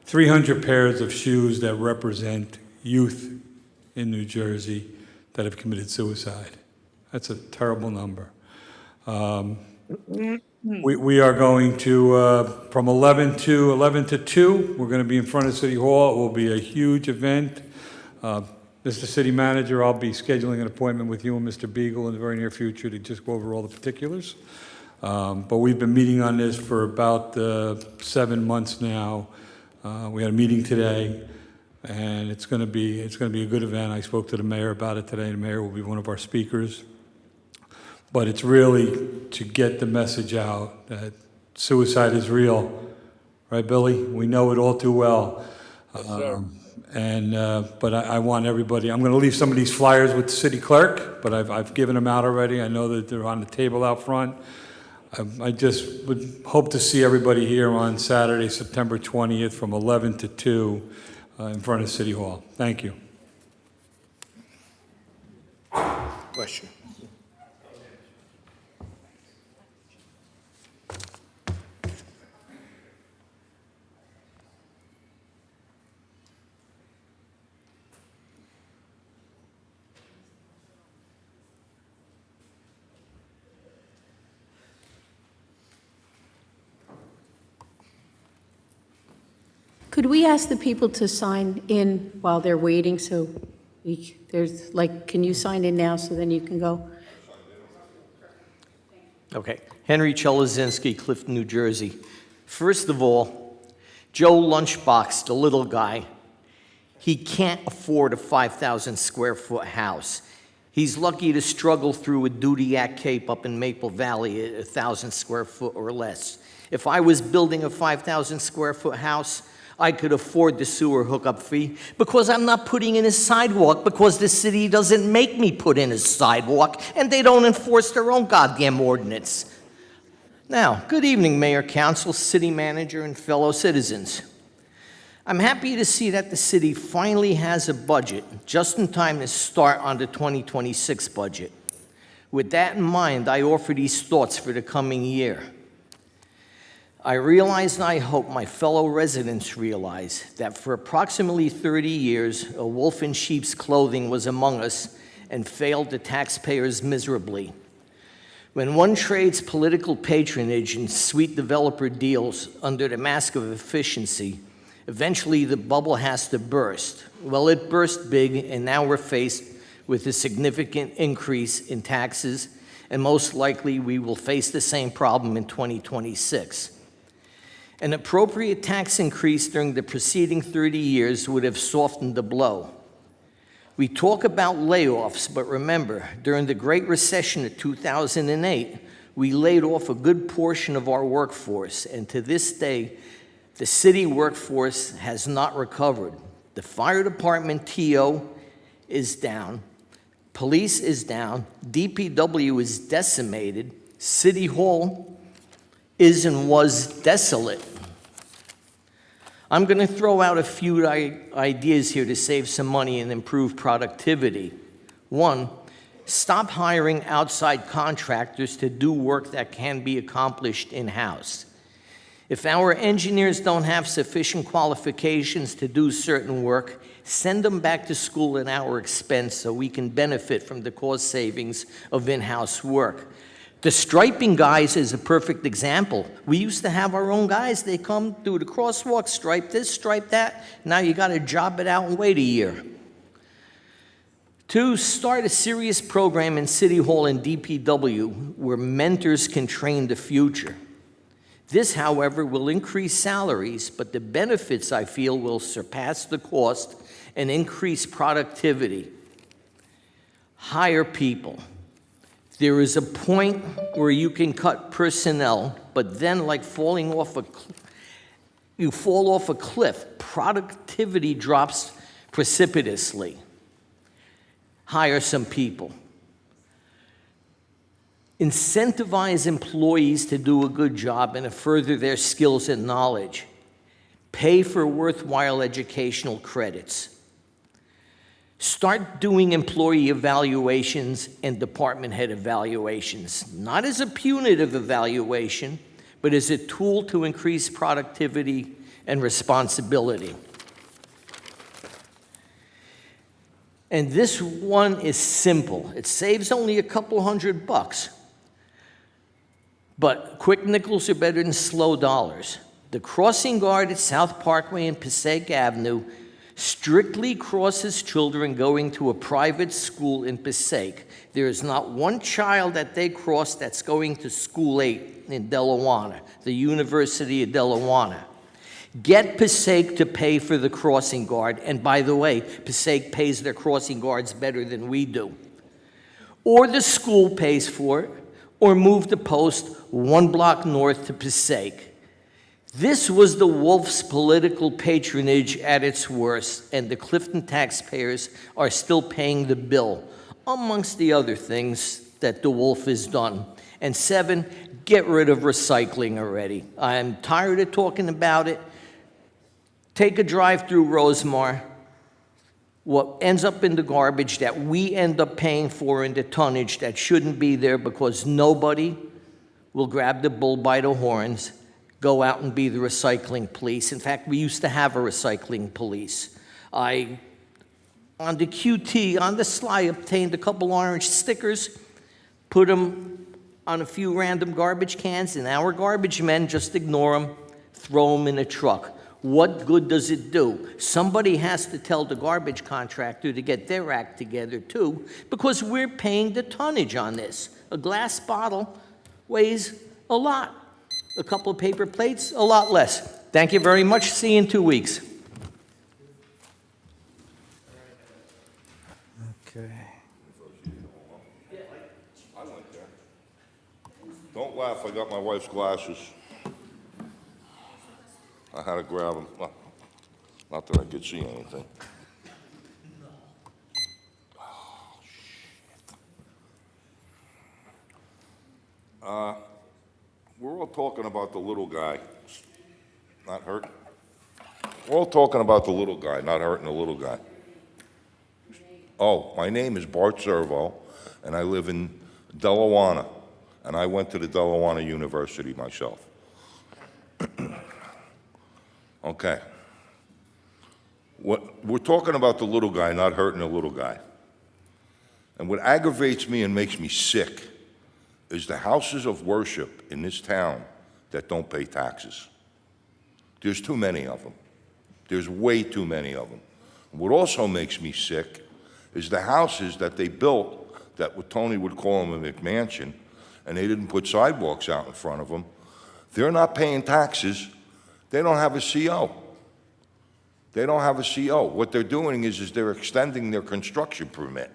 300 pairs of shoes that represent youth in New Jersey that have committed suicide. That's a terrible number. We are going to, from 11 to 2, we're going to be in front of City Hall. It will be a huge event. Mr. City Manager, I'll be scheduling an appointment with you and Mr. Beagle in the very near future to just go over all the particulars. But we've been meeting on this for about 7 months now. We had a meeting today, and it's going to be a good event. I spoke to the mayor about it today. The mayor will be one of our speakers. But it's really to get the message out that suicide is real, right, Billy? We know it all too well. Yes, sir. But I want everybody, I'm going to leave some of these flyers with the city clerk, but I've given them out already. I know that they're on the table out front. I just would hope to see everybody here on Saturday, September 20th from 11 to 2 in front of City Hall. Thank you. Question. Could we ask the people to sign in while they're waiting, so there's, like, can you sign in now so then you can go? Okay. Henry Chelazinski, Clifton, New Jersey. First of all, Joe Lunchbox, the little guy, he can't afford a 5,000 square foot house. He's lucky to struggle through a Dudiac Cape up in Maple Valley at 1,000 square foot or less. If I was building a 5,000 square foot house, I could afford the sewer hookup fee because I'm not putting in a sidewalk because the city doesn't make me put in a sidewalk and they don't enforce their own goddamn ordinance. Now, good evening, Mayor, Council, City Manager, and fellow citizens. I'm happy to see that the city finally has a budget just in time to start on the 2026 budget. With that in mind, I offer these thoughts for the coming year. I realize and I hope my fellow residents realize that for approximately 30 years, a wolf in sheep's clothing was among us and failed the taxpayers miserably. When one trades political patronage and sweet developer deals under the mask of efficiency, eventually the bubble has to burst. Well, it burst big, and now we're faced with a significant increase in taxes, and most likely we will face the same problem in 2026. An appropriate tax increase during the preceding 30 years would have softened the blow. We talk about layoffs, but remember, during the Great Recession of 2008, we laid off a good portion of our workforce, and to this day, the city workforce has not recovered. The fire department TO is down, police is down, DPW is decimated, City Hall is and was desolate. I'm going to throw out a few ideas here to save some money and improve productivity. One, stop hiring outside contractors to do work that can be accomplished in-house. If our engineers don't have sufficient qualifications to do certain work, send them back to school at our expense so we can benefit from the cost savings of in-house work. The striping guys is a perfect example. We used to have our own guys. They come do the crosswalk, stripe this, stripe that. Now you got to job it out and wait a year. Two, start a serious program in City Hall and DPW where mentors can train the future. This, however, will increase salaries, but the benefits, I feel, will surpass the cost and increase productivity. Hire people. There is a point where you can cut personnel, but then like you fall off a cliff. Productivity drops precipitously. Hire some people. Incentivize employees to do a good job and to further their skills and knowledge. Pay for worthwhile educational credits. Start doing employee evaluations and department head evaluations, not as a punitive evaluation, but as a tool to increase productivity and responsibility. And this one is simple. It saves only a couple $100. But quick nickels are better than slow dollars. The crossing guard at South Parkway and Passaic Avenue strictly crosses children going to a private school in Passaic. There is not one child that they cross that's going to School 8 in Delawana, the University of Delawana. Get Passaic to pay for the crossing guard, and by the way, Passaic pays their crossing guards better than we do. Or the school pays for it, or move the post 1 block north to Passaic. This was the wolf's political patronage at its worst, and the Clifton taxpayers are still paying the bill, amongst the other things that the wolf has done. And 7, get rid of recycling already. I'm tired of talking about it. Take a drive through Rosemar. What ends up in the garbage that we end up paying for in the tonnage that shouldn't be there because nobody will grab the bull by the horns, go out and be the recycling police. In fact, we used to have a recycling police. On the QT, on the sly, obtained a couple orange stickers, put them on a few random garbage cans, and our garbage men just ignore them, throw them in a truck. What good does it do? Somebody has to tell the garbage contractor to get their act together too, because we're paying the tonnage on this. A glass bottle weighs a lot. A couple of paper plates, a lot less. Thank you very much. See you in 2 weeks. Okay. Don't laugh, I got my wife's glasses. I had to grab them. Not that I could see anything. We're all talking about the little guy, not hurting. We're all talking about the little guy, not hurting the little guy. Oh, my name is Bart Servo, and I live in Delawana, and I went to the Delawana University myself. Okay. We're talking about the little guy, not hurting the little guy. And what aggravates me and makes me sick is the houses of worship in this town that don't pay taxes. There's too many of them. There's way too many of them. What also makes me sick is the houses that they built that what Tony would call them a McMansion, and they didn't put sidewalks out in front of them. They're not paying taxes. They don't have a CO. They don't have a CO. What they're doing is they're extending their construction permit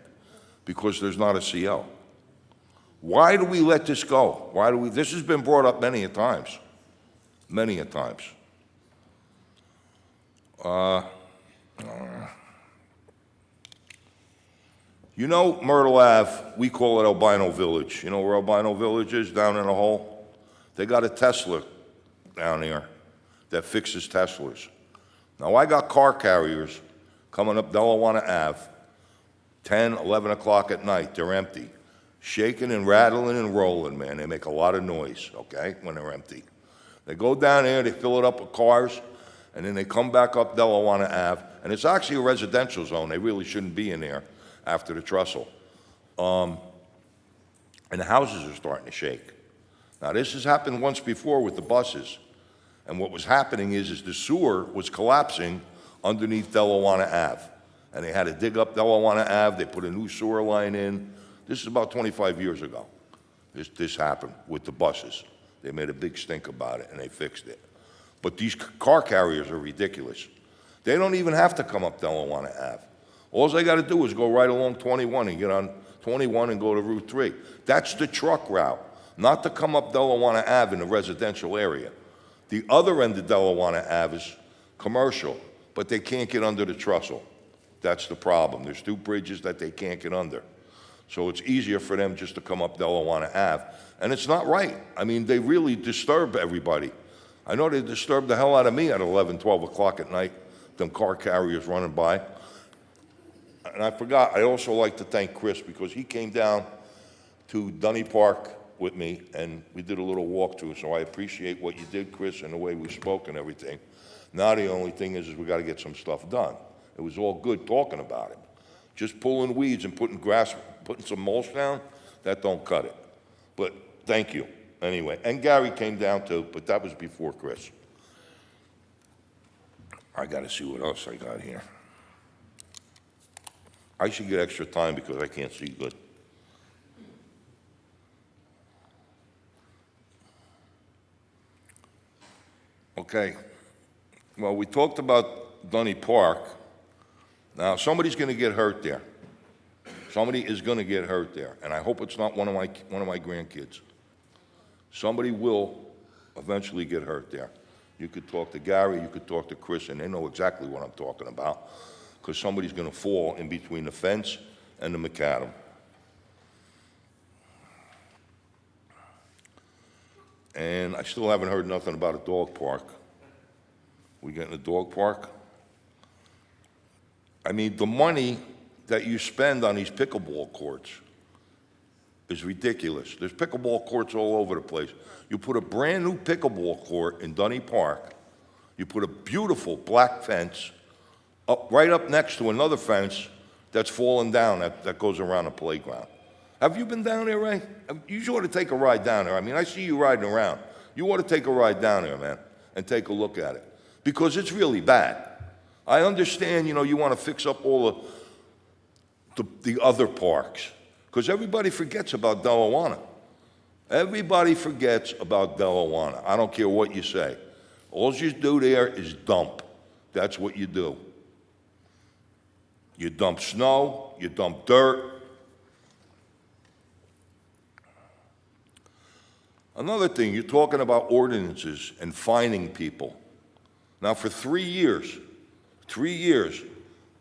because there's not a CO. Why do we let this go? This has been brought up many a times. Many a times. You know Myrtle Ave, we call it Albino Village. You know where Albino Village is, down in the hole? They got a Tesla down there that fixes Teslas. Now I got car carriers coming up Delawana Ave, 10, 11 o'clock at night, they're empty. Shaking and rattling and rolling, man. They make a lot of noise, okay, when they're empty. They go down there, they fill it up with cars, and then they come back up Delawana Ave, and it's actually a residential zone. They really shouldn't be in there after the trestle. And the houses are starting to shake. Now, this has happened once before with the buses, and what was happening is the sewer was collapsing underneath Delawana Ave, and they had to dig up Delawana Ave, they put a new sewer line in. This is about 25 years ago. This happened with the buses. They made a big stink about it, and they fixed it. But these car carriers are ridiculous. They don't even have to come up Delawana Ave. All they got to do is go right along 21 and get on 21 and go to Route 3. That's the truck route, not to come up Delawana Ave in the residential area. The other end of Delawana Ave is commercial, but they can't get under the trestle. That's the problem. There's two bridges that they can't get under. So it's easier for them just to come up Delawana Ave. And it's not right. I mean, they really disturb everybody. I know they disturb the hell out of me at 11, 12 o'clock at night, them car carriers running by. And I forgot, I also like to thank Chris because he came down to Dunny Park with me and we did a little walkthrough. So I appreciate what you did, Chris, and the way we spoke and everything. Now the only thing is we got to get some stuff done. It was all good talking about it. Just pulling weeds and putting some mulch down, that don't cut it. But thank you, anyway. And Gary came down too, but that was before Chris. I gotta see what else I got here. I should get extra time because I can't see good. Okay, well, we talked about Dunny Park. Now, somebody's gonna get hurt there. Somebody is going to get hurt there, and I hope it's not one of my grandkids. Somebody will eventually get hurt there. You could talk to Gary, you could talk to Chris, and they know exactly what I'm talking about, because somebody's going to fall in between the fence and the macadam. And I still haven't heard nothing about a dog park. We getting a dog park? I mean, the money that you spend on these pickleball courts is ridiculous. There's pickleball courts all over the place. You put a brand new pickleball court in Dunny Park, you put a beautiful black fence right up next to another fence that's fallen down that goes around the playground. Have you been down there, Ray? You ought to take a ride down there. I mean, I see you riding around. You ought to take a ride down there, man, and take a look at it, because it's really bad. I understand, you want to fix up all the other parks, because everybody forgets about Delawana. Everybody forgets about Delawana. I don't care what you say. All you do there is dump. That's what you do. You dump snow, you dump dirt. Another thing, you're talking about ordinances and fining people. Now, for 3 years, 3 years,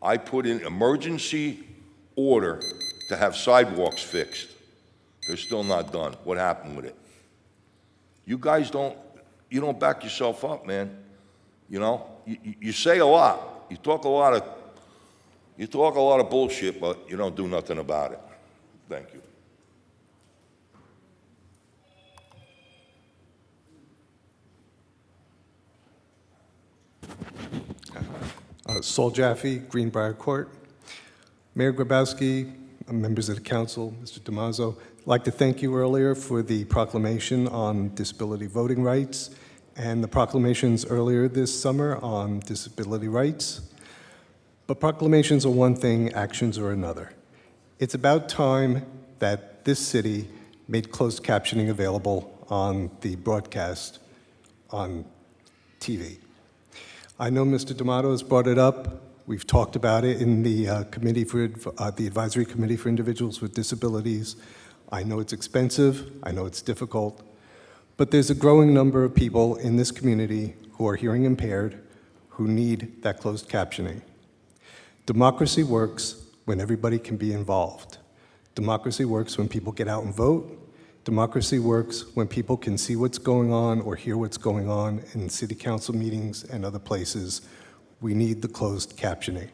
I put in emergency order to have sidewalks fixed. They're still not done. What happened with it? You guys don't back yourself up, man. You know, you say a lot. You talk a lot of bullshit, but you don't do nothing about it. Thank you. Saul Jaffe, Greenbrier Court. Mayor Grabowski, members of the council, Mr. Damaso, I'd like to thank you earlier for the proclamation on disability voting rights and the proclamations earlier this summer on disability rights. But proclamations are one thing, actions are another. It's about time that this city made closed captioning available on the broadcast on TV. I know Mr. D'Amato has brought it up. We've talked about it in the the Advisory Committee for Individuals with Disabilities. I know it's expensive, I know it's difficult, but there's a growing number of people in this community who are hearing impaired who need that closed captioning. Democracy works when everybody can be involved. Democracy works when people get out and vote. Democracy works when people can see what's going on or hear what's going on in city council meetings and other places. We need the closed captioning.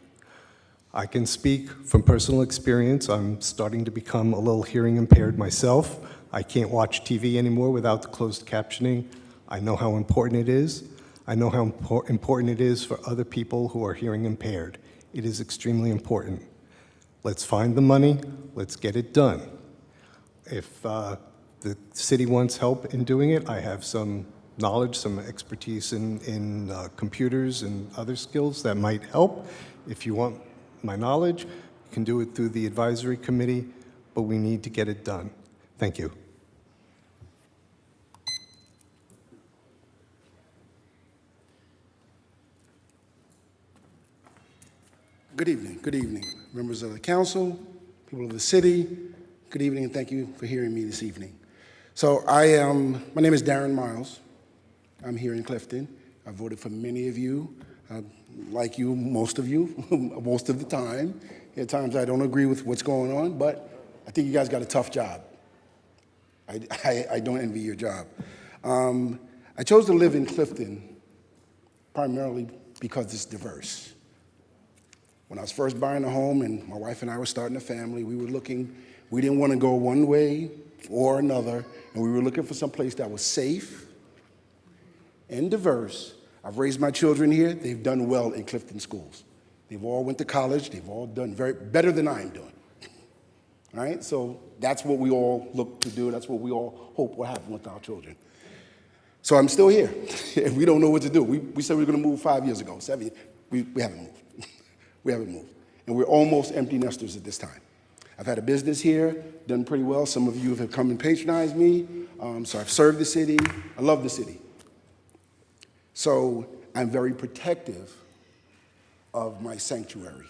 I can speak from personal experience. I'm starting to become a little hearing impaired myself. I can't watch TV anymore without the closed captioning. I know how important it is. I know how important it is for other people who are hearing impaired. It is extremely important. Let's find the money, let's get it done. If the city wants help in doing it, I have some knowledge, some expertise in computers and other skills that might help. If you want my knowledge, you can do it through the advisory committee, but we need to get it done. Thank you. Good evening, members of the council, people of the city. Good evening, and thank you for hearing me this evening. So my name is Darren Miles. I'm here in Clifton. I voted for many of you, like you, most of the time. At times I don't agree with what's going on, but I think you guys got a tough job. I don't envy your job. I chose to live in Clifton primarily because it's diverse. When I was first buying a home and my wife and I were starting a family, we didn't want to go one way or another, and we were looking for some place that was safe and diverse. I've raised my children here. They've done well in Clifton schools. They've all went to college. They've all done better than I'm doing. All right, so that's what we all look to do. That's what we all hope will happen with our children. So I'm still here, and we don't know what to do. We said we were going to move 5 years ago, 7 years. We haven't moved. We haven't moved. And we're almost empty nesters at this time. I've had a business here, done pretty well. Some of you have come and patronized me. So I've served the city. I love the city. So I'm very protective of my sanctuary.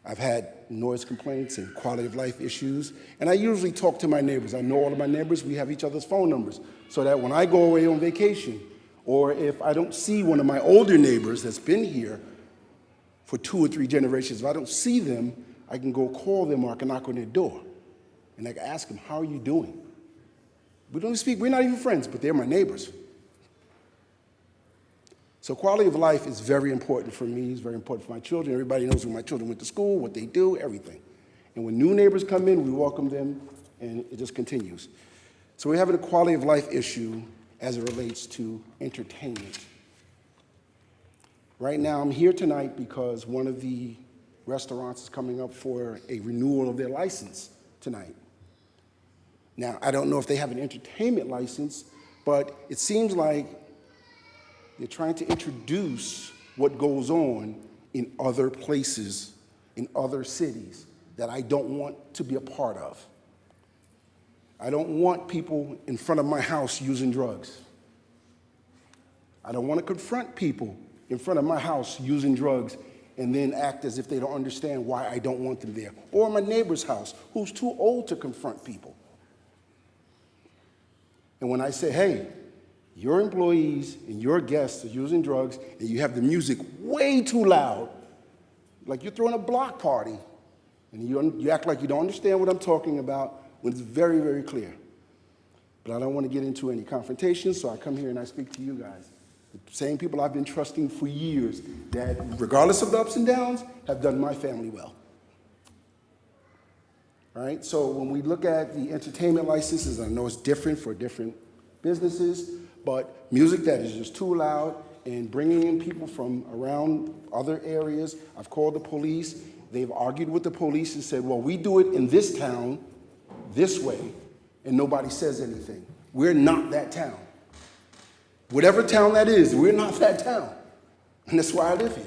I've had noise complaints and quality of life issues, and I usually talk to my neighbors. I know all of my neighbors. We have each other's phone numbers, so that when I go away on vacation, or if I don't see one of my older neighbors that's been here for 2 or 3 generations, if I don't see them, I can go call them or I can knock on their door. And I can ask them, how are you doing? We don't speak, we're not even friends, but they're my neighbors. So quality of life is very important for me, it's very important for my children. Everybody knows where my children went to school, what they do, everything. And when new neighbors come in, we welcome them, and it just continues. So we're having a quality of life issue as it relates to entertainment. Right now, I'm here tonight because one of the restaurants is coming up for a renewal of their license tonight. Now, I don't know if they have an entertainment license, but it seems like they're trying to introduce what goes on in other places, in other cities, that I don't want to be a part of. I don't want people in front of my house using drugs. I don't want to confront people in front of my house using drugs and then act as if they don't understand why I don't want them there. Or my neighbor's house, who's too old to confront people. And when I say, hey, your employees and your guests are using drugs and you have the music way too loud, like you're throwing a block party, and you act like you don't understand what I'm talking about when it's very, very clear. But I don't want to get into any confrontation, so I come here and I speak to you guys. The same people I've been trusting for years that, regardless of the ups and downs, have done my family well. All right, so when we look at the entertainment licenses, I know it's different for different businesses, but music that is just too loud and bringing in people from around other areas, I've called the police. They've argued with the police and said, well, we do it in this town this way, and nobody says anything. We're not that town. Whatever town that is, we're not that town. And that's why I live here.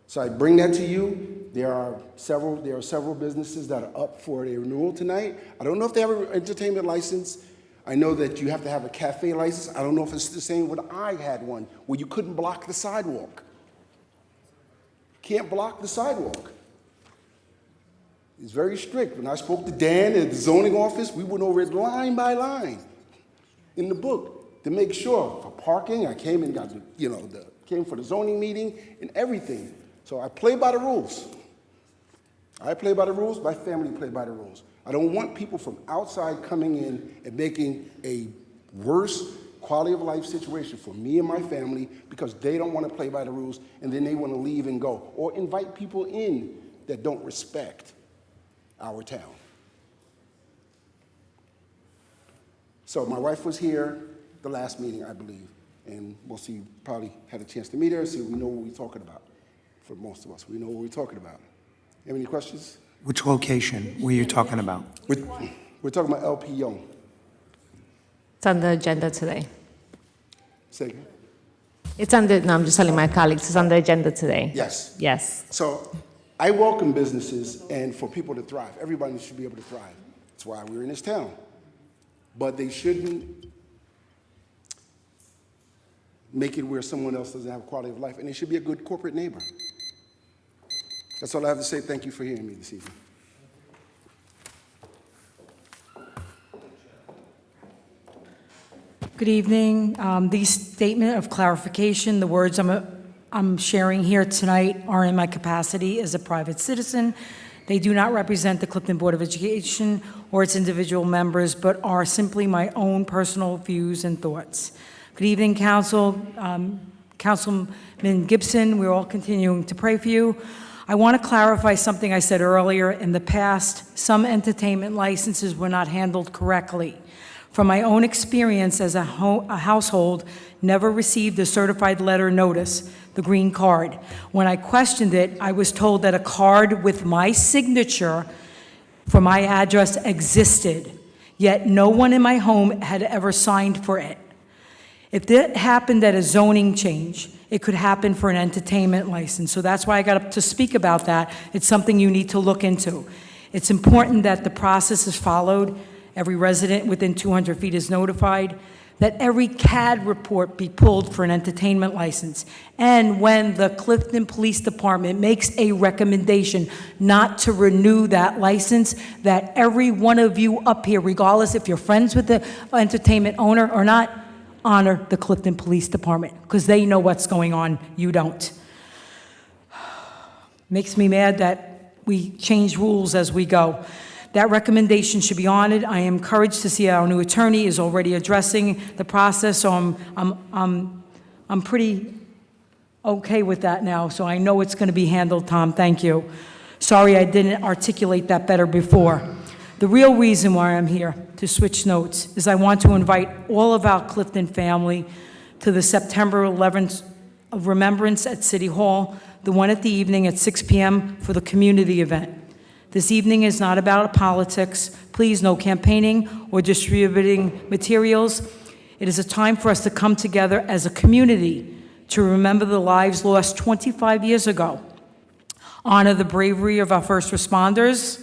So I bring that to you. There are several businesses that are up for a renewal tonight. I don't know if they have an entertainment license. I know that you have to have a cafe license. I don't know if it's the same when I had one, where you couldn't block the sidewalk. Can't block the sidewalk. It's very strict. When I spoke to Dan at the zoning office, we went over it line by line in the book to make sure. For parking, I came and got came for the zoning meeting and everything. So I play by the rules. I play by the rules, my family play by the rules. I don't want people from outside coming in and making a worse quality of life situation for me and my family because they don't want to play by the rules and then they want to leave and go, or invite people in that don't respect our town. So my wife was here the last meeting, I believe, and we'll see, probably had a chance to meet her, so we know what we're talking about. For most of us, we know what we're talking about. Have any questions? Which location were you talking about? We're talking about LP Young. It's on the agenda today. Say again? I'm just telling my colleagues, it's on the agenda today. Yes. Yes. So I welcome businesses and for people to thrive. Everybody should be able to thrive. That's why we're in this town. But they shouldn't make it where someone else doesn't have quality of life, and they should be a good corporate neighbor. That's all I have to say. Thank you for hearing me this evening. Good evening. The statement of clarification, the words I'm sharing here tonight are in my capacity as a private citizen. They do not represent the Clifton Board of Education or its individual members, but are simply my own personal views and thoughts. Good evening, Council. Councilman Gibson, we're all continuing to pray for you. I want to clarify something I said earlier. In the past, some entertainment licenses were not handled correctly. From my own experience as a household, never received a certified letter notice, the green card. When I questioned it, I was told that a card with my signature for my address existed, yet no one in my home had ever signed for it. If that happened at a zoning change, it could happen for an entertainment license. So that's why I got up to speak about that. It's something you need to look into. It's important that the process is followed. Every resident within 200 feet is notified, that every CAD report be pulled for an entertainment license. And when the Clifton Police Department makes a recommendation not to renew that license, that every one of you up here, regardless if you're friends with the entertainment owner or not, honor the Clifton Police Department, because they know what's going on, you don't. Makes me mad that we change rules as we go. That recommendation should be honored. I am encouraged to see our new attorney is already addressing the process, so I'm pretty okay with that now, so I know it's going to be handled, Tom. Thank you. Sorry I didn't articulate that better before. The real reason why I'm here, to switch notes, is I want to invite all of our Clifton family to the September 11th of Remembrance at City Hall, the one at the evening at 6 p.m. for the community event. This evening is not about politics. Please, no campaigning or distributing materials. It is a time for us to come together as a community to remember the lives lost 25 years ago, honor the bravery of our first responders,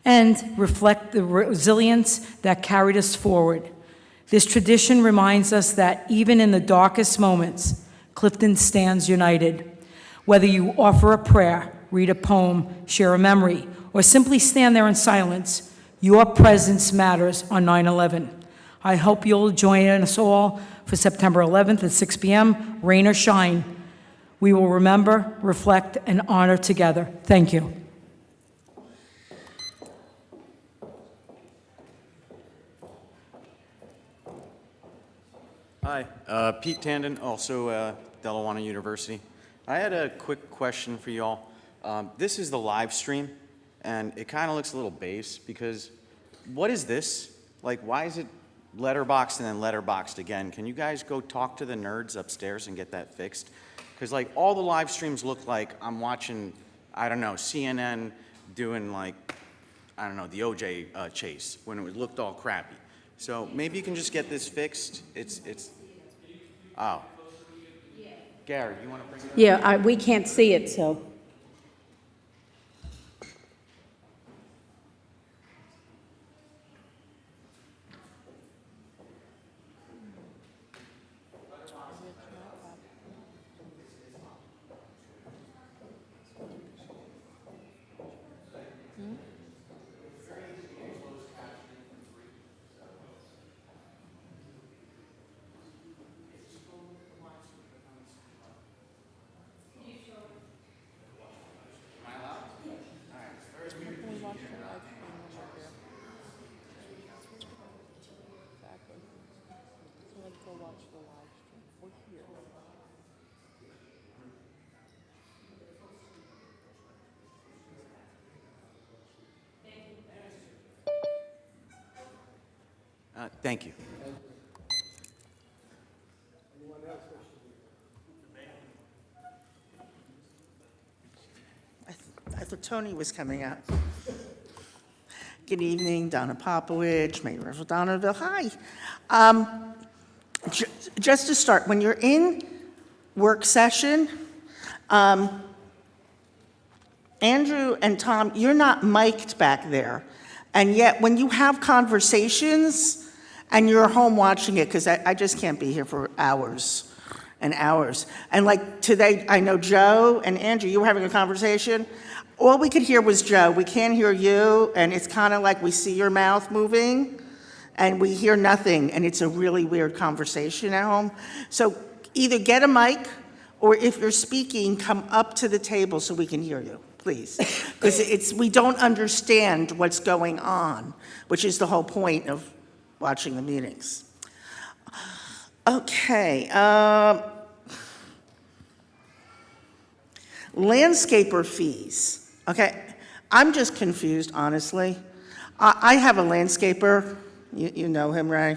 and reflect the resilience that carried us forward. This tradition reminds us that even in the darkest moments, Clifton stands united. Whether you offer a prayer, read a poem, share a memory, or simply stand there in silence, your presence matters on 9/11. I hope you'll join us all for September 11th at 6 p.m., rain or shine. We will remember, reflect, and honor together. Thank you. Hi, Pete Tandon, also Delaware University. I had a quick question for you all. This is the live stream, and it kind of looks a little base because what is this? Like, why is it letterboxed and then letterboxed again? Can you guys go talk to the nerds upstairs and get that fixed? Because like all the live streams look like I'm watching, I don't know, CNN doing like, I don't know, the OJ chase when it looked all crappy. So maybe you can just get this fixed. Oh. Gary, you want to bring it up? Yeah, we can't see it, so. Thank you. I thought Tony was coming up. Good evening, Donna Popowich, Mayor of Donnerville. Hi. Just to start, when you're in work session, Andrew and Tom, you're not mic'd back there. And yet, when you have conversations and you're home watching it, because I just can't be here for hours and hours. And like today, I know Joe and Andrew, you were having a conversation. All we could hear was Joe. We can't hear you, and it's kind of like we see your mouth moving, and we hear nothing, and it's a really weird conversation at home. So either get a mic, or if you're speaking, come up to the table so we can hear you, please. Because we don't understand what's going on, which is the whole point of watching the meetings. Okay. Landscaper fees. Okay, I'm just confused, honestly. I have a landscaper. You know him, Ray?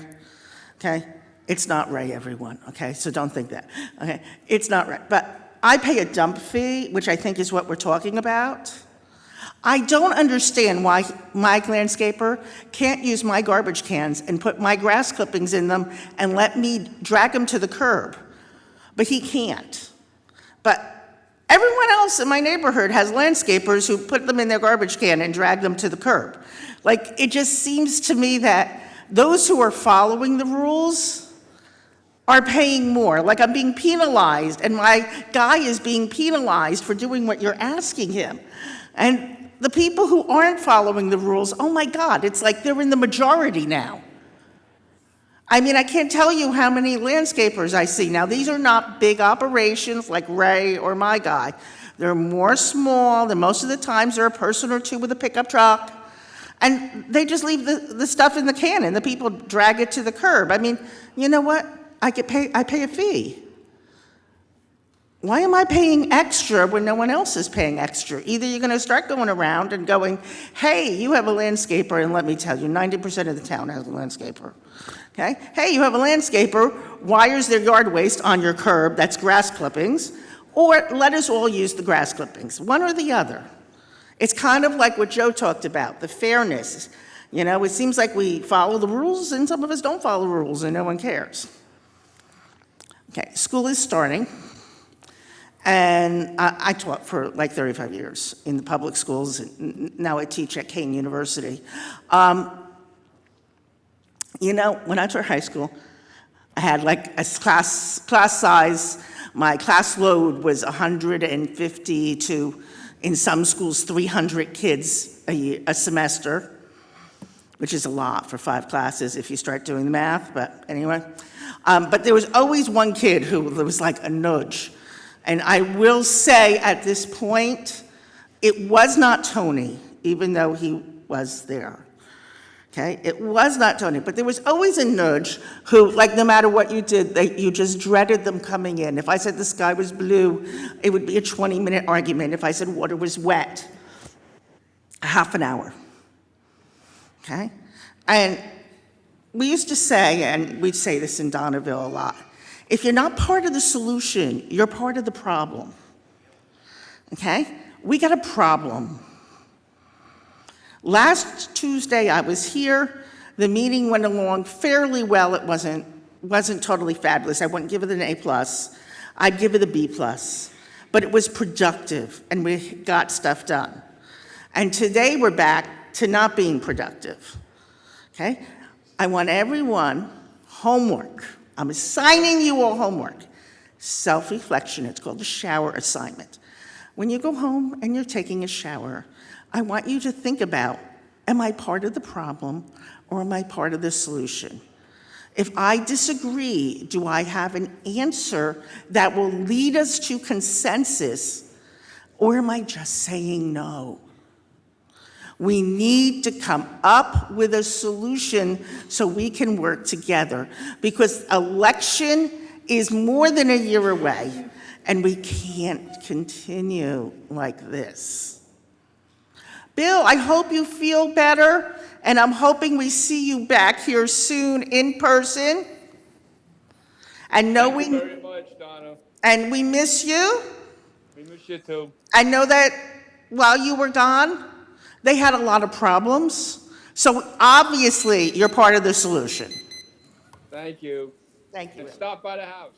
Okay, it's not Ray, everyone. Okay, so don't think that. Okay, it's not Ray. But I pay a dump fee, which I think is what we're talking about. I don't understand why my landscaper can't use my garbage cans and put my grass clippings in them and let me drag them to the curb, but he can't. But everyone else in my neighborhood has landscapers who put them in their garbage can and drag them to the curb. Like, it just seems to me that those who are following the rules are paying more. Like, I'm being penalized, and my guy is being penalized for doing what you're asking him. And the people who aren't following the rules, oh my God, it's like they're in the majority now. I mean, I can't tell you how many landscapers I see. Now, these are not big operations like Ray or my guy. They're more small, and most of the times they're a person or two with a pickup truck. And they just leave the stuff in the can, and the people drag it to the curb. I mean, you know what? I pay a fee. Why am I paying extra when no one else is paying extra? Either you're going to start going around and going, hey, you have a landscaper, and let me tell you, 90% of the town has a landscaper. Okay? Hey, you have a landscaper, wires their yard waste on your curb, that's grass clippings, or let us all use the grass clippings, one or the other. It's kind of like what Joe talked about, the fairness. You know, it seems like we follow the rules, and some of us don't follow the rules, and no one cares. Okay, school is starting. And I taught for like 35 years in the public schools, and now I teach at Kane University. You know, when I taught high school, I had like a class size, my class load was 150 to, in some schools, 300 kids a semester. which is a lot for 5 classes if you start doing the math, but anyway. But there was always one kid who was like a nudge. And I will say at this point, it was not Tony, even though he was there. Okay, it was not Tony, but there was always a nudge who, like, no matter what you did, you just dreaded them coming in. If I said the sky was blue, it would be a 20-minute argument. If I said water was wet, a half an hour. Okay, and we used to say, and we'd say this in Donneville a lot, if you're not part of the solution, you're part of the problem. Okay, we got a problem. Last Tuesday, I was here. The meeting went along fairly well. It wasn't totally fabulous. I wouldn't give it an A+. I'd give it a B+. But it was productive, and we got stuff done. And today, we're back to not being productive. Okay? I want everyone, homework. I'm assigning you all homework. Self-reflection. It's called a shower assignment. When you go home and you're taking a shower, I want you to think about, am I part of the problem or am I part of the solution? If I disagree, do I have an answer that will lead us to consensus, or am I just saying no? We need to come up with a solution so we can work together, because election is more than a year away, and we can't continue like this. Bill, I hope you feel better, and I'm hoping we see you back here soon in person. And know Thank you very much, Donna. and we miss you. We miss you too. I know that while you were gone, they had a lot of problems. So obviously, you're part of the solution. Thank you. Thank you. And stop by the house.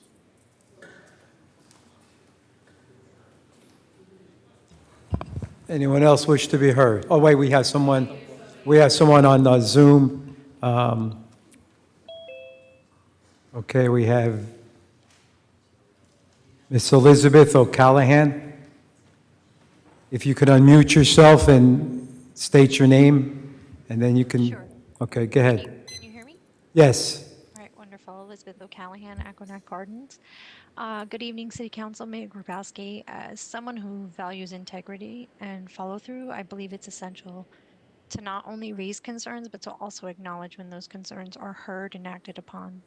Anyone else wish to be heard? Oh, wait, we have someone on Zoom. Okay, we have Miss Elizabeth O'Callahan. If you could unmute yourself and state your name, and then you can... Sure. Okay, go ahead. Can you hear me? Yes. All right, wonderful. Elizabeth O'Callahan, Aquanac Gardens. Good evening, City Council. Mayor Grabowski. As someone who values integrity and follow-through, I believe it's essential to not only raise concerns, but to also acknowledge when those concerns are heard and acted upon.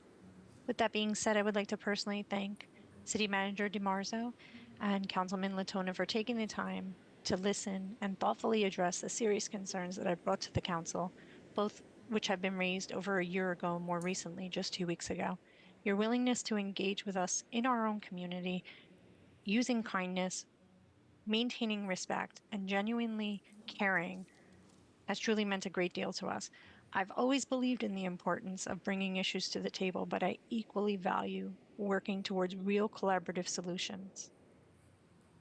With that being said, I would like to personally thank City Manager DiMarzo and Councilman Latona for taking the time to listen and thoughtfully address the serious concerns that I brought to the council, both which have been raised over a year ago, more recently, just 2 weeks ago. Your willingness to engage with us in our own community, using kindness, maintaining respect, and genuinely caring has truly meant a great deal to us. I've always believed in the importance of bringing issues to the table, but I equally value working towards real collaborative solutions.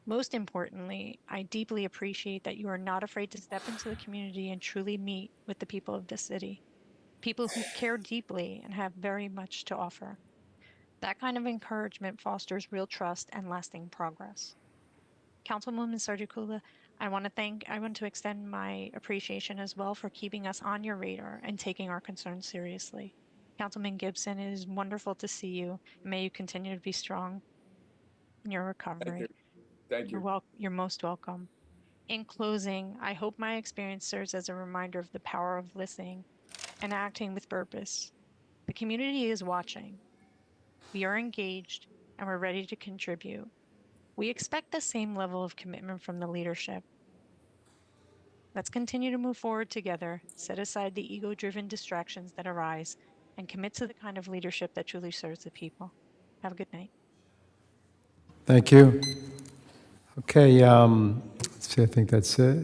Most importantly, I deeply appreciate that you are not afraid to step into the community and truly meet with the people of this city, people who care deeply and have very much to offer. That kind of encouragement fosters real trust and lasting progress. Councilwoman Sarjikula, I want to extend my appreciation as well for keeping us on your radar and taking our concerns seriously. Councilman Gibson, it is wonderful to see you. May you continue to be strong in your recovery. Thank you. You're most welcome. In closing, I hope my experience serves as a reminder of the power of listening and acting with purpose. The community is watching. We are engaged and we're ready to contribute. We expect the same level of commitment from the leadership. Let's continue to move forward together, set aside the ego-driven distractions that arise, and commit to the kind of leadership that truly serves the people. Have a good night. Thank you. Okay, let's see, I think that's it.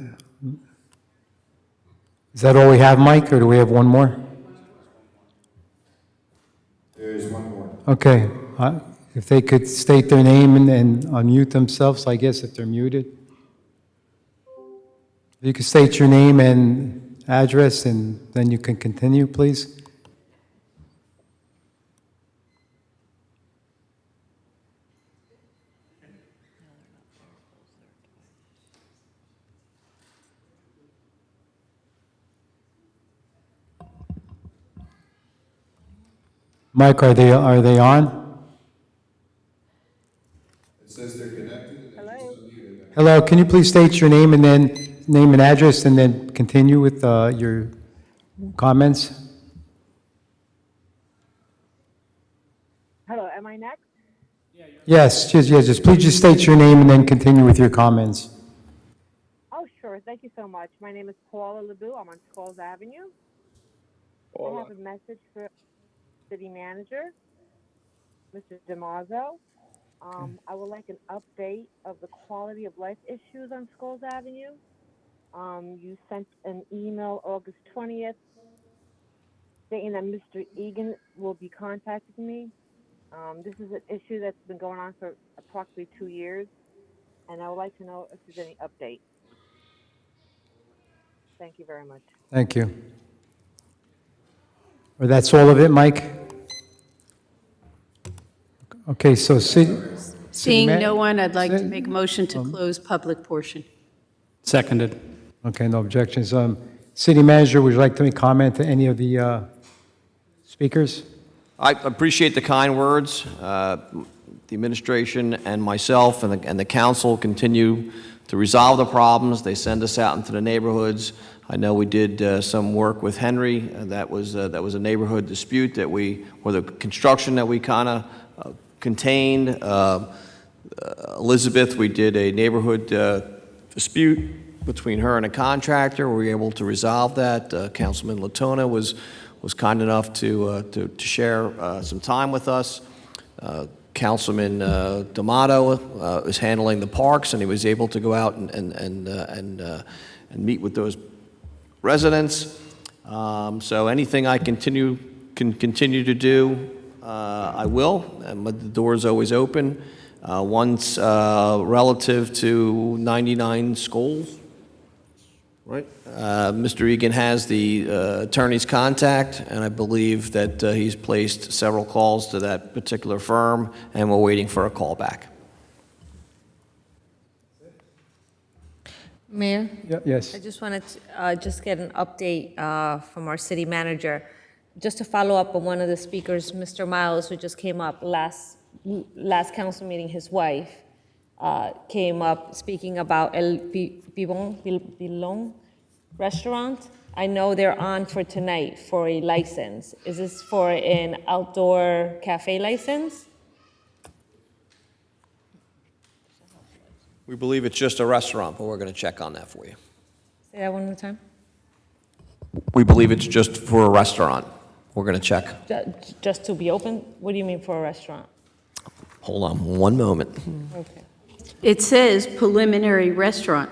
Is that all we have, Mike, or do we have one more? There is one more. Okay, if they could state their name and unmute themselves, I guess, if they're muted. You can state your name and address, and then you can continue, please. Mike, are they on? It says they're connected. Hello? Hello, can you please state your name and address, and then continue with your comments? Hello, am I next? Yes, just please just state your name and then continue with your comments. Oh, sure. Thank you so much. My name is Paula LeBou. I'm on Skulls Avenue. I have a message for City Manager, Mr. DiMazzo. I would like an update of the quality of life issues on Skulls Avenue. You sent an email August 20th stating that Mr. Egan will be contacting me. This is an issue that's been going on for approximately 2 years, and I would like to know if there's any update. Thank you very much. Thank you. Or that's all of it, Mike? Okay, so Seeing no one, I'd like to make a motion to close public portion. Seconded. Okay, no objections. City Manager, would you like to make comment to any of the speakers? I appreciate the kind words. The administration and myself and the council continue to resolve the problems. They send us out into the neighborhoods. I know we did some work with Henry. That was a neighborhood dispute or the construction that we kind of contained. Elizabeth, we did a neighborhood dispute between her and a contractor. We were able to resolve that. Councilman Latona was kind enough to share some time with us. Councilman D'Amato is handling the parks, and he was able to go out and meet with those residents. So anything I can continue to do, I will. And the door is always open. Once relative to 99 Scholes, right? Mr. Egan has the attorney's contact, and I believe that he's placed several calls to that particular firm, and we're waiting for a call back. Mayor? Yes. I just wanted to just get an update from our city manager. Just to follow up on one of the speakers, Mr. Miles, who just came up last council meeting, his wife came up speaking about El Pilon restaurant. I know they're on for tonight for a license. Is this for an outdoor cafe license? We believe it's just a restaurant, but we're going to check on that for you. Say that one more time. We believe it's just for a restaurant. We're going to check. Just to be open? What do you mean for a restaurant? Hold on one moment. Okay. It says preliminary restaurant.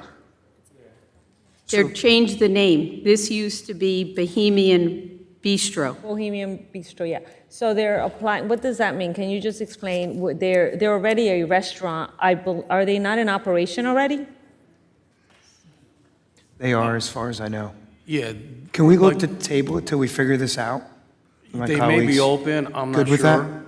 They've changed the name. This used to be Bohemian Bistro. Bohemian Bistro, yeah. So they're applying, what does that mean? Can you just explain? They're already a restaurant. Are they not in operation already? They are, as far as I know. Yeah. Can we look to table it till we figure this out? My They may colleagues be open, I'm not good with sure.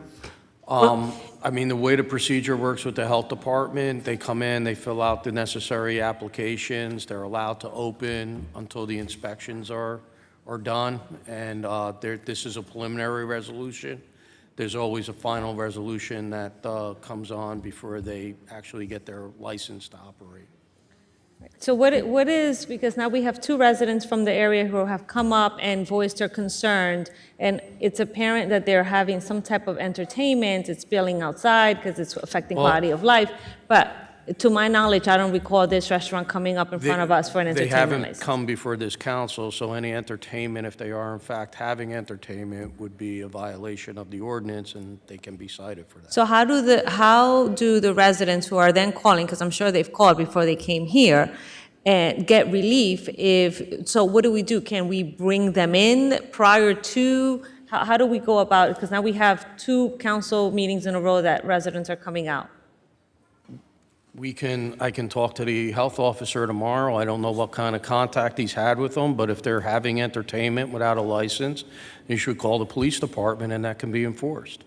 that? I mean, the way the procedure works with the health department, they come in, they fill out the necessary applications, they're allowed to open until the inspections are done, and this is a preliminary resolution. There's always a final resolution that comes on before they actually get their license to operate. So what is, because now we have two residents from the area who have come up and voiced their concern, and it's apparent that they're having some type of entertainment, it's spilling outside because it's affecting quality of life, but to my knowledge, I don't recall this restaurant coming up in front of us for an entertainment They haven't license. come before this council, so any entertainment, if they are in fact having entertainment, would be a violation of the ordinance, and they can be cited for that. So how do the residents who are then calling, because I'm sure they've called before they came here, and get relief so what do we do? Can we bring them in prior to, how do we go about it? Because now we have two council meetings in a row that residents are coming out. I can talk to the health officer tomorrow. I don't know what kind of contact he's had with them, but if they're having entertainment without a license, you should call the police department, and that can be enforced.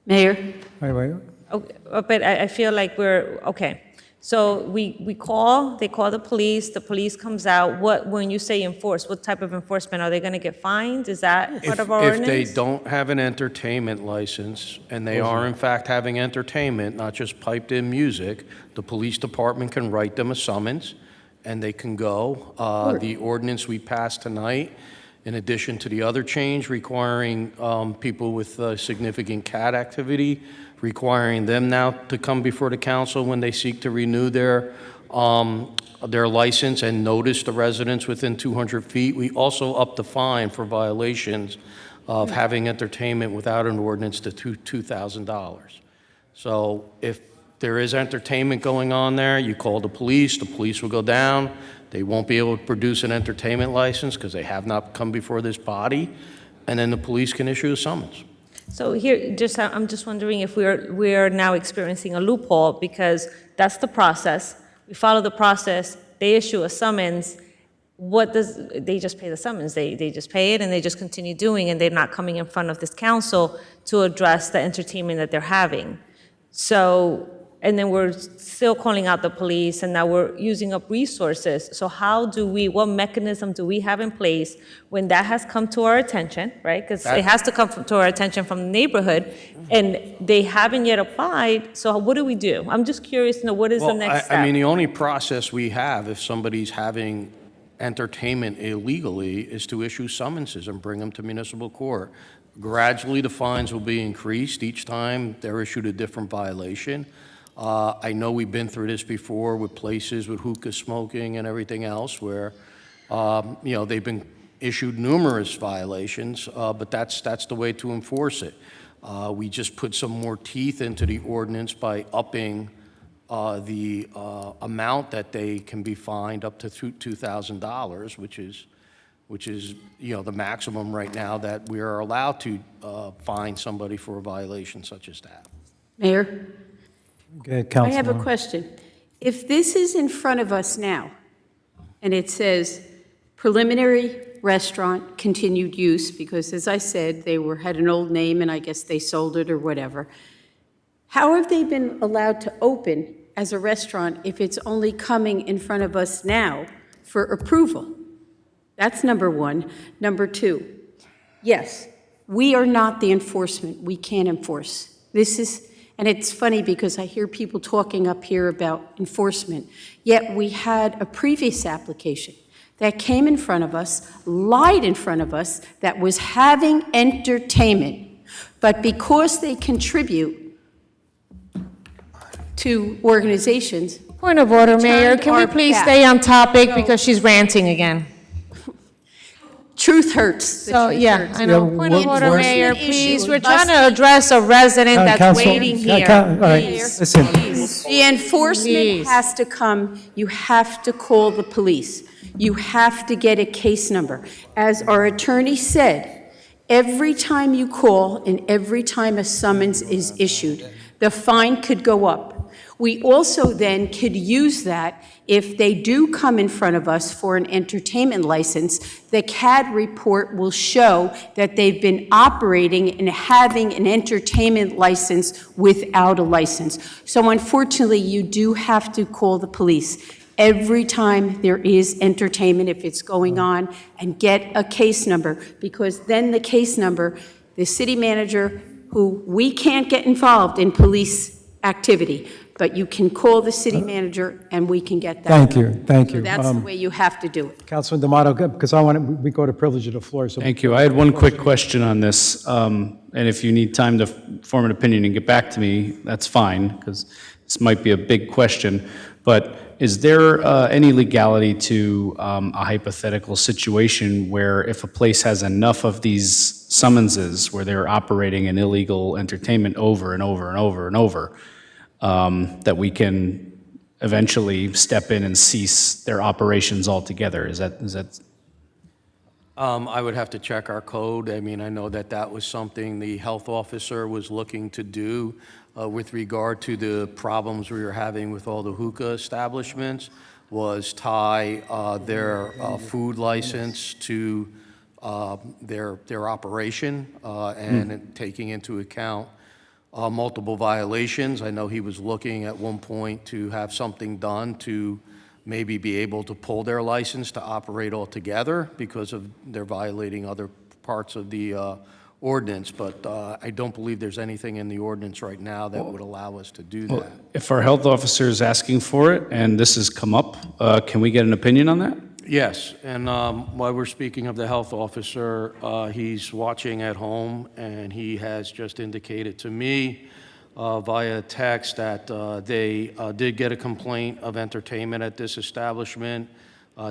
Mayor? Wait. Okay, but I feel like okay. So we call, they call the police comes out. When you say enforce, what type of enforcement? Are they going to get fined? Is that part of our If ordinance? they don't have an entertainment license, and they are in fact having entertainment, not just piped-in music, the police department can write them a summons, and they can go. The ordinance we passed tonight, in addition to the other change requiring people with significant cat activity, requiring them now to come before the council when they seek to renew their license and notice the residents within 200 feet. We also upped the fine for violations of having entertainment without an ordinance to $2,000. So if there is entertainment going on there, you call the police will go down. They won't be able to produce an entertainment license because they have not come before this body, and then the police can issue a summons. So here, I'm just wondering if we're now experiencing a loophole, because that's the process. We follow the process, they issue a summons. They just pay the summons? They just pay it and they just continue doing, and they're not coming in front of this council to address the entertainment that they're having. So, and then we're still calling out the police, and now we're using up resources. So what mechanism do we have in place when that has come to our attention, right? Because it has to come to our attention from the neighborhood, and they haven't yet applied, so what do we do? I'm just curious to know, what is the next step? I mean, the only process we have if somebody's having entertainment illegally is to issue summonses and bring them to municipal court. Gradually, the fines will be increased each time they're issued a different violation. I know we've been through this before with places with hookah smoking and everything else where, they've been issued numerous violations, but that's the way to enforce it. We just put some more teeth into the ordinance by upping the amount that they can be fined up to $2,000, which is the maximum right now that we are allowed to fine somebody for a violation such as that. Mayor? Okay, I have a Councilmember. question. If this is in front of us now, and it says preliminary restaurant continued use, because as I said, had an old name and I guess they sold it or whatever, how have they been allowed to open as a restaurant if it's only coming in front of us now for approval? That's number one. Number two, yes, we are not the enforcement. We can't enforce. And it's funny because I hear people talking up here about enforcement, yet we had a previous application that came in front of us, lied in front of us, that was having entertainment. But because they contribute to organizations. Point of order, Mayor. turned Can we our please back. stay on topic So- because she's ranting again? Truth hurts. The So, truth yeah, hurts. I know. Yeah, Point of we're- order, we're- Mayor, Enforcement please. issue We're trying must to address a resident that's Council- waiting here. All right, Please. listen. The enforcement Please. has to come, you have to call the police. You have to get a case number. As our attorney said, every time you call and every time a summons is issued, the fine could go up. We also then could use that if they do come in front of us for an entertainment license. The CAD report will show that they've been operating and having an entertainment license without a license. So unfortunately, you do have to call the police every time there is entertainment, if it's going on, and get a case number, because then the case number, the city manager, who we can't get involved in police activity, but you can call the city manager and we can get that. Thank you, thank you. So that's the way you have to do it. Councilman D'Amato, because we go to privilege of the floor, so. Thank you. I had one quick question on this, and if you need time to form an opinion and get back to me, that's fine, because this might be a big question. But is there any legality to a hypothetical situation where if a place has enough of these summonses where they're operating an illegal entertainment over and over and over and over, that we can eventually step in and cease their operations altogether? Is that? I would have to check our code. I mean, I know that was something the health officer was looking to do with regard to the problems we were having with all the hookah establishments, was tie their food license to their operation and taking into account multiple violations. I know he was looking at one point to have something done to maybe be able to pull their license to operate altogether because of they're violating other parts of the ordinance, but I don't believe there's anything in the ordinance right now that would allow us to do that. If our health officer is asking for it, and this has come up, can we get an opinion on that? Yes, and while we're speaking of the health officer, he's watching at home, and he has just indicated to me via text that they did get a complaint of entertainment at this establishment.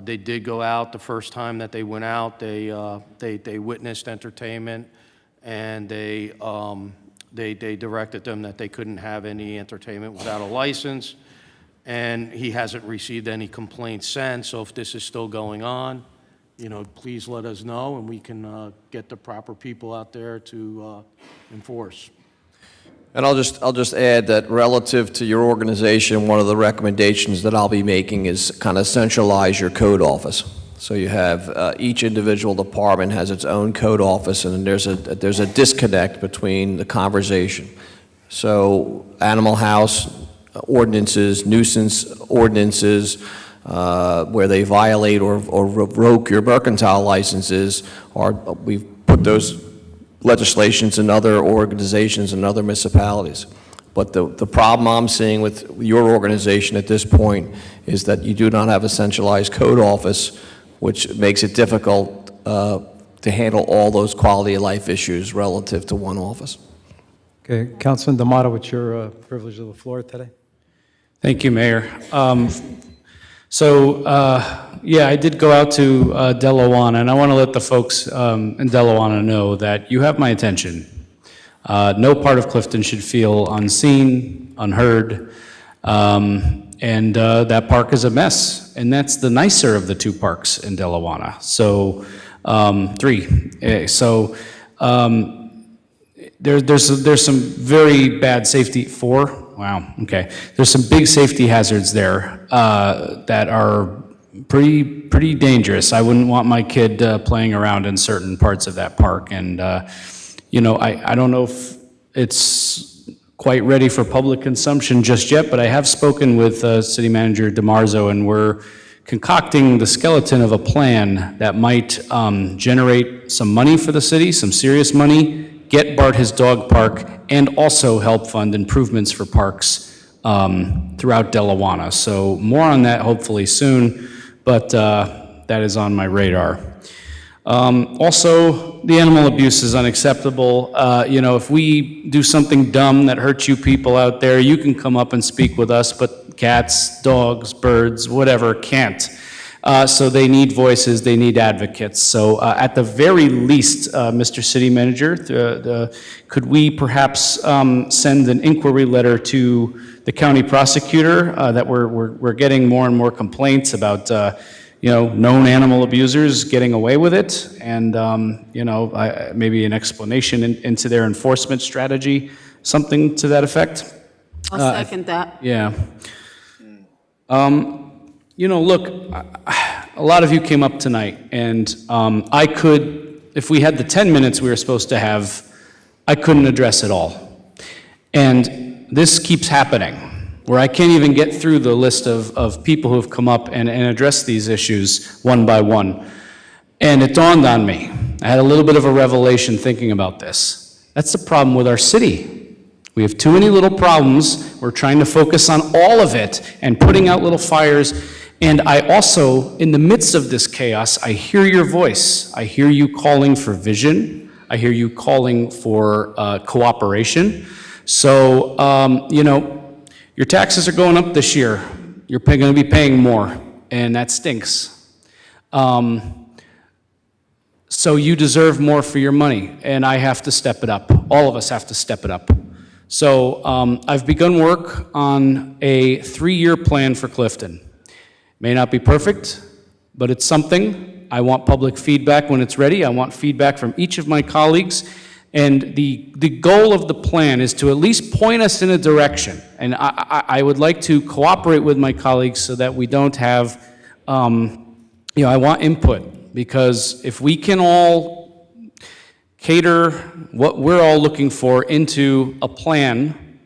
They did go out the first time that they went out. They witnessed entertainment, and they directed them that they couldn't have any entertainment without a license. And he hasn't received any complaints since, so if this is still going on, please let us know, and we can get the proper people out there to enforce. And I'll just add that relative to your organization, one of the recommendations that I'll be making is kind of centralize your code office. So you have each individual department has its own code office, and there's a disconnect between the conversation. So Animal House ordinances, nuisance ordinances, where they violate or revoke your mercantile licenses, we've put those legislations in other organizations and other municipalities. But the problem I'm seeing with your organization at this point is that you do not have a centralized code office, which makes it difficult to handle all those quality of life issues relative to one office. Okay, Councilman D'Amato, it's your privilege of the floor today. Thank you, Mayor. Yeah, I did go out to Delawana, and I want to let the folks in Delawana know that you have my attention. No part of Clifton should feel unseen, unheard, and that park is a mess, and that's the nicer of the two parks in Delawana. So, three. There's some very bad safety. Four? Wow, okay. There's some big safety hazards there that are pretty dangerous. I wouldn't want my kid playing around in certain parts of that park. And, I don't know if it's quite ready for public consumption just yet, but I have spoken with City Manager DiMarzo, and we're concocting the skeleton of a plan that might generate some money for the city, some serious money, get Bart his dog park, and also help fund improvements for parks throughout Delawana. So more on that hopefully soon, but that is on my radar. Also, the animal abuse is unacceptable. If we do something dumb that hurts you people out there, you can come up and speak with us, but cats, dogs, birds, whatever, can't. So they need voices, they need advocates. So at the very least, Mr. City Manager, could we perhaps send an inquiry letter to the county prosecutor that we're getting more and more complaints about known animal abusers getting away with it, and maybe an explanation into their enforcement strategy, something to that effect? I'll second that. Yeah. Look, a lot of you came up tonight, and I could, if we had the 10 minutes we were supposed to have, I couldn't address it all. And this keeps happening, where I can't even get through the list of people who have come up and addressed these issues one by one. And it dawned on me. I had a little bit of a revelation thinking about this. That's the problem with our city. We have too many little problems. We're trying to focus on all of it and putting out little fires. And I also, in the midst of this chaos, I hear your voice. I hear you calling for vision. I hear you calling for cooperation. So, your taxes are going up this year. You're going to be paying more, and that stinks. So you deserve more for your money, and I have to step it up. All of us have to step it up. So I've begun work on a 3-year plan for Clifton. May not be perfect, but it's something. I want public feedback when it's ready. I want feedback from each of my colleagues. And the goal of the plan is to at least point us in a direction. And I would like to cooperate with my colleagues so that we don't have, I want input. Because if we can all cater what we're all looking for into a plan,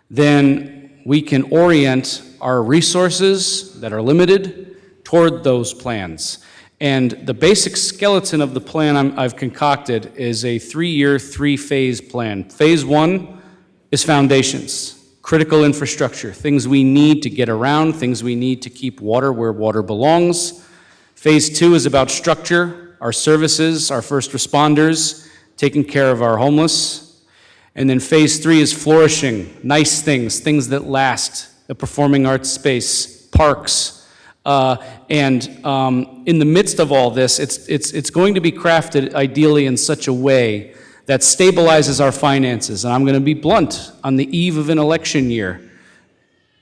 then we can orient our resources that are limited toward those plans. And the basic skeleton of the plan I've concocted is a 3-year, 3-phase plan. Phase 1 is foundations, critical infrastructure, things we need to get around, things we need to keep water where water belongs. Phase 2 is about structure, our services, our first responders, taking care of our homeless. And then phase 3 is flourishing, nice things, things that last, a performing arts space, parks. In the midst of all this, it's going to be crafted ideally in such a way that stabilizes our finances. And I'm going to be blunt, on the eve of an election year,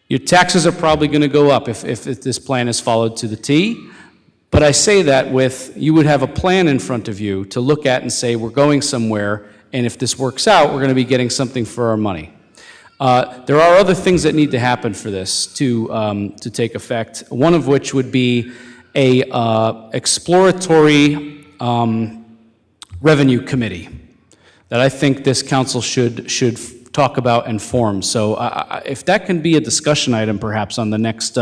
your taxes are probably going to go up if this plan is followed to the T. But I say that you would have a plan in front of you to look at and say, we're going somewhere, and if this works out, we're going to be getting something for our money. There are other things that need to happen for this to take effect, one of which would be a exploratory revenue committee that I think this council should talk about and form. So if that can be a discussion item perhaps on the next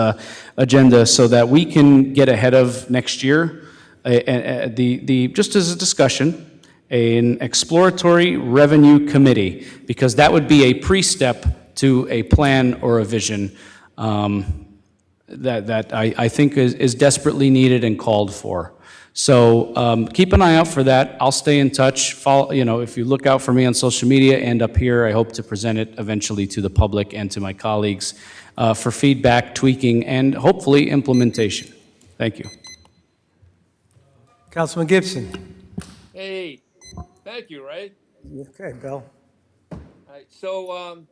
agenda so that we can get ahead of next year, just as a discussion, an exploratory revenue committee, because that would be a pre-step to a plan or a vision that I think is desperately needed and called for. So keep an eye out for that. I'll stay in touch. Follow, if you look out for me on social media and up here, I hope to present it eventually to the public and to my colleagues for feedback, tweaking, and hopefully implementation. Thank you. Councilman Gibson. Hey, thank you, Ray. Okay, Bill. All right, so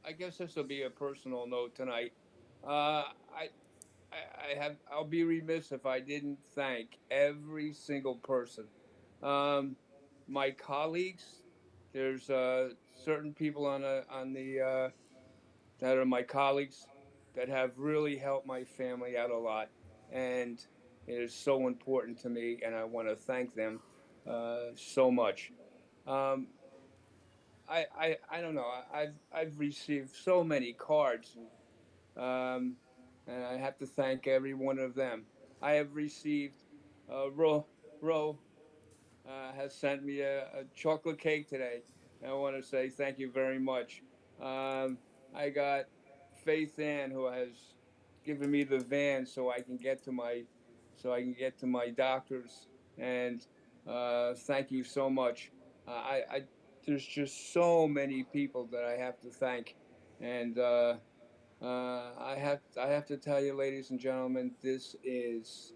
I guess this will be a personal note tonight. I'll be remiss if I didn't thank every single person. My colleagues, there's certain people on the that are my colleagues that have really helped my family out a lot, and it is so important to me, and I want to thank them so much. I don't know. I've received so many cards, and I have to thank every one of them. I have received Ro has sent me a chocolate cake today. And I want to say thank you very much. I got Faith Ann, who has given me the van so I can get to my doctors. And thank you so much. There's just so many people that I have to thank, and I have to tell you, ladies and gentlemen, this is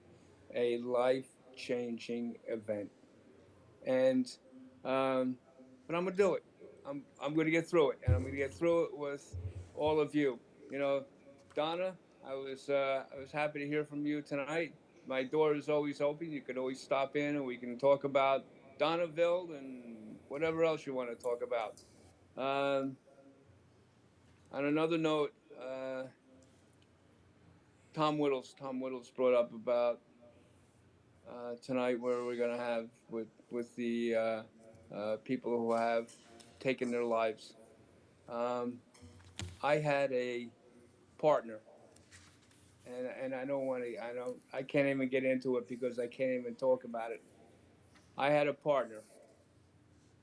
a life-changing event, and but I'm gonna do it. I'm gonna get through it, and I'm gonna get through it with all of you. Donna, I was happy to hear from you tonight. My door is always open. You can always stop in, and we can talk about Donnaville and whatever else you want to talk about. On another note, Tom Whittles brought up about tonight where we're going to have with the people who have taken their lives. I had a partner, and I can't even get into it because I can't even talk about it. I had a partner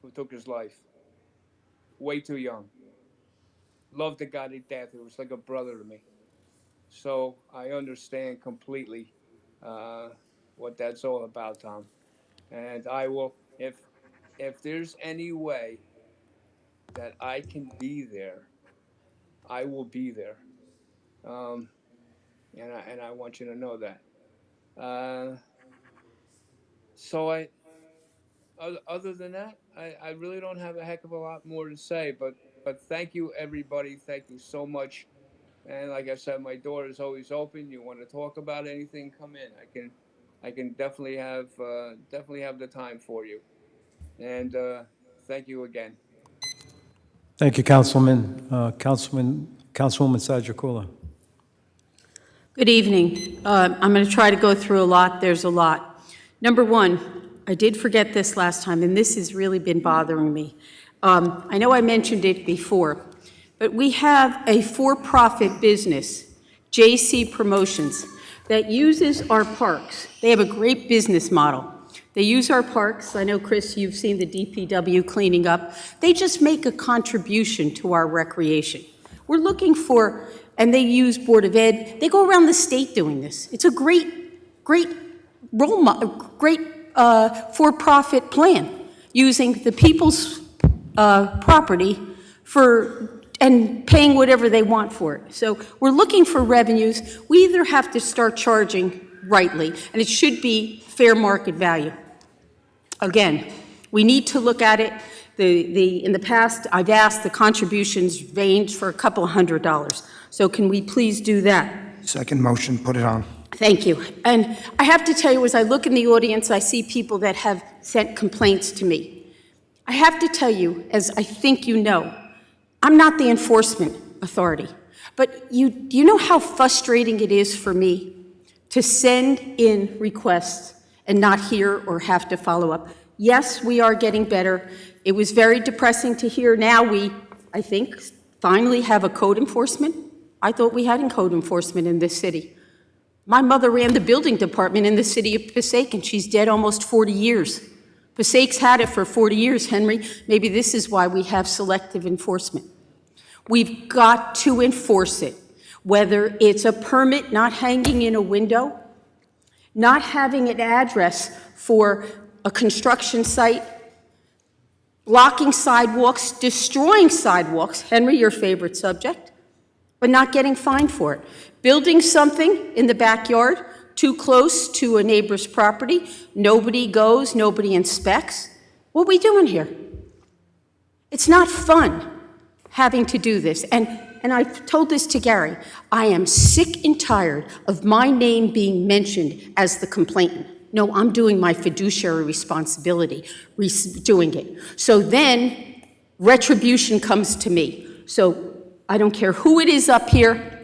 who took his life way too young. Loved the guy to death. It was like a brother to me. So I understand completely what that's all about, Tom. And I will, if there's any way that I can be there, I will be there. And I want you to know that. Other than that, I really don't have a heck of a lot more to say. But thank you, everybody. Thank you so much. And like I said, my door is always open. You want to talk about anything, come in. I can definitely have the time for you. And thank you again. Thank you, Councilwoman Sajakula. Good evening. I'm going to try to go through a lot. There's a lot. Number one, I did forget this last time, and this has really been bothering me. I know I mentioned it before, but we have a for-profit business, JC Promotions, that uses our parks. They have a great business model. They use our parks. I know, Chris, you've seen the DPW cleaning up. They just make a contribution to our recreation. We're looking for, and they use Board of Ed. They go around the state doing this. It's a great role model, great for-profit plan, using the people's property and paying whatever they want for it. So we're looking for revenues. We either have to start charging rightly, and it should be fair market value. Again, we need to look at it. In the past, I've asked, the contributions range for a couple $100. So can we please do that? Second motion, put it on. Thank you. And I have to tell you, as I look in the audience, I see people that have sent complaints to me. I have to tell you, as I think you know, I'm not the enforcement authority, but you know how frustrating it is for me to send in requests and not hear or have to follow up. Yes, we are getting better. It was very depressing to hear. Now we, I think, finally have a code enforcement. I thought we had code enforcement in this city. My mother ran the building department in the city of Passaic, and she's dead almost 40 years. Passaic's had it for 40 years, Henry. Maybe this is why we have selective enforcement. We've got to enforce it, whether it's a permit not hanging in a window, not having an address for a construction site, blocking sidewalks, destroying sidewalks, Henry, your favorite subject, but not getting fined for it. Building something in the backyard too close to a neighbor's property, nobody goes, nobody inspects. What are we doing here? It's not fun having to do this. And I've told this to Gary, I am sick and tired of my name being mentioned as the complainant. No, I'm doing my fiduciary responsibility, doing it. So then retribution comes to me. So I don't care who it is up here,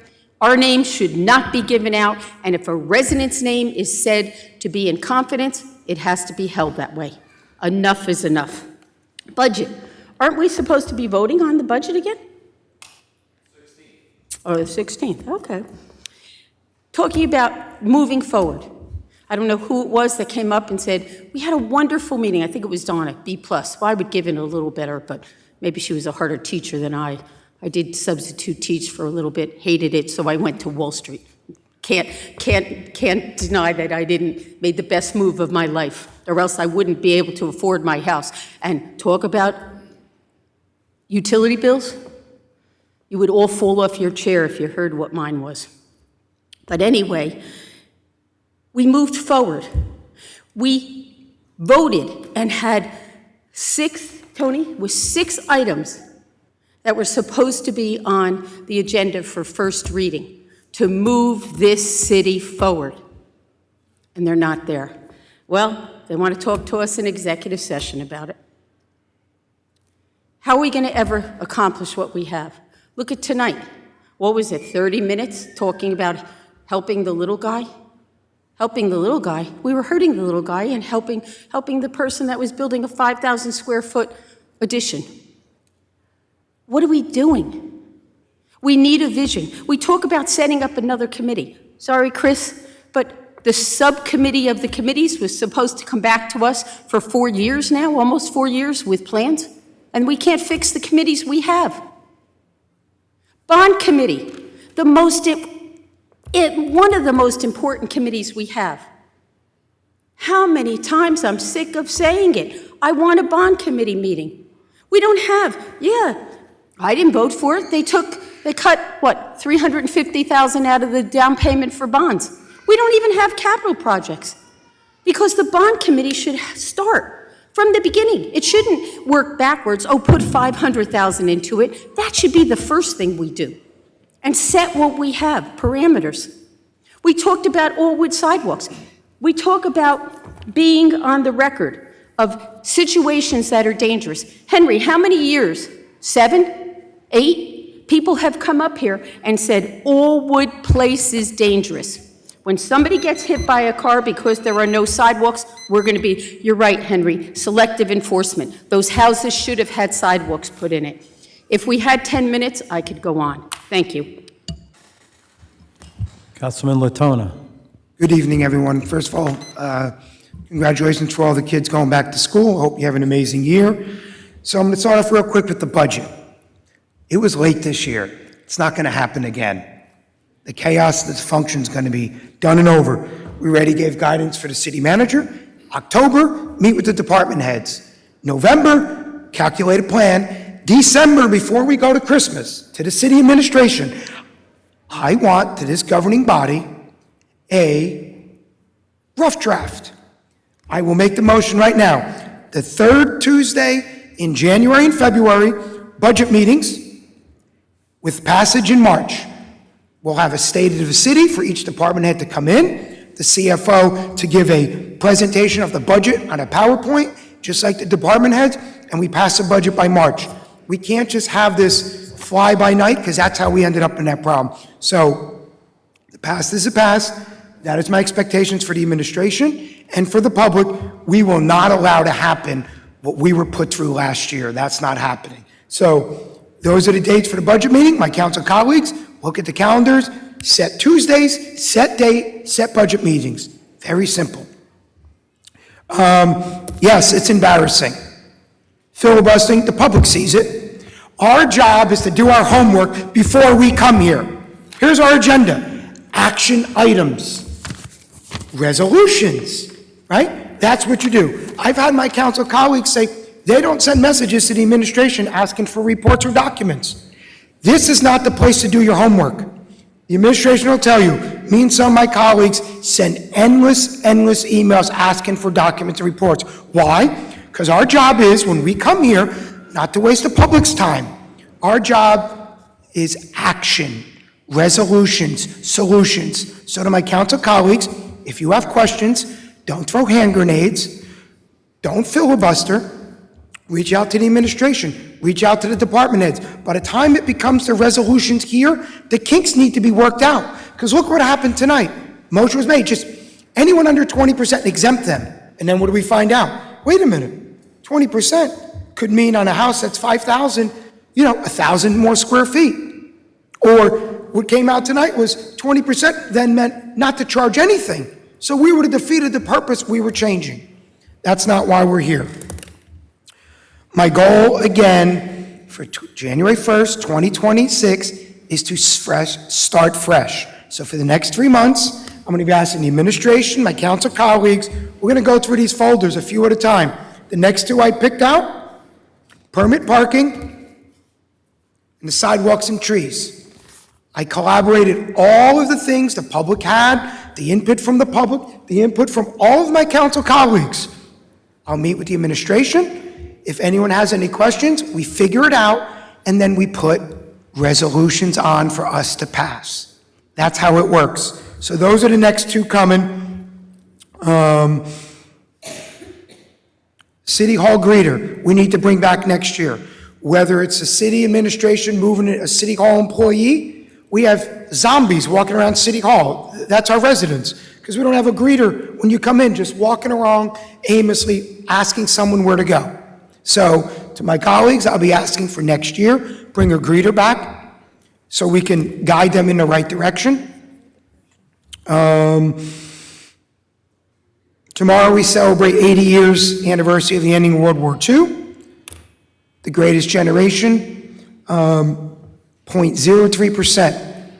our name should not be given out, and if a resident's name is said to be in confidence, it has to be held that way. Enough is enough. Budget. Aren't we supposed to be voting on the budget again? 16th. Oh, the 16th, okay. Talking about moving forward. I don't know who it was that came up and said, we had a wonderful meeting. I think it was Donna, B+. Well, I would give it a little better, but maybe she was a harder teacher than I. I did substitute teach for a little bit, hated it, so I went to Wall Street. Can't deny that I made the best move of my life, or else I wouldn't be able to afford my house. And talk about utility bills, you would all fall off your chair if you heard what mine was. But anyway, we moved forward. We voted and had 6 items that were supposed to be on the agenda for first reading to move this city forward. And they're not there. Well, they want to talk to us in executive session about it. How are we going to ever accomplish what we have? Look at tonight. What was it, 30 minutes talking about helping the little guy? Helping the little guy. We were hurting the little guy and helping the person that was building a 5,000 square foot addition. What are we doing? We need a vision. We talk about setting up another committee. Sorry, Chris, but the subcommittee of the committees was supposed to come back to us for 4 years now, almost 4 years, with plans, and we can't fix the committees we have. Bond committee, one of the most important committees we have. How many times I'm sick of saying it. I want a bond committee meeting. We don't have, I didn't vote for it. They cut, what, $350,000 out of the down payment for bonds. We don't even have capital projects because the bond committee should start from the beginning. It shouldn't work backwards, put $500,000 into it. That should be the first thing we do and set what we have, parameters. We talked about all wood sidewalks. We talk about being on the record of situations that are dangerous. Henry, how many years? 7, 8? People have come up here and said, all wood place is dangerous. When somebody gets hit by a car because there are no sidewalks, we're going to be, you're right, Henry, selective enforcement. Those houses should have had sidewalks put in it. If we had 10 minutes, I could go on. Thank you. Councilman Latona. Good evening, everyone. First of all, congratulations for all the kids going back to school. Hope you have an amazing year. So I'm going to start off real quick with the budget. It was late this year. It's not going to happen again. The chaos, the dysfunction is going to be done and over. We already gave guidance for the city manager. October, meet with the department heads. November, calculate a plan. December, before we go to Christmas, to the city administration, I want to this governing body a rough draft. I will make the motion right now. The third Tuesday in January and February, budget meetings with passage in March. We'll have a state of the city for each department head to come in, the CFO to give a presentation of the budget on a PowerPoint, just like the department heads, and we pass the budget by March. We can't just have this fly by night, because that's how we ended up in that problem. So the past is a past. That is my expectations for the administration and for the public. We will not allow to happen what we were put through last year. That's not happening. So those are the dates for the budget meeting. My council colleagues, look at the calendars, set Tuesdays, set date, set budget meetings. Very simple. Yes, it's embarrassing. Filibustering, the public sees it. Our job is to do our homework before we come here. Here's our agenda. Action items. Resolutions, right? That's what you do. I've had my council colleagues say they don't send messages to the administration asking for reports or documents. This is not the place to do your homework. The administration will tell you, me and some of my colleagues send endless emails asking for documents and reports. Why? Because our job is, when we come here, not to waste the public's time. Our job is action, resolutions, solutions. So to my council colleagues, if you have questions, don't throw hand grenades, don't filibuster, reach out to the administration, reach out to the department heads. By the time it becomes the resolutions here, the kinks need to be worked out. Because look what happened tonight. Motion was made, just anyone under 20% exempt them. And then what do we find out? Wait a minute, 20% could mean on a house that's 5,000, 1,000 more square feet. Or what came out tonight was 20% then meant not to charge anything. So we would have defeated the purpose we were changing. That's not why we're here. My goal, again, for January 1st, 2026, is to start fresh. So for the next 3 months, I'm going to be asking the administration, my council colleagues, we're going to go through these folders a few at a time. The next two I picked out, permit parking and the sidewalks and trees. I collaborated all of the things the public had, the input from the public, the input from all of my council colleagues. I'll meet with the administration. If anyone has any questions, we figure it out, and then we put resolutions on for us to pass. That's how it works. So those are the next two coming. City Hall greeter, we need to bring back next year. Whether it's a city administration moving a City Hall employee, we have zombies walking around City Hall. That's our residents, because we don't have a greeter when you come in, just walking around aimlessly asking someone where to go. So to my colleagues, I'll be asking for next year, bring a greeter back so we can guide them in the right direction. Tomorrow we celebrate 80 years anniversary of the ending of World War II, the greatest generation. 0.03%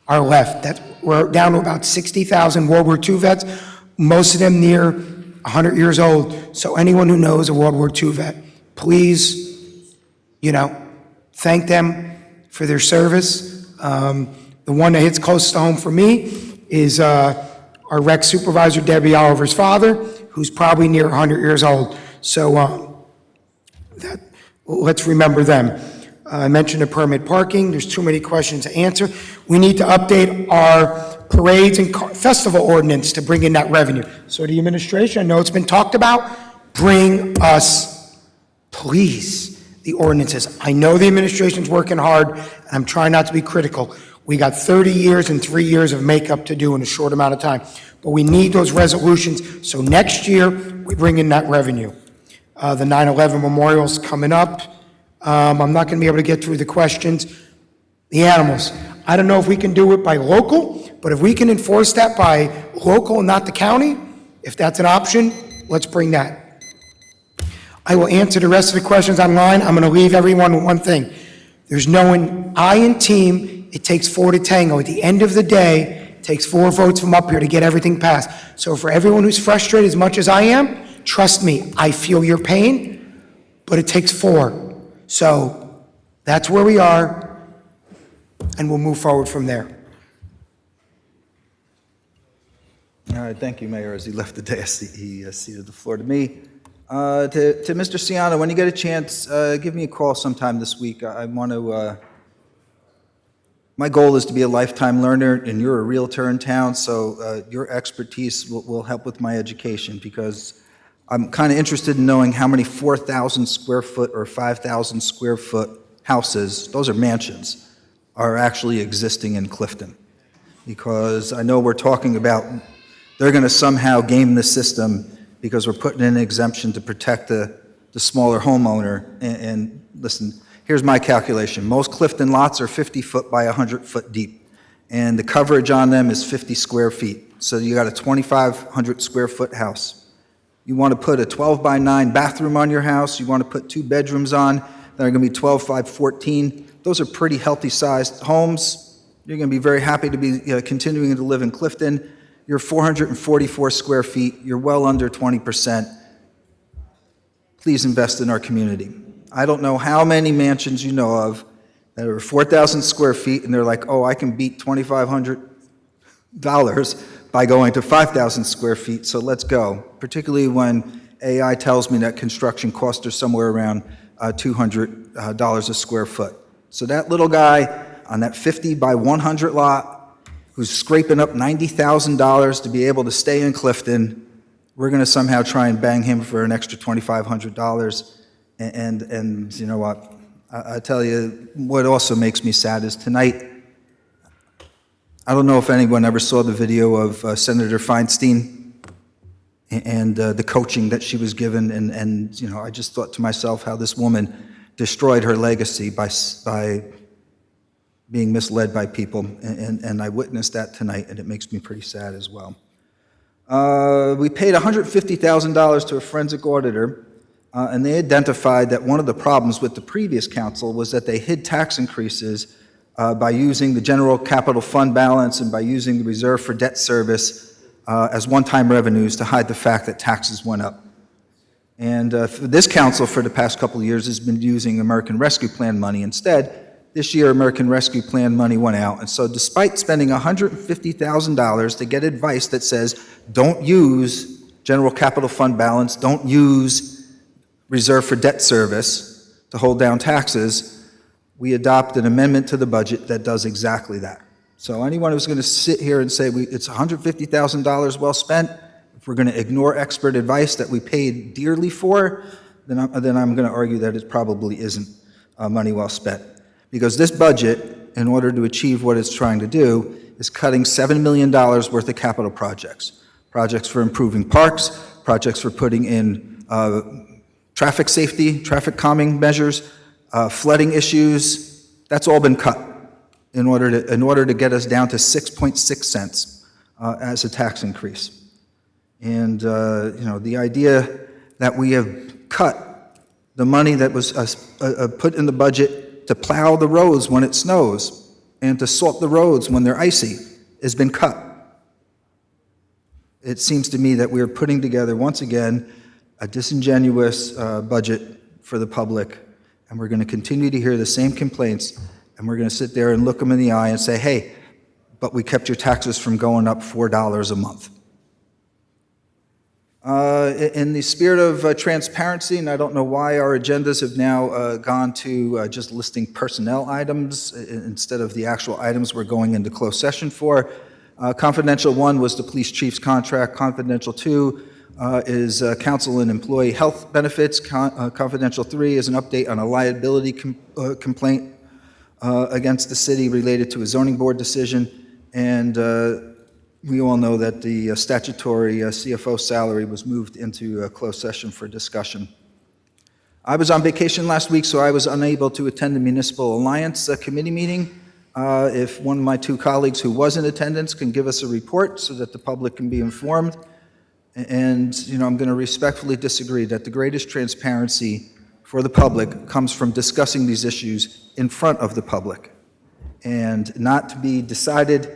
are left. We're down to about 60,000 World War II vets, most of them near 100 years old. So anyone who knows a World War II vet, please, thank them for their service. The one that hits close to home for me is our rec supervisor, Debbie Oliver's father, who's probably near 100 years old. So let's remember them. I mentioned the permit parking. There's too many questions to answer. We need to update our parades and festival ordinance to bring in that revenue. So the administration, I know it's been talked about, bring us, please, the ordinances. I know the administration's working hard, and I'm trying not to be critical. We got 30 years and 3 years of makeup to do in a short amount of time. But we need those resolutions, so next year, we bring in that revenue. The 9/11 memorial's coming up. I'm not gonna be able to get through the questions. The animals, I don't know if we can do it by local, but if we can enforce that by local and not the county, if that's an option, let's bring that. I will answer the rest of the questions online. I'm gonna leave everyone with one thing. There's no I in team, it takes 4 to tango. At the end of the day, it takes 4 votes from up here to get everything passed. So for everyone who's frustrated as much as I am, trust me, I feel your pain, but it takes 4. So that's where we are, and we'll move forward from there. All right, thank you, Mayor. As he left the dais, he ceded the floor to me. To Mr. Ciano, when you get a chance, give me a call sometime this week. I want to, my goal is to be a lifetime learner, and you're a realtor in town, so your expertise will help with my education, because I'm kind of interested in knowing how many 4,000 square foot or 5,000 square foot houses, those are mansions, are actually existing in Clifton. Because I know we're talking about, they're going to somehow game the system because we're putting in an exemption to protect the smaller homeowner. And listen, here's my calculation. Most Clifton lots are 50 foot by 100 foot deep, and the coverage on them is 50 square feet. So you got a 2,500 square foot house. You want to put a 12 by 9 bathroom on your house, you want to put 2 bedrooms on, that are going to be 12 by 14. Those are pretty healthy sized homes. You're going to be very happy to be continuing to live in Clifton. You're 444 square feet, you're well under 20%. Please invest in our community. I don't know how many mansions you know of that are 4,000 square feet and they're like, oh, I can beat $2,500 by going to 5,000 square feet, so let's go. Particularly when AI tells me that construction costs are somewhere around $200 a square foot. So that little guy on that 50 by 100 lot who's scraping up $90,000 to be able to stay in Clifton, we're going to somehow try and bang him for an extra $2,500. And you know what? I tell you, what also makes me sad is tonight, I don't know if anyone ever saw the video of Senator Feinstein and the coaching that she was given, and you know, I just thought to myself how this woman destroyed her legacy by being misled by people, and I witnessed that tonight, and it makes me pretty sad as well. We paid $150,000 to a forensic auditor, and they identified that one of the problems with the previous council was that they hid tax increases by using the general capital fund balance and by using the reserve for debt service as one-time revenues to hide the fact that taxes went up. And this council for the past couple of years has been using American Rescue Plan money instead. This year, American Rescue Plan money went out, and so despite spending $150,000 to get advice that says, don't use general capital fund balance, don't use reserve for debt service to hold down taxes, we adopt an amendment to the budget that does exactly that. So anyone who's going to sit here and say it's $150,000 well spent, if we're going to ignore expert advice that we paid dearly for, then I'm going to argue that it probably isn't money well spent. Because this budget, in order to achieve what it's trying to do, is cutting $7 million worth of capital projects. Projects for improving parks, projects for putting in traffic safety, traffic calming measures, flooding issues. That's all been cut in order to get us down to 6.6 cents as a tax increase. And you know, the idea that we have cut the money that was put in the budget to plow the roads when it snows and to salt the roads when they're icy has been cut. It seems to me that we are putting together, once again, a disingenuous budget for the public, and we're going to continue to hear the same complaints, and we're going to sit there and look them in the eye and say, hey, but we kept your taxes from going up $4 a month. In the spirit of transparency, and I don't know why our agendas have now gone to just listing personnel items instead of the actual items we're going into closed session for. Confidential 1 was the police chief's contract. Confidential 2 is council and employee health benefits. Confidential 3 is an update on a liability complaint. against the city related to a zoning board decision, and we all know that the statutory CFO salary was moved into a closed session for discussion. I was on vacation last week, so I was unable to attend the Municipal Alliance Committee meeting. If one of my two colleagues who was in attendance can give us a report so that the public can be informed. And, I'm going to respectfully disagree that the greatest transparency for the public comes from discussing these issues in front of the public and not to be decided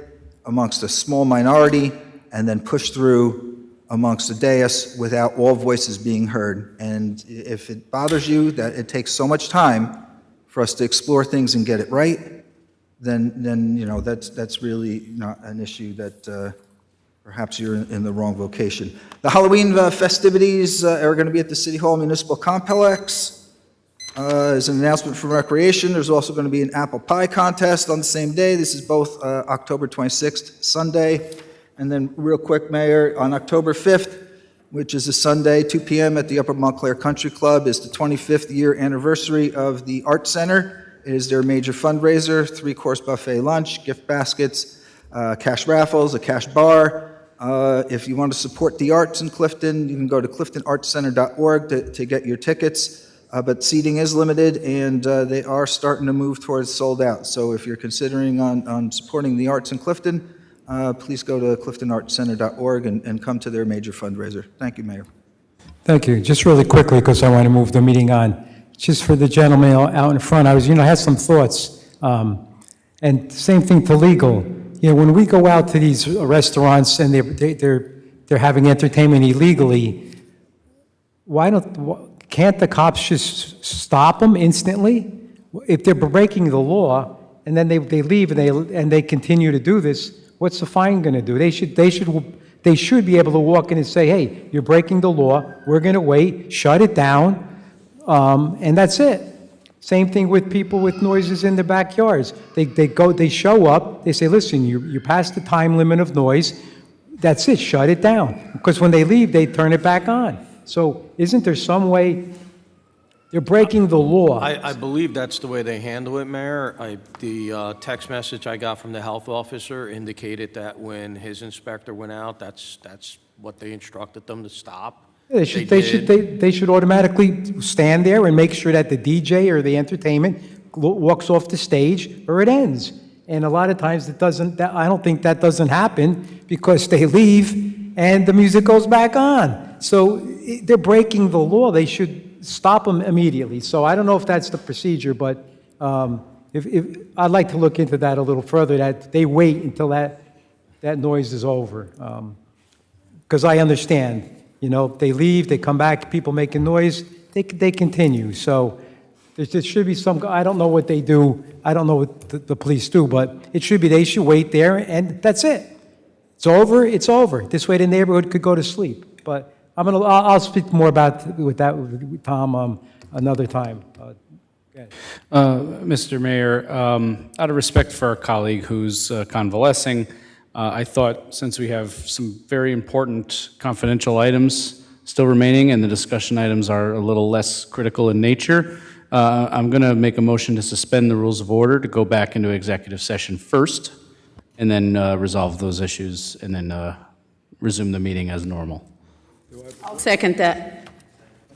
amongst a small minority and then pushed through amongst the dais without all voices being heard. And if it bothers you that it takes so much time for us to explore things and get it right, then that's really not an issue that perhaps you're in the wrong vocation. The Halloween festivities are going to be at the City Hall Municipal Complex. As an announcement from Recreation, there's also going to be an apple pie contest on the same day. This is both October 26th, Sunday. And then real quick, Mayor, on October 5th, which is a Sunday, 2 p.m. at the Upper Montclair Country Club, is the 25th year anniversary of the Art Center. It is their major fundraiser, 3-course buffet lunch, gift baskets, cash raffles, a cash bar. If you want to support the arts in Clifton, you can go to cliftonartscenter.org to get your tickets. But seating is limited, and they are starting to move towards sold out. So if you're considering on supporting the arts in Clifton, please go to cliftonartscenter.org and come to their major fundraiser. Thank you, Mayor. Thank you. Just really quickly, because I want to move the meeting on. Just for the gentleman out in front, I had some thoughts. And same thing to legal. When we go out to these restaurants and they're having entertainment illegally, can't the cops just stop them instantly? If they're breaking the law and then they leave and they continue to do this, what's the fine going to do? They should be able to walk in and say, hey, you're breaking the law, we're going to wait, shut it down, and that's it. Same thing with people with noises in their backyards. They show up, they say, listen, you passed the time limit of noise, that's it, shut it down. Because when they leave, they turn it back on. So isn't there some way they're breaking the law? I believe that's the way they handle it, Mayor. The text message I got from the health officer indicated that when his inspector went out, that's what they instructed them to stop. They should automatically stand there and make sure that the DJ or the entertainment walks off the stage or it ends. And a lot of times I don't think that doesn't happen because they leave and the music goes back on. So they're breaking the law. They should stop them immediately. So I don't know if that's the procedure, but if I'd like to look into that a little further, that they wait until that noise is over. Because I understand, they leave, they come back, people making noise, they continue. So there should be some, I don't know what they do, I don't know what the police do, but they should wait there and that's it. It's over, it's over. This way the neighborhood could go to sleep. But I'll speak more about with Tom another time. Mr. Mayor, out of respect for our colleague who's convalescing, I thought since we have some very important confidential items still remaining and the discussion items are a little less critical in nature, I'm going to make a motion to suspend the rules of order to go back into executive session first and then resolve those issues and then resume the meeting as normal. I'll second that.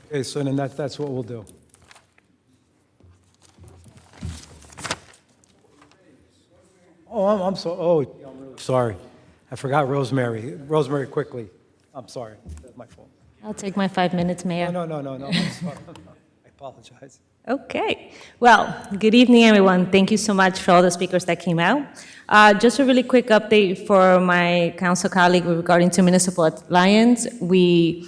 Okay, so then that's what we'll do. Oh, I'm sorry. I forgot Rosemary. Rosemary, quickly. I'm sorry. That's my fault. I'll take my 5 minutes, Mayor. No. I apologize. Okay. Well, good evening, everyone. Thank you so much for all the speakers that came out. Just a really quick update for my council colleague regarding to Municipal Alliance. We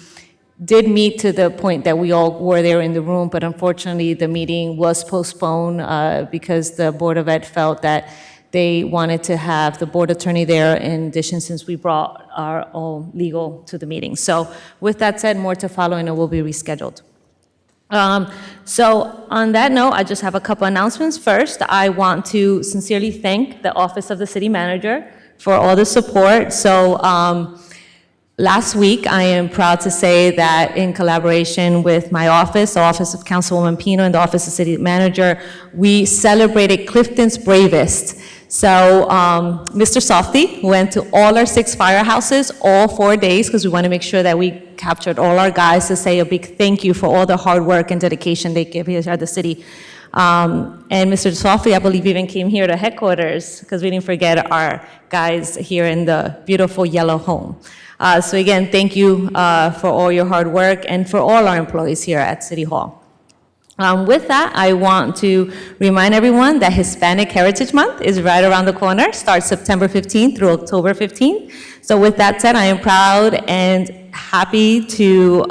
did meet to the point that we all were there in the room, but unfortunately the meeting was postponed because the Board of Ed felt that they wanted to have the board attorney there in addition since we brought our own legal to the meeting. So with that said, more to follow and it will be rescheduled. So on that note, I just have a couple announcements. First, I want to sincerely thank the Office of the City Manager for all the support. So Last week, I am proud to say that in collaboration with my office, the Office of Councilwoman Pino and the Office of City Manager, we celebrated Clifton's Bravest. So Mr. Softy went to all our 6 firehouses all 4 days because we want to make sure that we captured all our guys to say a big thank you for all the hard work and dedication they give here at the city. And Mr. Softy, I believe, even came here to headquarters because we didn't forget our guys here in the beautiful yellow home. So again, thank you for all your hard work and for all our employees here at City Hall. With that, I want to remind everyone that Hispanic Heritage Month is right around the corner, starts September 15th through October 15th. So with that said, I am proud and happy to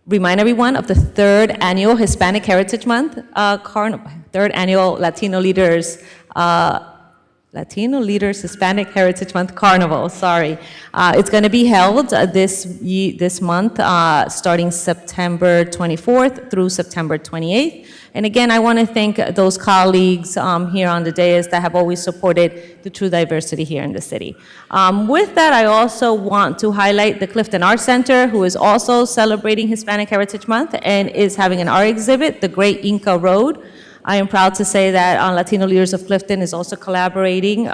remind everyone of the 3rd annual Hispanic Heritage Month, 3rd annual Latino Leaders Hispanic Heritage Month Carnival, sorry. It's going to be held this month, starting September 24th through September 28th. And again, I want to thank those colleagues here on the dais that have always supported the true diversity here in the city. With that, I also want to highlight the Clifton Art Center, who is also celebrating Hispanic Heritage Month and is having an art exhibit, The Great Inca Road. I am proud to say that Latino Leaders of Clifton is also collaborating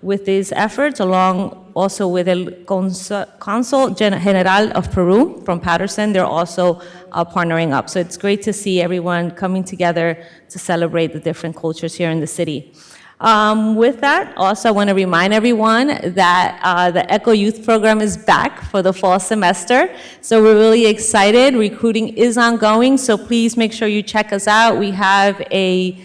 with these efforts, along also with the Consul General of Peru from Patterson. They're also partnering up. So it's great to see everyone coming together to celebrate the different cultures here in the city. With that, also I want to remind everyone that the ECHO Youth Program is back for the fall semester. So we're really excited. Recruiting is ongoing, so please make sure you check us out. We have a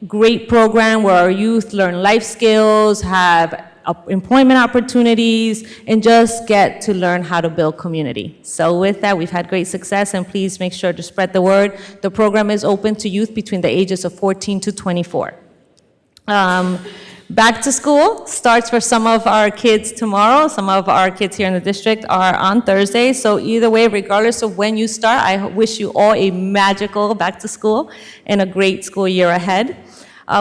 great program where our youth learn life skills, have employment opportunities, and just get to learn how to build community. So with that, we've had great success, and please make sure to spread the word. The program is open to youth between the ages of 14 to 24. Back to school starts for some of our kids tomorrow. Some of our kids here in the district are on Thursday. So either way, regardless of when you start, I wish you all a magical back to school and a great school year ahead.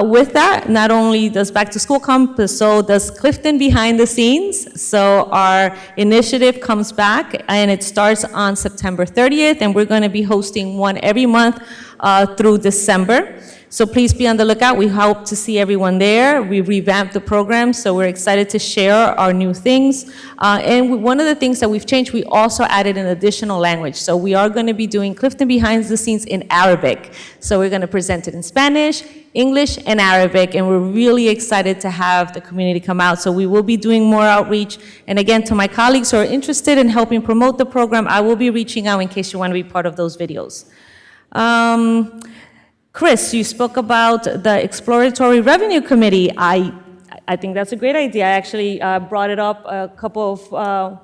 With that, not only does back to school come, but so does Clifton behind the scenes. So our initiative comes back, and it starts on September 30th, and we're going to be hosting one every month through December. So please be on the lookout. We hope to see everyone there. We revamped the program, so we're excited to share our new things. And one of the things that we've changed, we also added an additional language. So we are going to be doing Clifton Behind the Scenes in Arabic. So we're going to present it in Spanish, English, and Arabic, and we're really excited to have the community come out. So we will be doing more outreach. And again, to my colleagues who are interested in helping promote the program, I will be reaching out in case you want to be part of those videos. Chris, you spoke about the Exploratory Revenue Committee. I think that's a great idea. I actually brought it up a couple of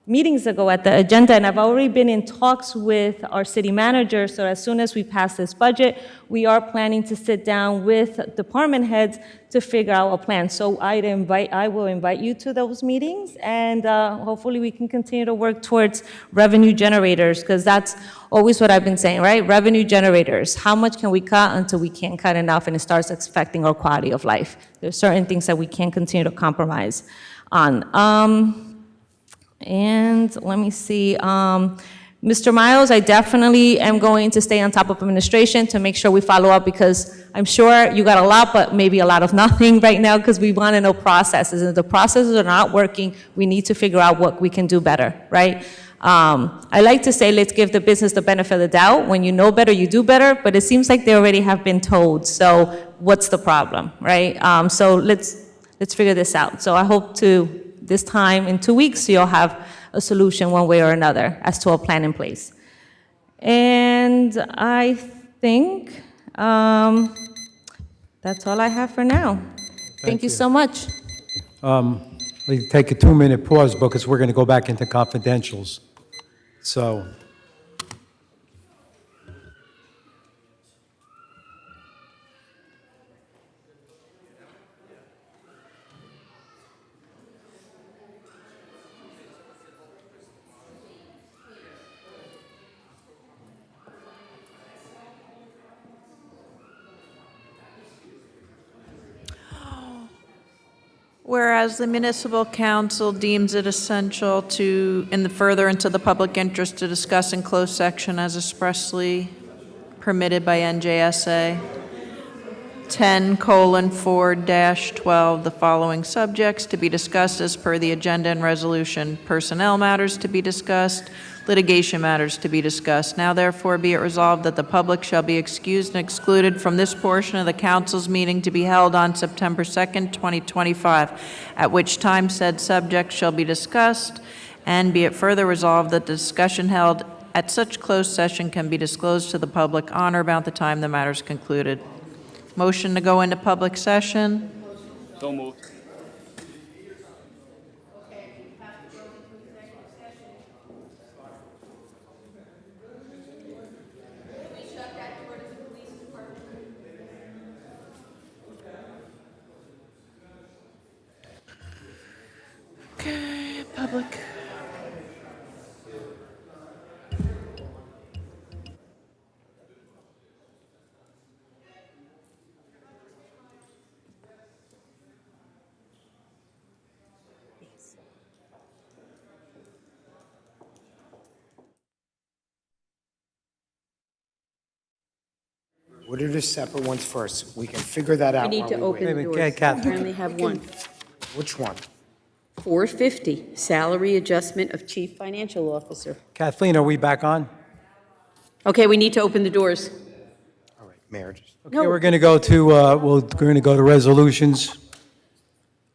meetings ago at the agenda, and I've already been in talks with our city manager, so as soon as we pass this budget, we are planning to sit down with department heads to figure out a plan. So I will invite you to those meetings, and hopefully we can continue to work towards revenue generators, because that's always what I've been saying, right? Revenue generators. How much can we cut until we can't cut enough and it starts affecting our quality of life? There's certain things that we can't continue to compromise on. And let me see, Mr. Miles, I definitely am going to stay on top of administration to make sure we follow up, because I'm sure you got a lot, but maybe a lot of nothing right now, because we want to know processes. And if the processes are not working, we need to figure out what we can do better, right? I like to say, let's give the business the benefit of the doubt. When you know better, you do better, but it seems like they already have been told. So what's the problem, right? So let's figure this out. So I hope to, this time in 2 weeks, you'll have a solution one way or another as to a plan in place. And I think that's all I have for now. Thank you so much. We take a 2-minute pause because we're going to go back into confidentials. So. Whereas the municipal council deems it essential to, in the furtherance of the public interest, to discuss in closed section as expressly permitted by NJSA 10:4-12, the following subjects to be discussed as per the agenda and resolution: personnel matters to be discussed, litigation matters to be discussed. Now therefore be it resolved that the public shall be excused and excluded from this portion of the council's meeting to be held on September 2nd, 2025, at which time said subject shall be discussed, and be it further resolved that the discussion held at such closed session can be disclosed to the public on or about the time the matter is concluded. Motion to go into public session. So moved. Okay, public. What are the separate ones first? We can figure that We out need while to we open wait. the Wait, doors. Kathy. We only have one. Which one? 450, salary adjustment of chief financial officer. Kathleen, are we back on? Okay, we need to open the doors. All right, Mayor, just. Okay, we're going to go to, we're going to go to resolutions.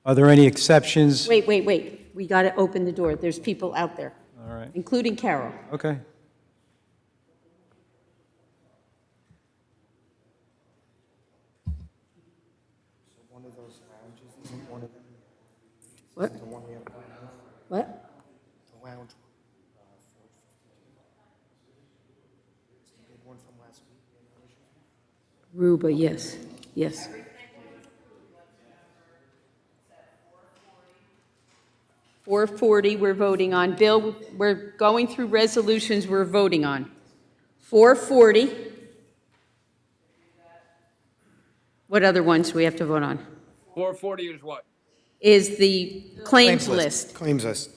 Are there any exceptions? Wait. We got to open the door. There's people out there, All right, including Carol. okay. One of those lounges isn't one of them. What? The one we have right now, What? the lounge. It's the big one from last week. Ruba, yes, yes. $440 we're voting on. Bill, we're going through resolutions we're voting on. 440. What other ones do we have to vote on? 440 is what? Is the claims list. Claims list.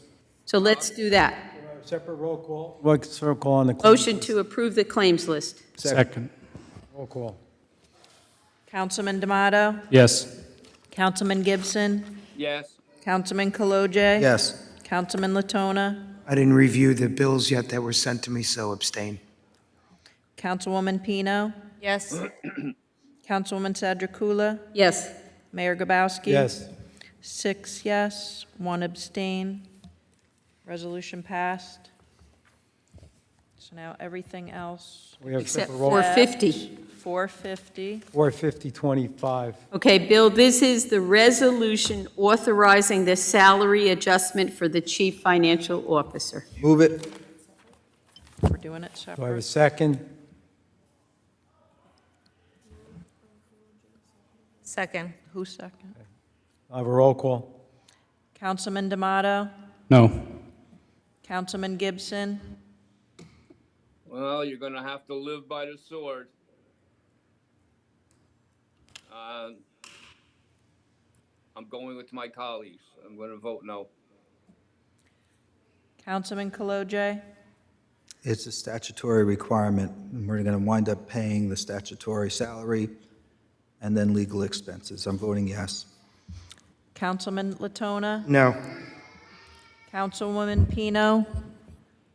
So let's do that. Separate roll call. What's roll call on the? claims Motion list? to approve the claims list. Second. Roll call. Councilman D'Amato? Yes. Councilman Gibson? Yes. Councilman Kalojay? Yes. Councilman Latona? I didn't review the bills yet that were sent to me, so abstain. Councilwoman Pino? Yes. Councilwoman Sadrikula? Yes. Mayor Grabowski? Yes. 6 yes, 1 abstain. Resolution passed. So now everything else. We have Except separate roll. 450. 450. 450-25. Okay, Bill, this is the resolution authorizing the salary adjustment for the chief financial officer. Move it. We're doing it Do I have a separate. second? Second. Who's second? I have a roll call. Councilman D'Amato? No. Councilman Gibson? Well, you're going to have to live by the sword. I'm going with my colleagues. I'm going to vote no. Councilman Kalojay? It's a statutory requirement, and we're going to wind up paying the statutory salary and then legal expenses. I'm voting yes. Councilman Latona? No. Councilwoman Pino?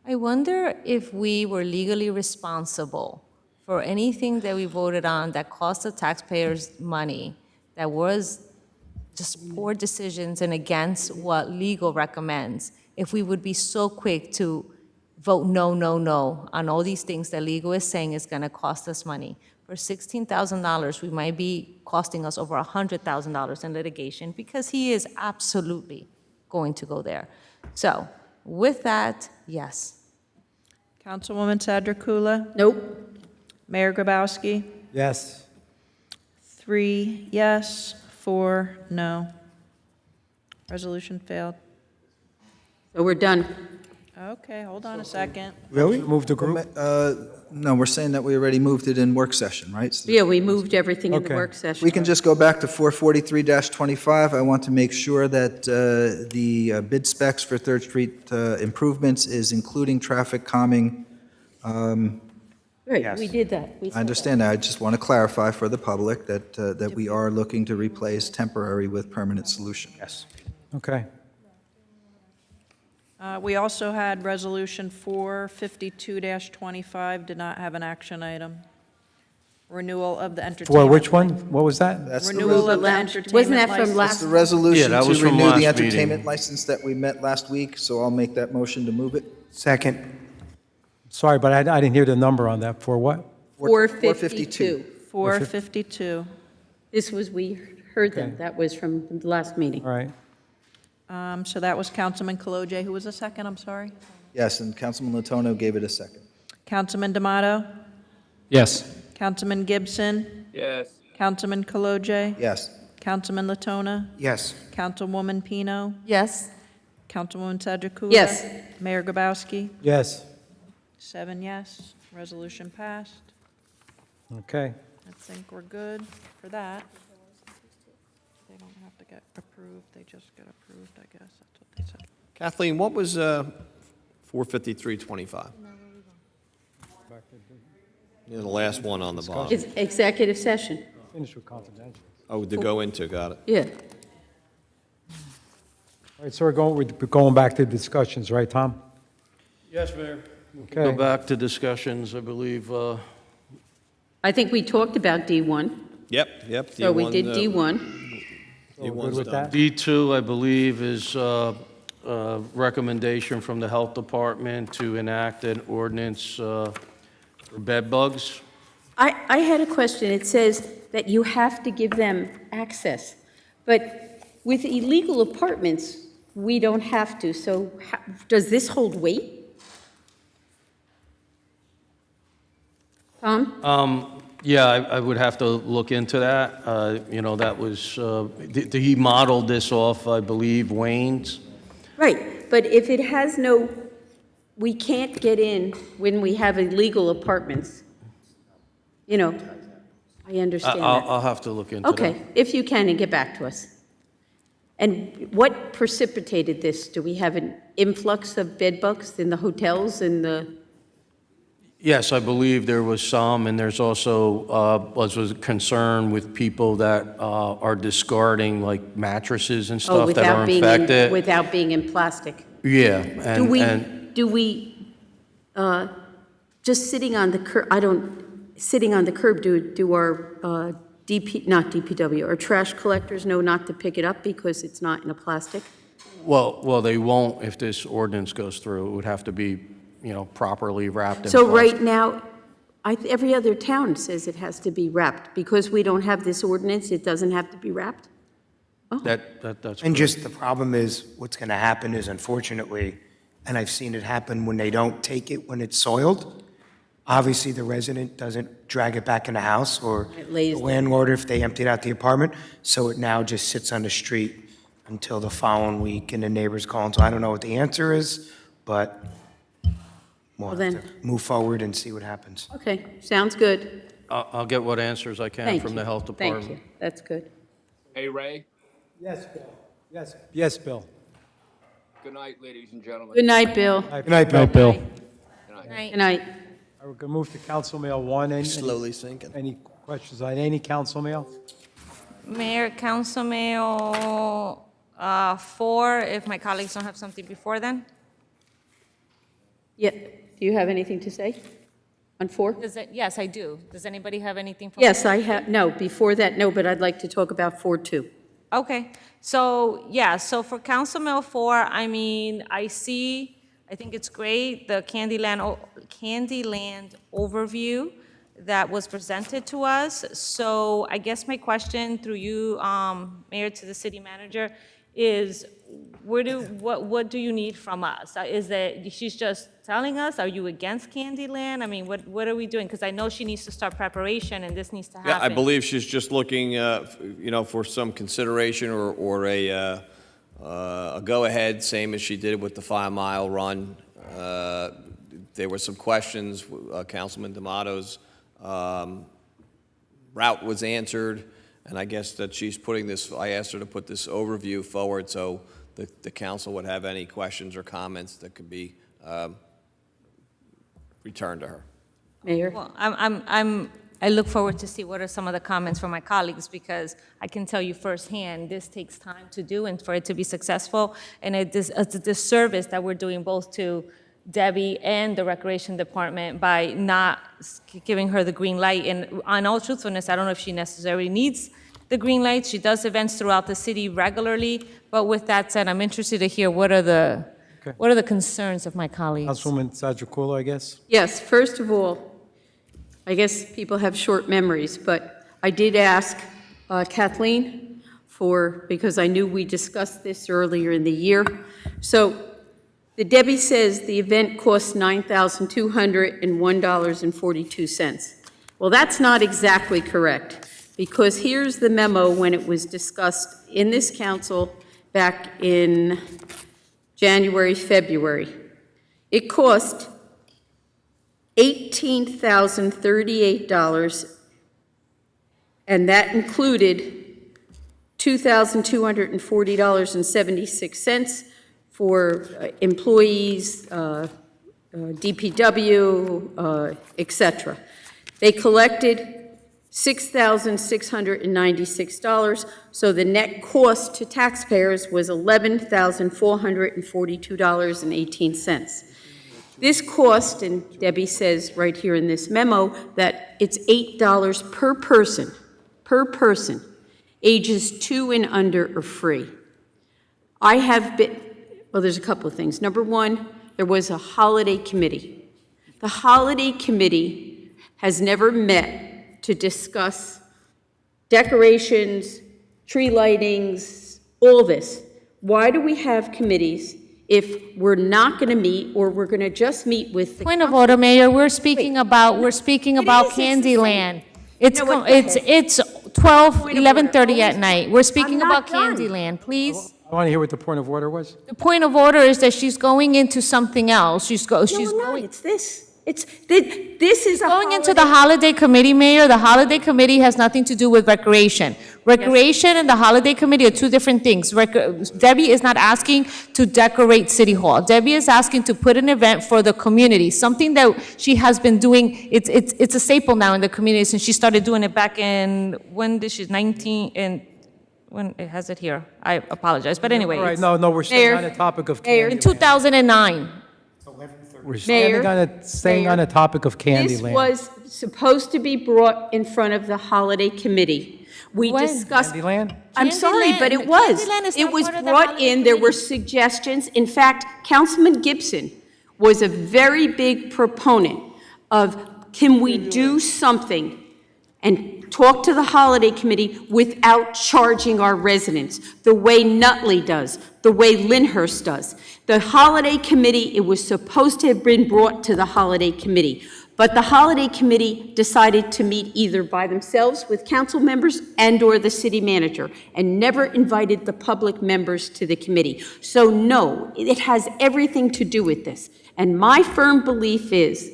I wonder if we were legally responsible for anything that we voted on that cost the taxpayers money, that was just poor decisions and against what legal recommends, if we would be so quick to vote no, no, no on all these things that legal is saying is going to cost us money. For $16,000, we might be costing us over $100,000 in litigation because he is absolutely going to go there. So with that, yes. Councilwoman Sadrikula? Nope. Mayor Grabowski? Yes. 3 yes, 4 no. Resolution failed. So we're done. Okay, hold on a second. Really? Move the group? No, we're saying that we already moved it in work session, right? So Yeah, we moved everything in the Okay. work session. we can just go back to 443-25. I want to make sure that the bid specs for Third Street improvements is including traffic calming. Right, we did that. We said I that. understand that. I just want to clarify for the public that we are looking to replace temporary with permanent solution. Yes. Okay. We also had Resolution 452-25, did not have an action item. Renewal of the entertainment. For which one? What was that? That's the Renewal of the Lounge- entertainment wasn't that from license. That's the resolution Yeah, that was to from renew the last meeting. entertainment license that we met last week, so I'll make that motion to move it. Second. Sorry, but I didn't hear the number on that. For what? 452. 452. This was, we heard them. Okay. That was from the last meeting. All right. So that was Councilman Kalojay. Who was the second? I'm sorry. Yes, and Councilman Letono gave it a second. Councilman D'Amato? Yes. Councilman Gibson? Yes. Councilman Kalojay? Yes. Councilman Latona? Yes. Councilwoman Pino? Yes. Councilwoman Sedgwick-Cooler? Yes. Mayor Grabowski? Yes. 7 yes. Resolution passed. Okay. I think we're good for that. They don't have to get approved, they just get approved, I guess. That's what they said. Kathleen, what was 45325? The last one on the bottom. It's executive session. Finish with confidential. Oh, to go into, got it. Yeah. All right, so we're going back to discussions, right, Tom? Yes, Mayor. Okay. Go back to discussions, I believe. I think we talked about D1. Yep. So we did D1, D1. So we're good with that? D2, I believe, is a recommendation from the Health Department to enact an ordinance for bed bugs. I had a question. It says that you have to give them access. But with illegal apartments, we don't have to. So does this hold weight? Tom? Yeah, I would have to look into that. That was, he modeled this off, I believe, Wayne's. Right, but if it has no, we can't get in when we have illegal apartments. I understand that. I'll have to look into that. Okay, if you can, and get back to us. And what precipitated this? Do we have an influx of bedbugs in the hotels and the? Yes, I believe there was some, and there's also was a concern with people that are discarding like mattresses and stuff that are infected. Without being in plastic. Yeah, Do we just sitting on the curb? Sitting on the curb. Do our not DPW, our trash collectors know not to pick it up because it's not in a plastic? well, they won't if this ordinance goes through. It would have to be, properly wrapped in So plastic. right now, every other town says it has to be wrapped. Because we don't have this ordinance, it doesn't have to be wrapped? That's And correct. just the problem is, what's going to happen is unfortunately, and I've seen it happen when they don't take it when it's soiled, obviously the resident doesn't drag it back in the house, or It lays the there. landlord if they emptied out the apartment, so it now just sits on the street until the following week and the neighbors call. And so I don't know what the answer is, but we'll Well, have to move forward and see what happens. Okay, sounds good. I'll get what answers I can Thank from you. the Health Department. Thank you, that's good. Hey, Ray. Yes, Bill. Yes, Bill. Good night, ladies and gentlemen. Good night, Bill. Good night, Bill. Night, Bill. Good night. Good night. We're going to move to Council Mail 1. Slowly sinking. Any questions on any council mail? Mayor, Council Mail 4, if my colleagues don't have something before then? Yeah, do you have anything to say on 4? Yes, I do. Does anybody have anything? For Yes, I have, no, before that, no, but I'd like to talk about 4 too. Okay, so, so for Council Mail 4, I think it's great, the Candyland overview that was presented to us. So I guess my question through you, Mayor, to the city manager, is what do you need from us? Is that she's just telling us, are you against Candyland? I mean, what are we doing? Because I know she needs to start preparation and this needs to happen. Yeah, I believe she's just looking, for some consideration or a go-ahead, same as she did with the 5-mile run There were some questions. Councilman D'Amato's route was answered, and I guess that she's putting this, I asked her to put this overview forward so the council would have any questions or comments that could be returned to her. Mayor? Well, I look forward to see what are some of the comments from my colleagues, because I can tell you firsthand, this takes time to do and for it to be successful, and it's a disservice that we're doing both to Debbie and the Recreation Department by not giving her the green light. And on all truthfulness, I don't know if she necessarily needs the green light. She does events throughout the city regularly, but with that said, I'm interested to hear what are the concerns of my colleagues. Councilwoman Sadrikula, I guess? Yes, first of all, I guess people have short memories, but I did ask Kathleen because I knew we discussed this earlier in the year. So the Debbie says the event costs $9,201.42. Well, that's not exactly correct, because here's the memo when it was discussed in this council back in January, February. It cost $18,038, and that included $2,240.76 for employees, DPW, etc. They collected $6,696, so the net cost to taxpayers was $11,442.18. This cost, and Debbie says right here in this memo, that it's $8 per person. Ages 2 and under are free. I have been, well, there's a couple of things. Number one, there was a holiday committee. The holiday committee has never met to discuss decorations, tree lightings, all this. Why do we have committees if we're not going to meet, or we're going to just meet with the... Point of order, Mayor, we're speaking about Candyland. It's 11:30 at night. We're speaking about Candyland, please. I want to hear what the point of order was. The point of order is that she's going into something else. She's going. It's this. This is going into the holiday committee, Mayor. The holiday committee has nothing to do with recreation. Recreation and the holiday committee are two different things. Debbie is not asking to decorate City Hall. Debbie is asking to put an event for the community, something that she has been doing. It's a staple now in the community since she started doing it back in, when did she, 19, and when it has it here. I apologize, but anyway. All right, no, we're staying on the topic of Candyland. In 2009. We're staying on the topic of Candyland. This was supposed to be brought in front of the holiday committee. We discussed... Candyland? I'm sorry, but it was. It was brought in, there were suggestions. In fact, Councilman Gibson was a very big proponent of, can we do something and talk to the holiday committee without charging our residents, the way Nutley does, the way Lyndhurst does. The holiday committee, it was supposed to have been brought to the holiday committee, but the holiday committee decided to meet either by themselves with council members and or the city manager, and never invited the public members to the committee. So no, it has everything to do with this. And my firm belief is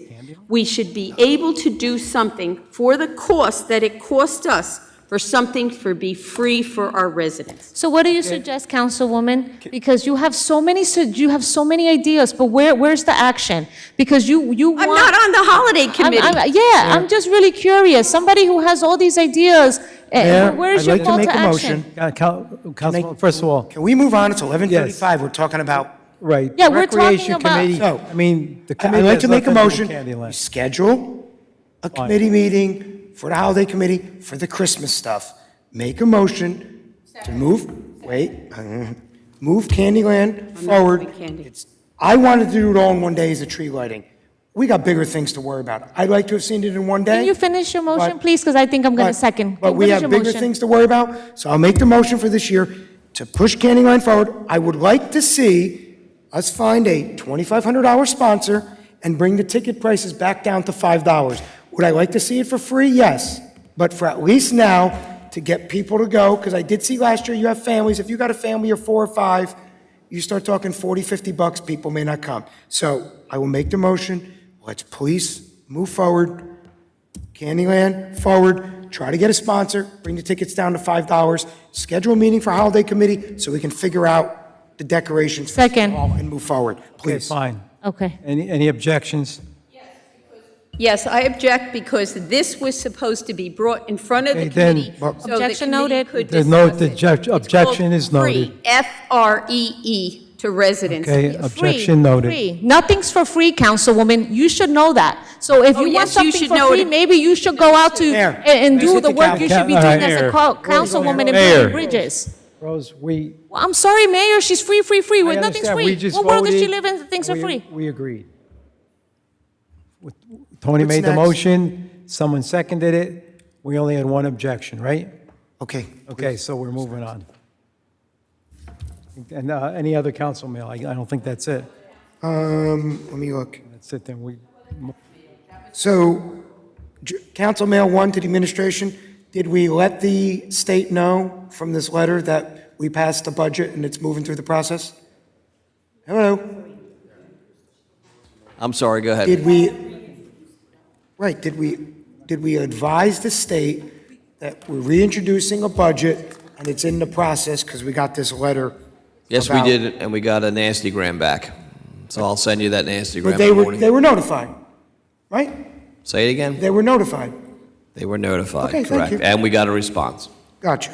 we should be able to do something for the cost that it cost us for something to be free for our residents. So what do you suggest, Councilwoman? Because you have so many ideas, but where's the action? Because you want... I'm not on the holiday committee. I'm just really curious. Somebody who has all these ideas, where's your call to action? Councilman, first of all... Can we move on? It's 11:35. We're talking about... Right. Yeah, we're talking Recreation about... Committee, So, I mean, the committee I'd like has to make a nothing to do motion. with We Candyland. schedule a committee meeting for the holiday committee for the Christmas stuff. Make a motion to move Candyland forward. I wanted to do it all in one day as a tree lighting. We got bigger things to worry about. I'd like to have seen it in one day. Can you finish your motion, please? Because I think I'm going to second. But we have bigger things to worry about, so I'll make the motion for this year to push Candyland forward. I would like to see us find a $2,500 sponsor and bring the ticket prices back down to $5. Would I like to see it for free? Yes. But for at least now, to get people to go, because I did see last year you have families. If you got a family of 4 or 5, You start talking 40, 50 bucks, people may not come. So I will make the motion. Let's please move forward. Candyland, forward. Try to get a sponsor. Bring the tickets down to $5. Schedule a meeting for holiday committee so we can figure out the decorations. for Second. City Hall and move forward, Okay, please. fine. Okay. Any objections? Yes, I object because this was supposed to be brought in front of the Okay, then, committee. but- so the Objection committee noted. could The discuss it. objection is noted. Free, F-R-E-E, to residents. Okay, Free, objection noted. Free. Nothing's for free, Councilwoman. You should know that. So if Oh, you want yes, you something should for know free, it. maybe you should go out to Mayor, and do Mayor, the work you should be all doing right. as a councilwoman and Mayor. building bridges. Rose, we, Well, I'm sorry, Mayor, she's free. I Nothing's understand, free. we just What world does she voted. live in that things are free? We agreed. Tony What's made the next? motion, someone seconded it, we only had one objection, right? Okay. Okay, so we're moving on. And any other council mail? I don't think that's it. Let me look. That's it, then we, So, Council Mail 1 to the administration, did we let the state know from this letter that we passed the budget and it's moving through the process? Hello? I'm sorry, go ahead. Did we advise the state that we're reintroducing a budget and it's in the process because we got this letter? Yes, we about- did, and we got a nasty gram back. So I'll send you that nasty gram But in the morning. they were notified, right? Say it again? They were notified. They were notified, Okay, thank correct. you. And we got a response. Gotcha.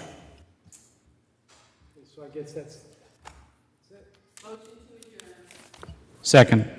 so I guess that's. Second.